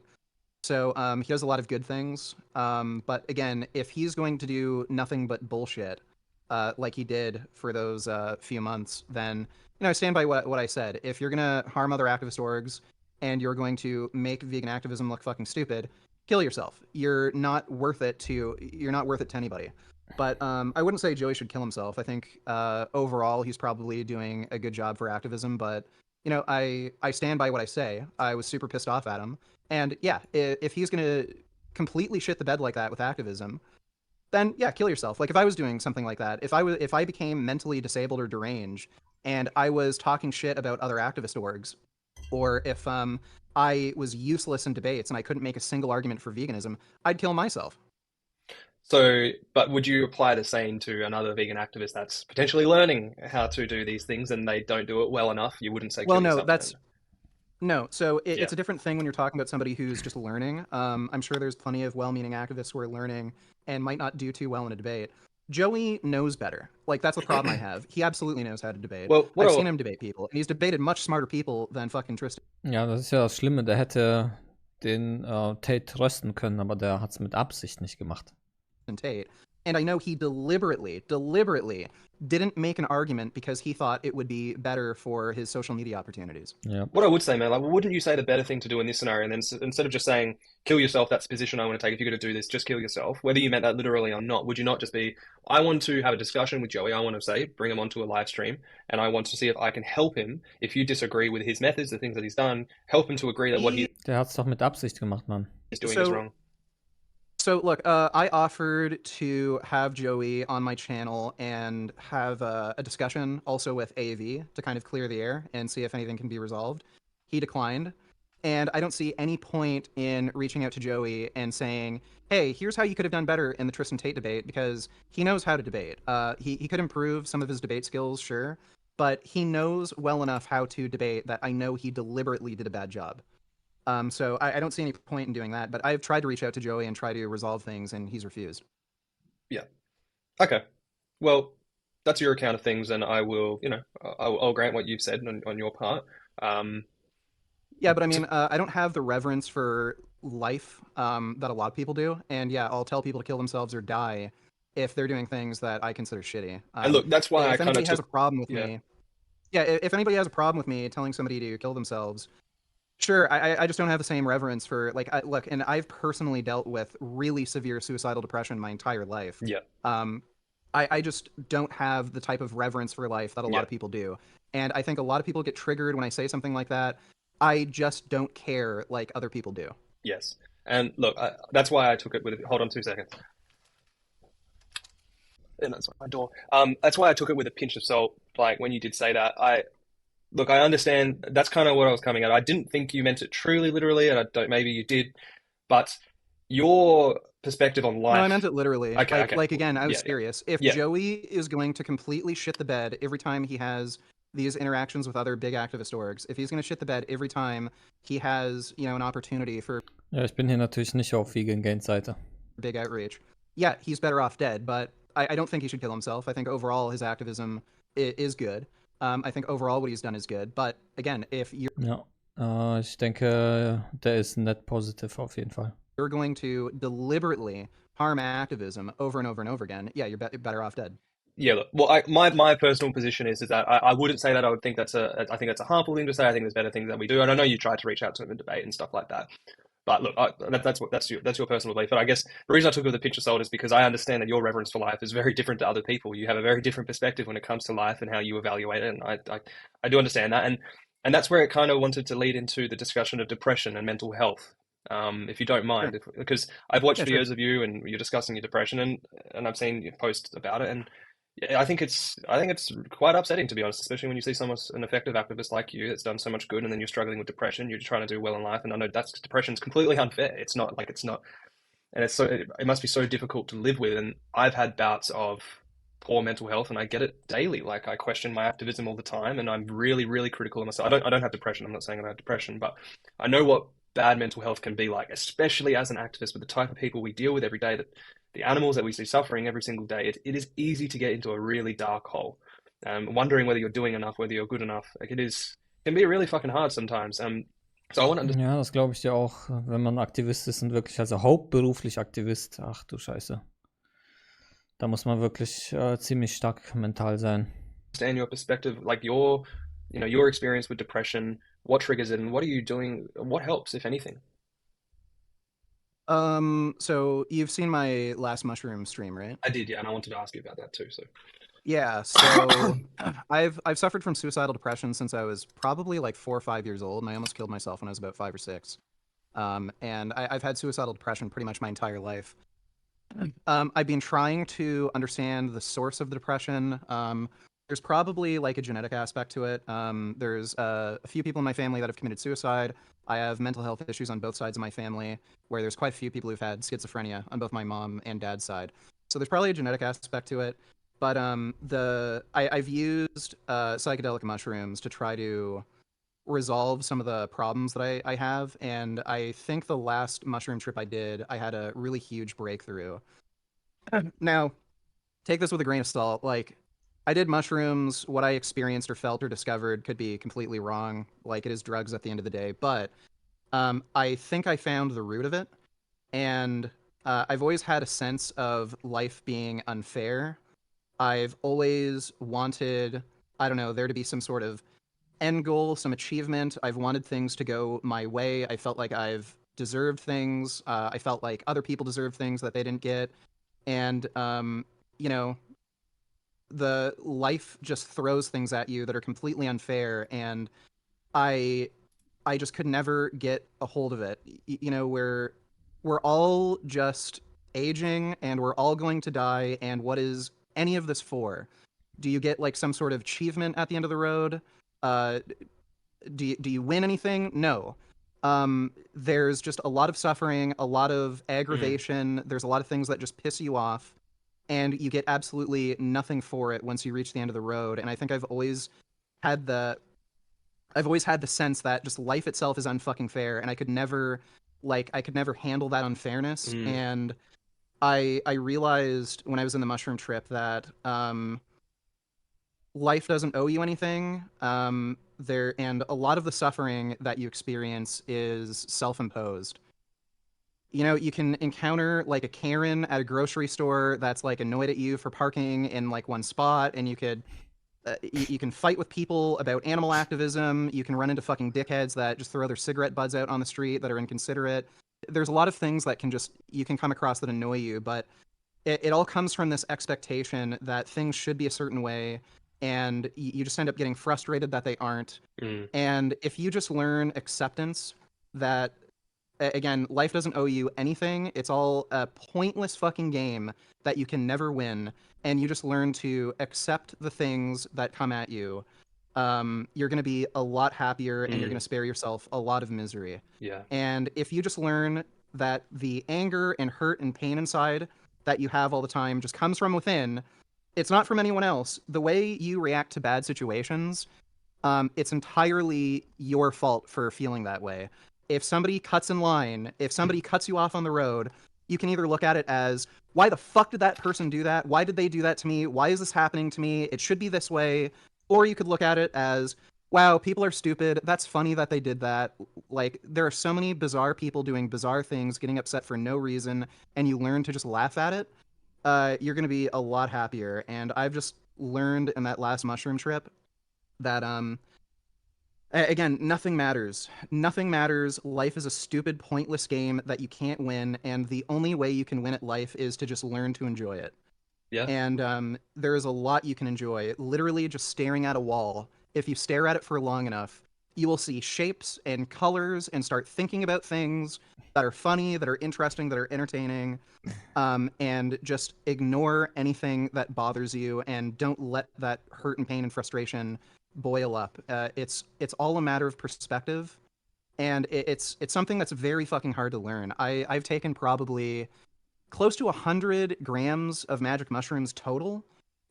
So he does a lot of good things. But again, if he's going to do nothing but bullshit, like he did for those few months, then I stand by what I said. If you're gonna harm other activist orgs and you're going to make vegan activism look fucking stupid, kill yourself. You're not worth it to anybody. But I wouldn't say Joey should kill himself. I think overall he's probably doing a good job for activism. But I stand by what I say. I was super pissed off at him, and yeah, if he's gonna completely shit the bed like that with activism, then yeah, kill yourself. Like if I was doing something like that, if I became mentally disabled or deranged and I was talking shit about other activist orgs, or if I was useless in debates and I couldn't make a single argument for veganism, I'd kill myself. So, but would you apply the same to another vegan activist that's potentially learning how to do these things and they don't do it well enough? You wouldn't say Well, kill no, yourself then? that's no. So Yeah. it's a different thing when you're talking about somebody who's just learning. I'm sure there's plenty of well-meaning activists who are learning and might not do too well in a debate. Joey knows better. Like that's the problem I have. He absolutely knows how to debate. Well, I've seen him debate people, and he's debated much smarter people than fucking Tristan Ja, das ist ja das Schlimme. Der hätte den Tate trösten können, aber der hat es mit Absicht nicht gemacht. Tate. And I know he deliberately didn't make an argument because he thought it would be better for his social media opportunities. Ja. What I would say, man, like, wouldn't you say the better thing to do in this scenario? And then instead of just saying, kill yourself, that's the position I want to take. If you're going to do this, just kill yourself. Whether you meant that literally or not, would you not just be, I want to have a discussion with Joey. I want to say, bring him onto a live stream. And I want to see if I can help him. If you disagree with his methods, the things that he's done, help him to agree that what he's Der hat es doch mit Absicht gemacht, Mann. doing is wrong. So look, I offered to have Joey on my channel and have a discussion also with AV to kind of clear the air and see if anything can be resolved. He declined, and I don't see any point in reaching out to Joey and saying, hey, here's how you could have done better in the Tristan Tate debate, because he knows how to debate. He could improve some of his debate skills, sure, but he knows well enough how to debate that I know he deliberately did a bad job. So I don't see any point in doing that, but I've tried to reach out to Joey and try to resolve things, and he's refused. Yeah. Okay. Well, that's your account of things, and I will, I'll grant what you've said on your part. Yeah, but I mean, I don't have the reverence for life that a lot of people do, and yeah, I'll tell people to kill themselves or die if they're doing things that I consider shitty. And look, that's why I if kind of anybody has a took, problem with yeah. me, yeah, if anybody has a problem with me telling somebody to kill themselves, sure, I just don't have the same reverence for look, and I've personally dealt with really severe suicidal depression my entire life. Yeah. I just don't have the type of reverence for life that a lot of people do, and I think a lot of people get triggered when I say something like that. I just don't care like other people do. Yes. And look, that's why I took it with, hold on 2 seconds. And that's my door. That's why I took it with a pinch of salt. Like when you did say that, look, I understand. That's kind of what I was coming at. I didn't think you meant it truly, literally, and I don't. Maybe you did, but your perspective on life. No, I meant it literally. Okay, Like again, I was Yeah, yeah. serious. If Yeah. Joey is going to completely shit the bed every time he has these interactions with other big activist orgs, if he's going to shit the bed every time he has, an opportunity for Ja, ich bin hier natürlich nicht auf Vegan Gains Seite. big outreach, yeah, he's better off dead. But I don't think he should kill himself. I think overall his activism is good. I think overall what he's done is good. But again, if Ja, ich denke, der ist net positive auf jeden Fall. you're going to deliberately harm activism over and over and over again, yeah, you're better off dead. Yeah, look, well, my personal position is that I wouldn't say that. I think that's a harmful thing to say. I think there's better things that we do, and I know you tried to reach out to him in debate and stuff like that. But look, that's your personal belief. But I guess the reason I took it with a pinch of salt is because I understand that your reverence for life is very different to other people. You have a very different perspective when it comes to life and how you evaluate it, and I do understand that. And And that's where it kind of wanted to lead into the discussion of depression and mental health. If you don't mind, because I've watched Yeah, sure. videos of you and you're discussing your depression, and I've seen your posts about it, and yeah, I think it's quite upsetting, to be honest, especially when you see someone, an effective activist like you that's done so much good, and then you're struggling with depression. You're trying to do well in life, and I know depression's completely unfair. It's not, and it must be so difficult to live with. And I've had bouts of poor mental health, and I get it daily. Like, I question my activism all the time, and I'm really, really critical of myself. I don't have depression. I'm not saying I have depression, but I know what bad mental health can be like, especially as an activist with the type of people we deal with every day, that the animals that we see suffering every single day. It is easy to get into a really dark hole, wondering whether you're doing enough, whether you're good enough. Like, can be really fucking hard sometimes. So I want to Ja, das glaube ich dir auch, wenn man Aktivist ist und wirklich, also hauptberuflich Aktivist, ach du Scheiße. Da muss man wirklich ziemlich stark mental sein. understand your perspective, like your experience with depression. What triggers it, and what are you doing? What helps, if anything? So you've seen my last mushroom stream, right? I did, yeah, and I wanted to ask you about that too. So Yeah, so I've suffered from suicidal depression since I was probably like 4 or 5 years old, and I almost killed myself when I was about 5 or 6. And I've had suicidal depression pretty much my entire life. I've been trying to understand the source of the depression. There's probably like a genetic aspect to it. There's a few people in my family that have committed suicide. I have mental health issues on both sides of my family, where there's quite a few people who've had schizophrenia on both my mom and dad's side. So there's probably a genetic aspect to it. But I've used psychedelic mushrooms to try to resolve some of the problems that I have. And I think the last mushroom trip I did, I had a really huge breakthrough. Now, take this with a grain of salt. Like, I did mushrooms. What I experienced or felt or discovered could be completely wrong. Like, it is drugs at the end of the day. But I think I found the root of it. And I've always had a sense of life being unfair. I've always wanted, I don't know, there to be some sort of end goal, some achievement. I've wanted things to go my way. I felt like I've deserved things. I felt like other people deserved things that they didn't get. And, you know, the life just throws things at you that are completely unfair. And I just could never get a hold of it. You know, we're all just aging and we're all going to die. And what is any of this for? Do you get like some sort of achievement at the end of the road? Do you win anything? No. There's just a lot of suffering, a lot of aggravation. There's a lot of things that just piss you off, and you get absolutely nothing for it once you reach the end of the road. And I think I've always had the sense that just life itself is unfucking fair, and I could never handle that unfairness. And I realized when I was in the mushroom trip that life doesn't owe you anything. And a lot of the suffering that you experience is self-imposed. You know, you can encounter like a Karen at a grocery store that's like annoyed at you for parking in like one spot, and you can fight with people about animal activism. You can run into fucking dickheads that just throw their cigarette butts out on the street that are inconsiderate. There's a lot of things that you can come across that annoy you, but it all comes from this expectation that things should be a certain way, and you just end up getting frustrated that they aren't. And if you just learn acceptance that, again, life doesn't owe you anything, it's all a pointless fucking game that you can never win, and you just learn to accept the things that come at you, you're going to be a lot happier, and you're going to spare yourself a lot of misery. yeah, And if you just learn that the anger and hurt and pain inside that you have all the time just comes from within, it's not from anyone else. The way you react to bad situations, it's entirely your fault for feeling that way. If somebody cuts in line, if somebody cuts you off on the road, you can either look at it as, why the fuck did that person do that? Why did they do that to me? Why is this happening to me? It should be this way. Or you could look at it as, wow, people are stupid. That's funny that they did that. Like, there are so many bizarre people doing bizarre things, getting upset for no reason, and you learn to just laugh at it. You're going to be a lot happier. And I've just learned in that last mushroom trip that, again, nothing matters. Nothing matters. Life is a stupid, pointless game that you can't win, and the only way you can win at life is to just learn to enjoy it. yeah. And there is a lot you can enjoy. Literally just staring at a wall. If you stare at it for long enough, you will see shapes and colors and start thinking about things that are funny, that are interesting, that are entertaining, and just ignore anything that bothers you and don't let that hurt and pain and frustration boil up. It's all a matter of perspective, and it's something that's very fucking hard to learn. I've taken probably close to 100 grams of magic mushrooms total.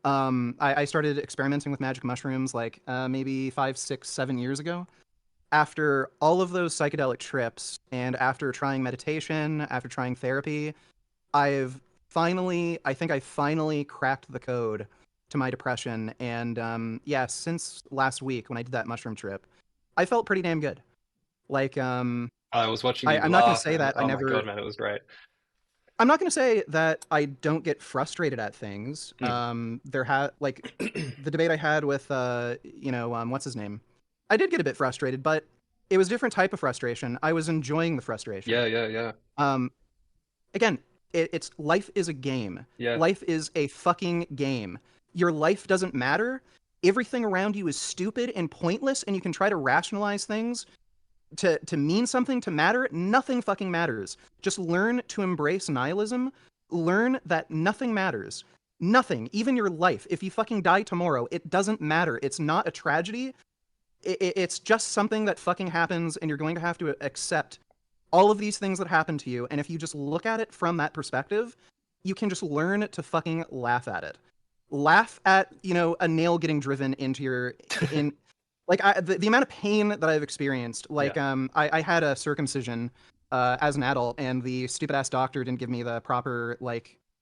I started experimenting with magic mushrooms like maybe 5, 6, 7 years ago. After all of those psychedelic trips and after trying meditation, after trying therapy, I think I finally cracked the code to my depression. And yeah, since last week when I did that mushroom trip, I felt pretty damn good. Like, I was watching you I'm not going to laugh, say and that I oh my never. god, man, it was great. I'm not going to say that I don't get frustrated at things. Like the debate I had with what's his name? I did get a bit frustrated, but it was a different type of frustration. I was enjoying the frustration. Yeah. Again, it's life is a game. Yeah. Life is a fucking game. Your life doesn't matter. Everything around you is stupid and pointless, and you can try to rationalize things to mean something, to matter. Nothing fucking matters. Just learn to embrace nihilism. Learn that nothing matters. Nothing, even your life. If you fucking die tomorrow, it doesn't matter. It's not a tragedy. It's just something that fucking happens, and you're going to have to accept all of these things that happen to you. And if you just look at it from that perspective, you can just learn to fucking laugh at it. Laugh at, a nail getting driven into your like the amount of pain that I've experienced. Like, I had a circumcision as an adult, and the stupid ass doctor didn't give me the proper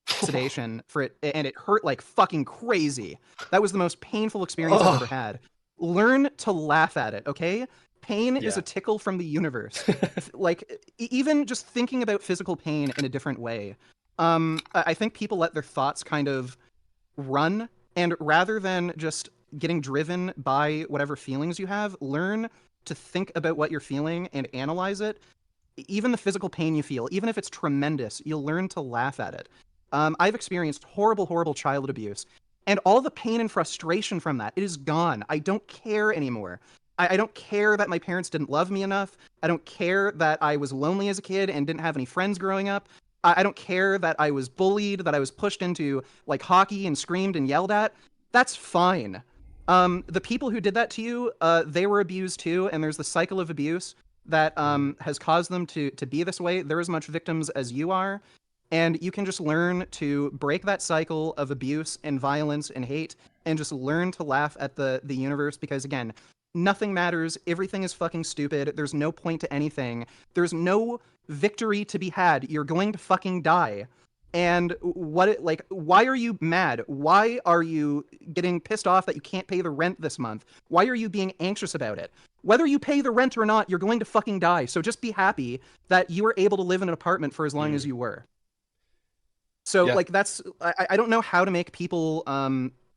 sedation for it, and it hurt like fucking crazy. That was the most painful experience I've ever had. Learn to laugh at it, okay? Pain is a tickle from the universe. Like, even just thinking about physical pain in a different way. I think people let their thoughts kind of run, and rather than just getting driven by whatever feelings you have, learn to think about what you're feeling and analyze it. Even the physical pain you feel, even if it's tremendous, you'll learn to laugh at it. I've experienced horrible, horrible childhood abuse, and all the pain and frustration from that, it is gone. I don't care anymore. I don't care that my parents didn't love me enough. I don't care that I was lonely as a kid and didn't have any friends growing up. I don't care that I was bullied, that I was pushed into hockey and screamed and yelled at. That's fine. The people who did that to you, they were abused too, and there's the cycle of abuse that has caused them to be this way. They're as much victims as you are, and you can just learn to break that cycle of abuse and violence and hate, and just learn to laugh at the universe, because again, nothing matters. Everything is fucking stupid. There's no point to anything. There's no victory to be had. You're going to fucking die. And why are you mad? Why are you getting pissed off that you can't pay the rent this month? Why are you being anxious about it? Whether you pay the rent or not, you're going to fucking die. So just be happy that you were able to live in an apartment for as long as you were. So I don't know how to make people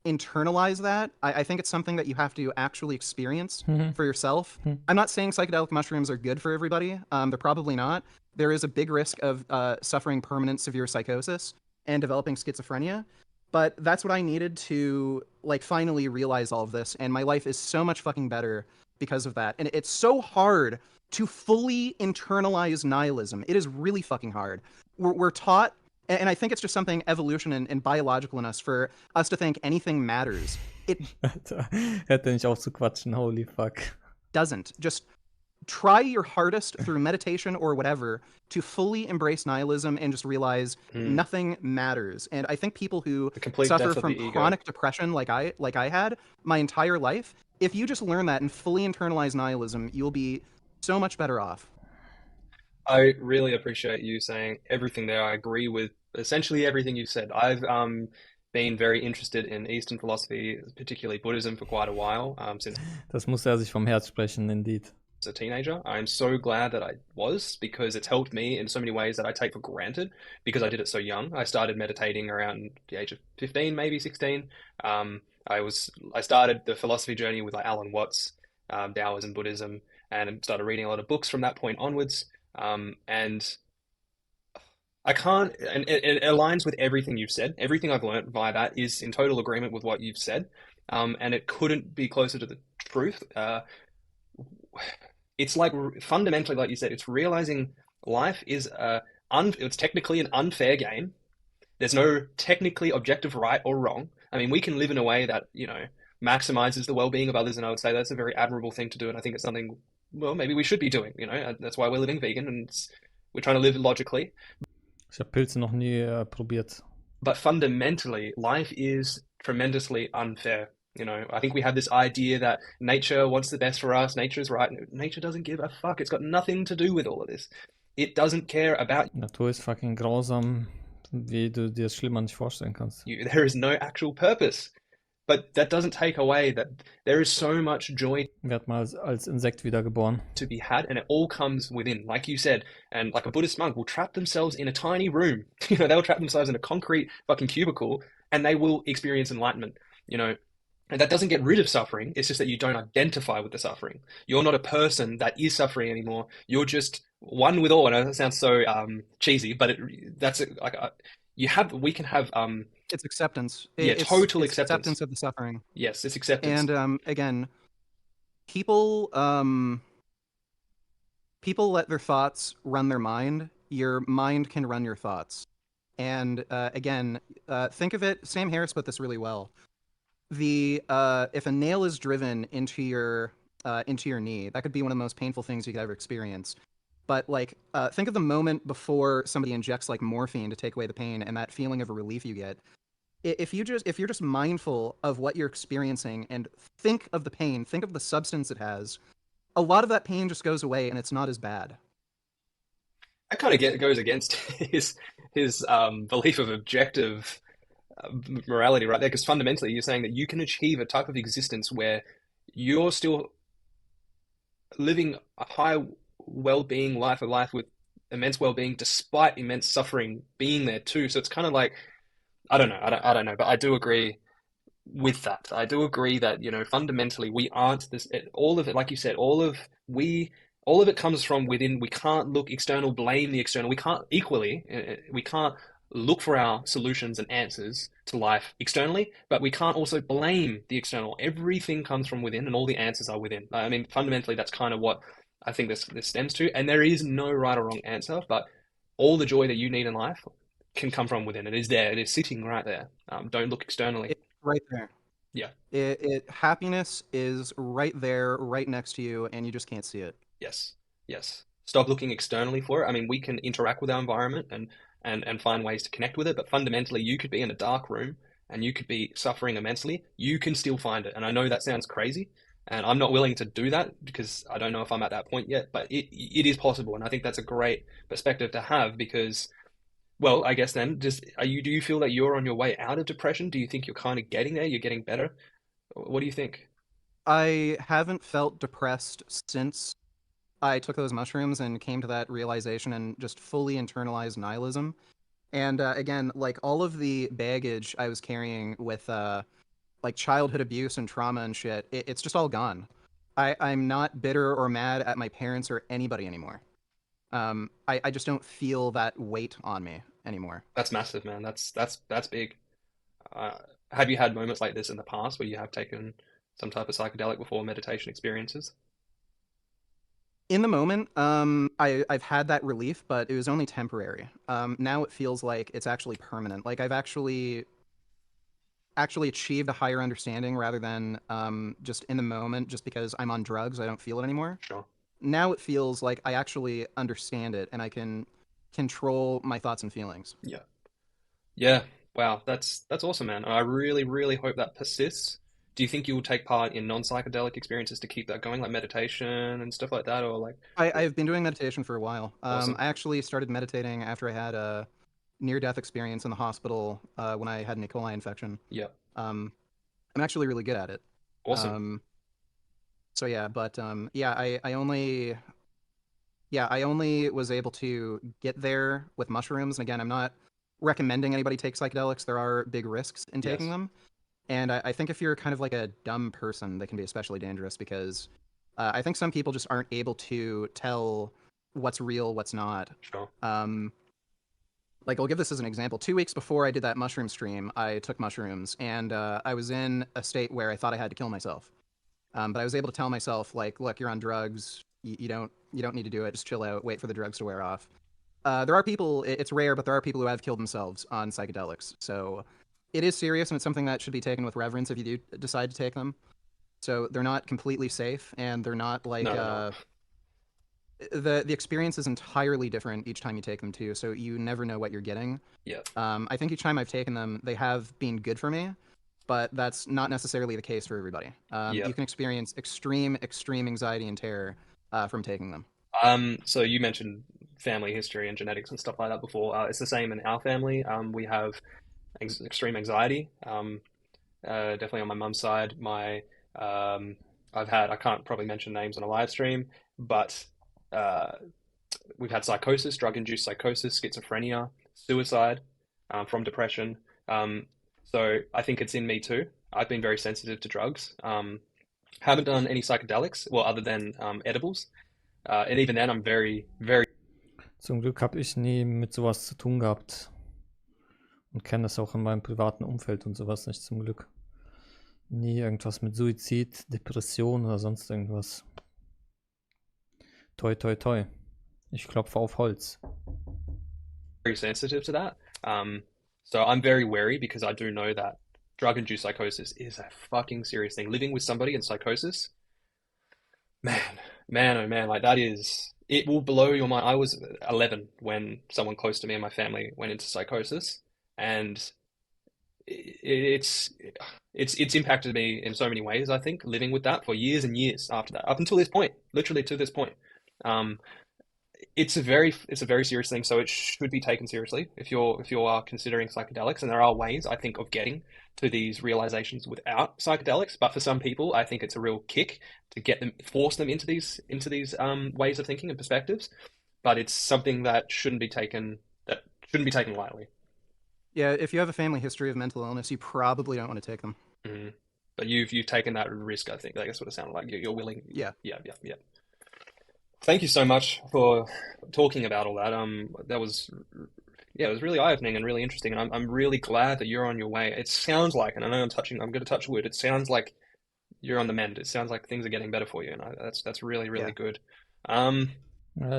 internalize that. I think it's something that you have to actually experience for yourself. I'm not saying psychedelic mushrooms are good for everybody. They're probably not. There is a big risk of suffering permanent severe psychosis and developing schizophrenia. But that's what I needed to finally realize all of this. And my life is so much fucking better because of that. And it's so hard to fully internalize nihilism. It is really fucking hard. We're taught, and I think it's just something evolution and biological in us, for us to think anything matters. It Hätte nicht aufzuquatschen, holy fuck. doesn't. Just try your hardest through meditation or whatever to fully embrace nihilism and just realize nothing matters. And I think people who suffer from chronic depression like I had my entire life, if you just learn that and fully internalize nihilism, you'll be so much better off. I really appreciate you saying everything there. I agree with essentially everything you said. I've been very interested in Eastern philosophy, particularly Buddhism, for quite a while, since Das muss sich vom Herz sprechen, indeed. as a teenager. I'm so glad that I was, because it's helped me in so many ways that I take for granted because I did it so young. I started meditating around the age of 15, maybe 16. I started the philosophy journey with Alan Watts, Taoism, Buddhism, and started reading a lot of books from that point onwards. And I can't, and it aligns with everything you've said. Everything I've learned via that is in total agreement with what you've said. And it couldn't be closer to the truth. it's like fundamentally, like you said, it's realizing life is it's technically an unfair game. There's no technically objective right or wrong. I mean, we can live in a way that, maximizes the well-being of others, and I would say that's a very admirable thing to do, and I think it's something, well, maybe we should be doing, That's why we're living vegan, and we're trying to live logically. Ich habe Pilze noch nie probiert. But fundamentally, life is tremendously unfair. I think we have this idea that nature wants the best for us, nature is right. Nature doesn't give a fuck. It's got nothing to do with all of this. It doesn't care about Die Natur ist fucking grausam, wie du dir das schlimmer nicht vorstellen kannst. you. There is no actual purpose. But that doesn't take away that there is so much joy Werd mal als Insekt wiedergeboren. to be had, and it all comes within, like you said. And like a Buddhist monk will trap themselves in a tiny room. They'll trap themselves in a concrete fucking cubicle, and they will experience enlightenment. And that doesn't get rid of suffering. It's just that you don't identify with the suffering. You're not a person that is suffering anymore. You're just one with all. I know that sounds so cheesy, but we can have It's acceptance. Yeah, total it's acceptance. acceptance of the suffering. yes, it's acceptance. And again, people let their thoughts run their mind. Your mind can run your thoughts. And again, think of it. Sam Harris put this really well. If a nail is driven into your knee, that could be one of the most painful things you could ever experience. But think of the moment before somebody injects like morphine to take away the pain, and that feeling of relief you get. If you're just mindful of what you're experiencing and think of the pain, think of the substance it has, a lot of that pain just goes away, and it's not as bad. That kind of goes against his belief of objective morality right there, because fundamentally you're saying that you can achieve a type of existence where you're still living a high well-being life, a life with immense well-being despite immense suffering being there too. So it's kind of like, I don't know, but I do agree with that. I do agree that, fundamentally we aren't this, all of it, like you said, all of it comes from within. We can't look external, blame the external. We can't look for our solutions and answers to life externally, but we can't also blame the external. Everything comes from within, and all the answers are within. I mean, fundamentally, that's kind of what I think this stems to. And there is no right or wrong answer, but all the joy that you need in life can come from within. It is there. It is sitting right there. Don't look externally. It's right there. Yeah. Happiness is right there, right next to you, and you just can't see it. Yes. Stop looking externally for it. I mean, we can interact with our environment and find ways to connect with it, but fundamentally you could be in a dark room and you could be suffering immensely. You can still find it. And I know that sounds crazy, and I'm not willing to do that because I don't know if I'm at that point yet, but it is possible. And I think that's a great perspective to have because, well, I guess then do you feel that you're on your way out of depression? Do you think you're kind of getting there? You're getting better? What do you think? I haven't felt depressed since I took those mushrooms and came to that realization and just fully internalized nihilism. And again, like all of the baggage I was carrying with like childhood abuse and trauma and shit, it's just all gone. I'm not bitter or mad at my parents or anybody anymore. I just don't feel that weight on me anymore. That's massive, man. That's big. Have you had moments like this in the past where you have taken some type of psychedelic before meditation experiences? In the moment, I've had that relief, but it was only temporary. Now it feels like it's actually permanent. Like I've actually achieved a higher understanding rather than just in the moment, just because I'm on drugs, I don't feel it anymore. Sure. Now it feels like I actually understand it and I can control my thoughts and feelings. Yeah. Yeah. Wow. That's awesome, man. I really, really hope that persists. Do you think you will take part in non-psychedelic experiences to keep that going, like meditation and stuff like that, or like? I've been doing meditation for a while. Awesome. I actually started meditating after I had a near-death experience in the hospital when I had an E. coli infection. Yeah. I'm actually really good at it. Awesome. So yeah, but I only was able to get there with mushrooms. And again, I'm not recommending anybody take psychedelics. There are big risks in taking them. And I think if you're kind of like a dumb person, they can be especially dangerous because I think some people just aren't able to tell what's real, what's not. Sure. Like I'll give this as an example. 2 weeks before I did that mushroom stream, I took mushrooms and I was in a state where I thought I had to kill myself. But I was able to tell myself, like, look, you're on drugs. You don't need to do it. Just chill out. Wait for the drugs to wear off. There are people. It's rare, but there are people who have killed themselves on psychedelics. So it is serious, and it's something that should be taken with reverence if you do decide to take them. So they're not completely safe, and they're not like No. the experience is entirely different each time you take them too. So you never know what you're getting. Yeah. I think each time I've taken them, they have been good for me, but that's not necessarily the case for everybody. You can experience extreme anxiety and terror from taking them. So you mentioned family history and genetics and stuff like that before. It's the same in our family. We have extreme anxiety. Definitely on my mum's side. I can't probably mention names on a live stream, but we've had psychosis, drug-induced psychosis, schizophrenia, suicide from depression. So I think it's in me too. I've been very sensitive to drugs. Haven't done any psychedelics, well, other than edibles. And even then, I'm very, very. Zum Glück habe ich nie mit sowas zu tun gehabt und kenne das auch in meinem privaten Umfeld und sowas nicht, zum Glück. Nie irgendwas mit Suizid, Depression oder sonst irgendwas. Toi, toi, toi. Ich klopfe auf Holz. Very sensitive to that. So I'm very wary because I do know that drug-induced psychosis is a fucking serious thing. Living with somebody in psychosis, man, oh man, like it will blow your mind. I was 11 when someone close to me and my family went into psychosis, and it's impacted me in so many ways, I think, living with that for years and years after that, up until this point, literally to this point. It's a very serious thing, so it should be taken seriously if you are considering psychedelics, and there are ways, I think, of getting to these realizations without psychedelics. But for some people, I think it's a real kick to force them into these ways of thinking and perspectives. But it's something that shouldn't be taken lightly. Yeah, if you have a family history of mental illness, you probably don't want to take them. Mm-hmm. But you've taken that risk, I think. That's what it sounded like. You're willing. Yeah. Thank you so much for talking about all that. That was, it was really eye-opening and really interesting, and I'm really glad that you're on your way. It sounds like, and I know I'm going to touch wood. It sounds like you're on the mend. It sounds like things are getting better for you, and that's really, really good. Ja,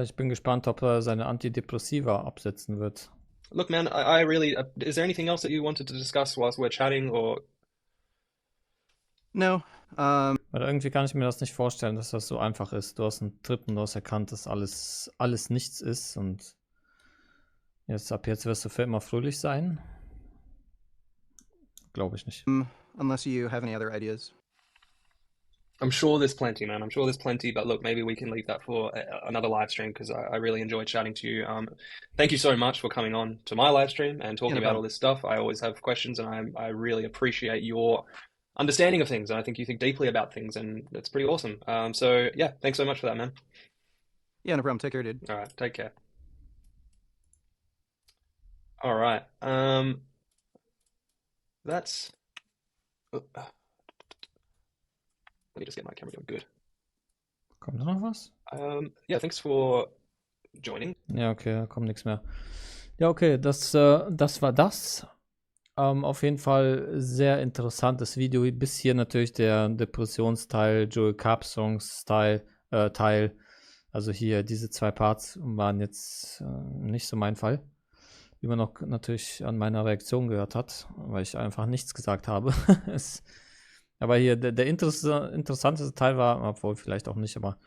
ich bin gespannt, ob er seine Antidepressiva absetzen wird. Look, man, I really. Is there anything else that you wanted to discuss whilst we're chatting, or? No. Weil irgendwie kann ich mir das nicht vorstellen, dass das so einfach ist. Du hast einen Trip und du hast erkannt, dass alles nichts ist, und ab jetzt wirst du für immer fröhlich sein. Glaube ich nicht. Unless you have any other ideas. I'm sure there's plenty, man. I'm sure there's plenty, but look, maybe we can leave that for another live stream, because I really enjoyed chatting to you. Thank you so much for coming on to my live stream and talking about all this stuff. I always have questions, and I really appreciate your understanding of things, and I think you think deeply about things, and that's pretty awesome. So yeah, thanks so much for that, man. Yeah, no problem. Take care, dude. All right, take care. All right. That's. Let me just get my camera going. Good. Kommt da noch was? Yeah, thanks for joining. Ja, okay, da kommt nichts mehr. Ja, okay, das war das. Auf jeden Fall sehr interessantes Video. Bis hier natürlich der Depressionsteil, Joel Carpstrongs Teil. Also hier diese 2 Parts waren jetzt nicht so mein Fall. Wie man auch natürlich an meiner Reaktion gehört hat, weil ich einfach nichts gesagt habe. Aber hier der interessanteste Teil war, obwohl vielleicht auch nicht, aber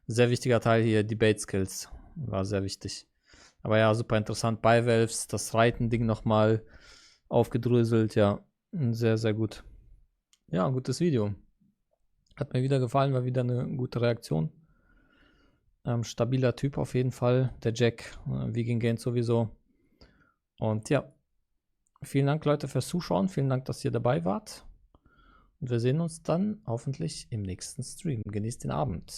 sehr wichtiger Teil hier, Debate Skills, war sehr wichtig. Aber ja, super interessant. Bivalves, das Reiten-Ding nochmal aufgedröselt, ja, sehr, sehr gut. Ja, gutes Video. Hat mir wieder gefallen, war wieder eine gute Reaktion. Stabiler Typ auf jeden Fall, der Jack, Vegan Gains sowieso. Und ja, vielen Dank, Leute, fürs Zuschauen. Vielen Dank, dass ihr dabei wart. Und wir sehen uns dann hoffentlich im nächsten Stream. Genießt den Abend.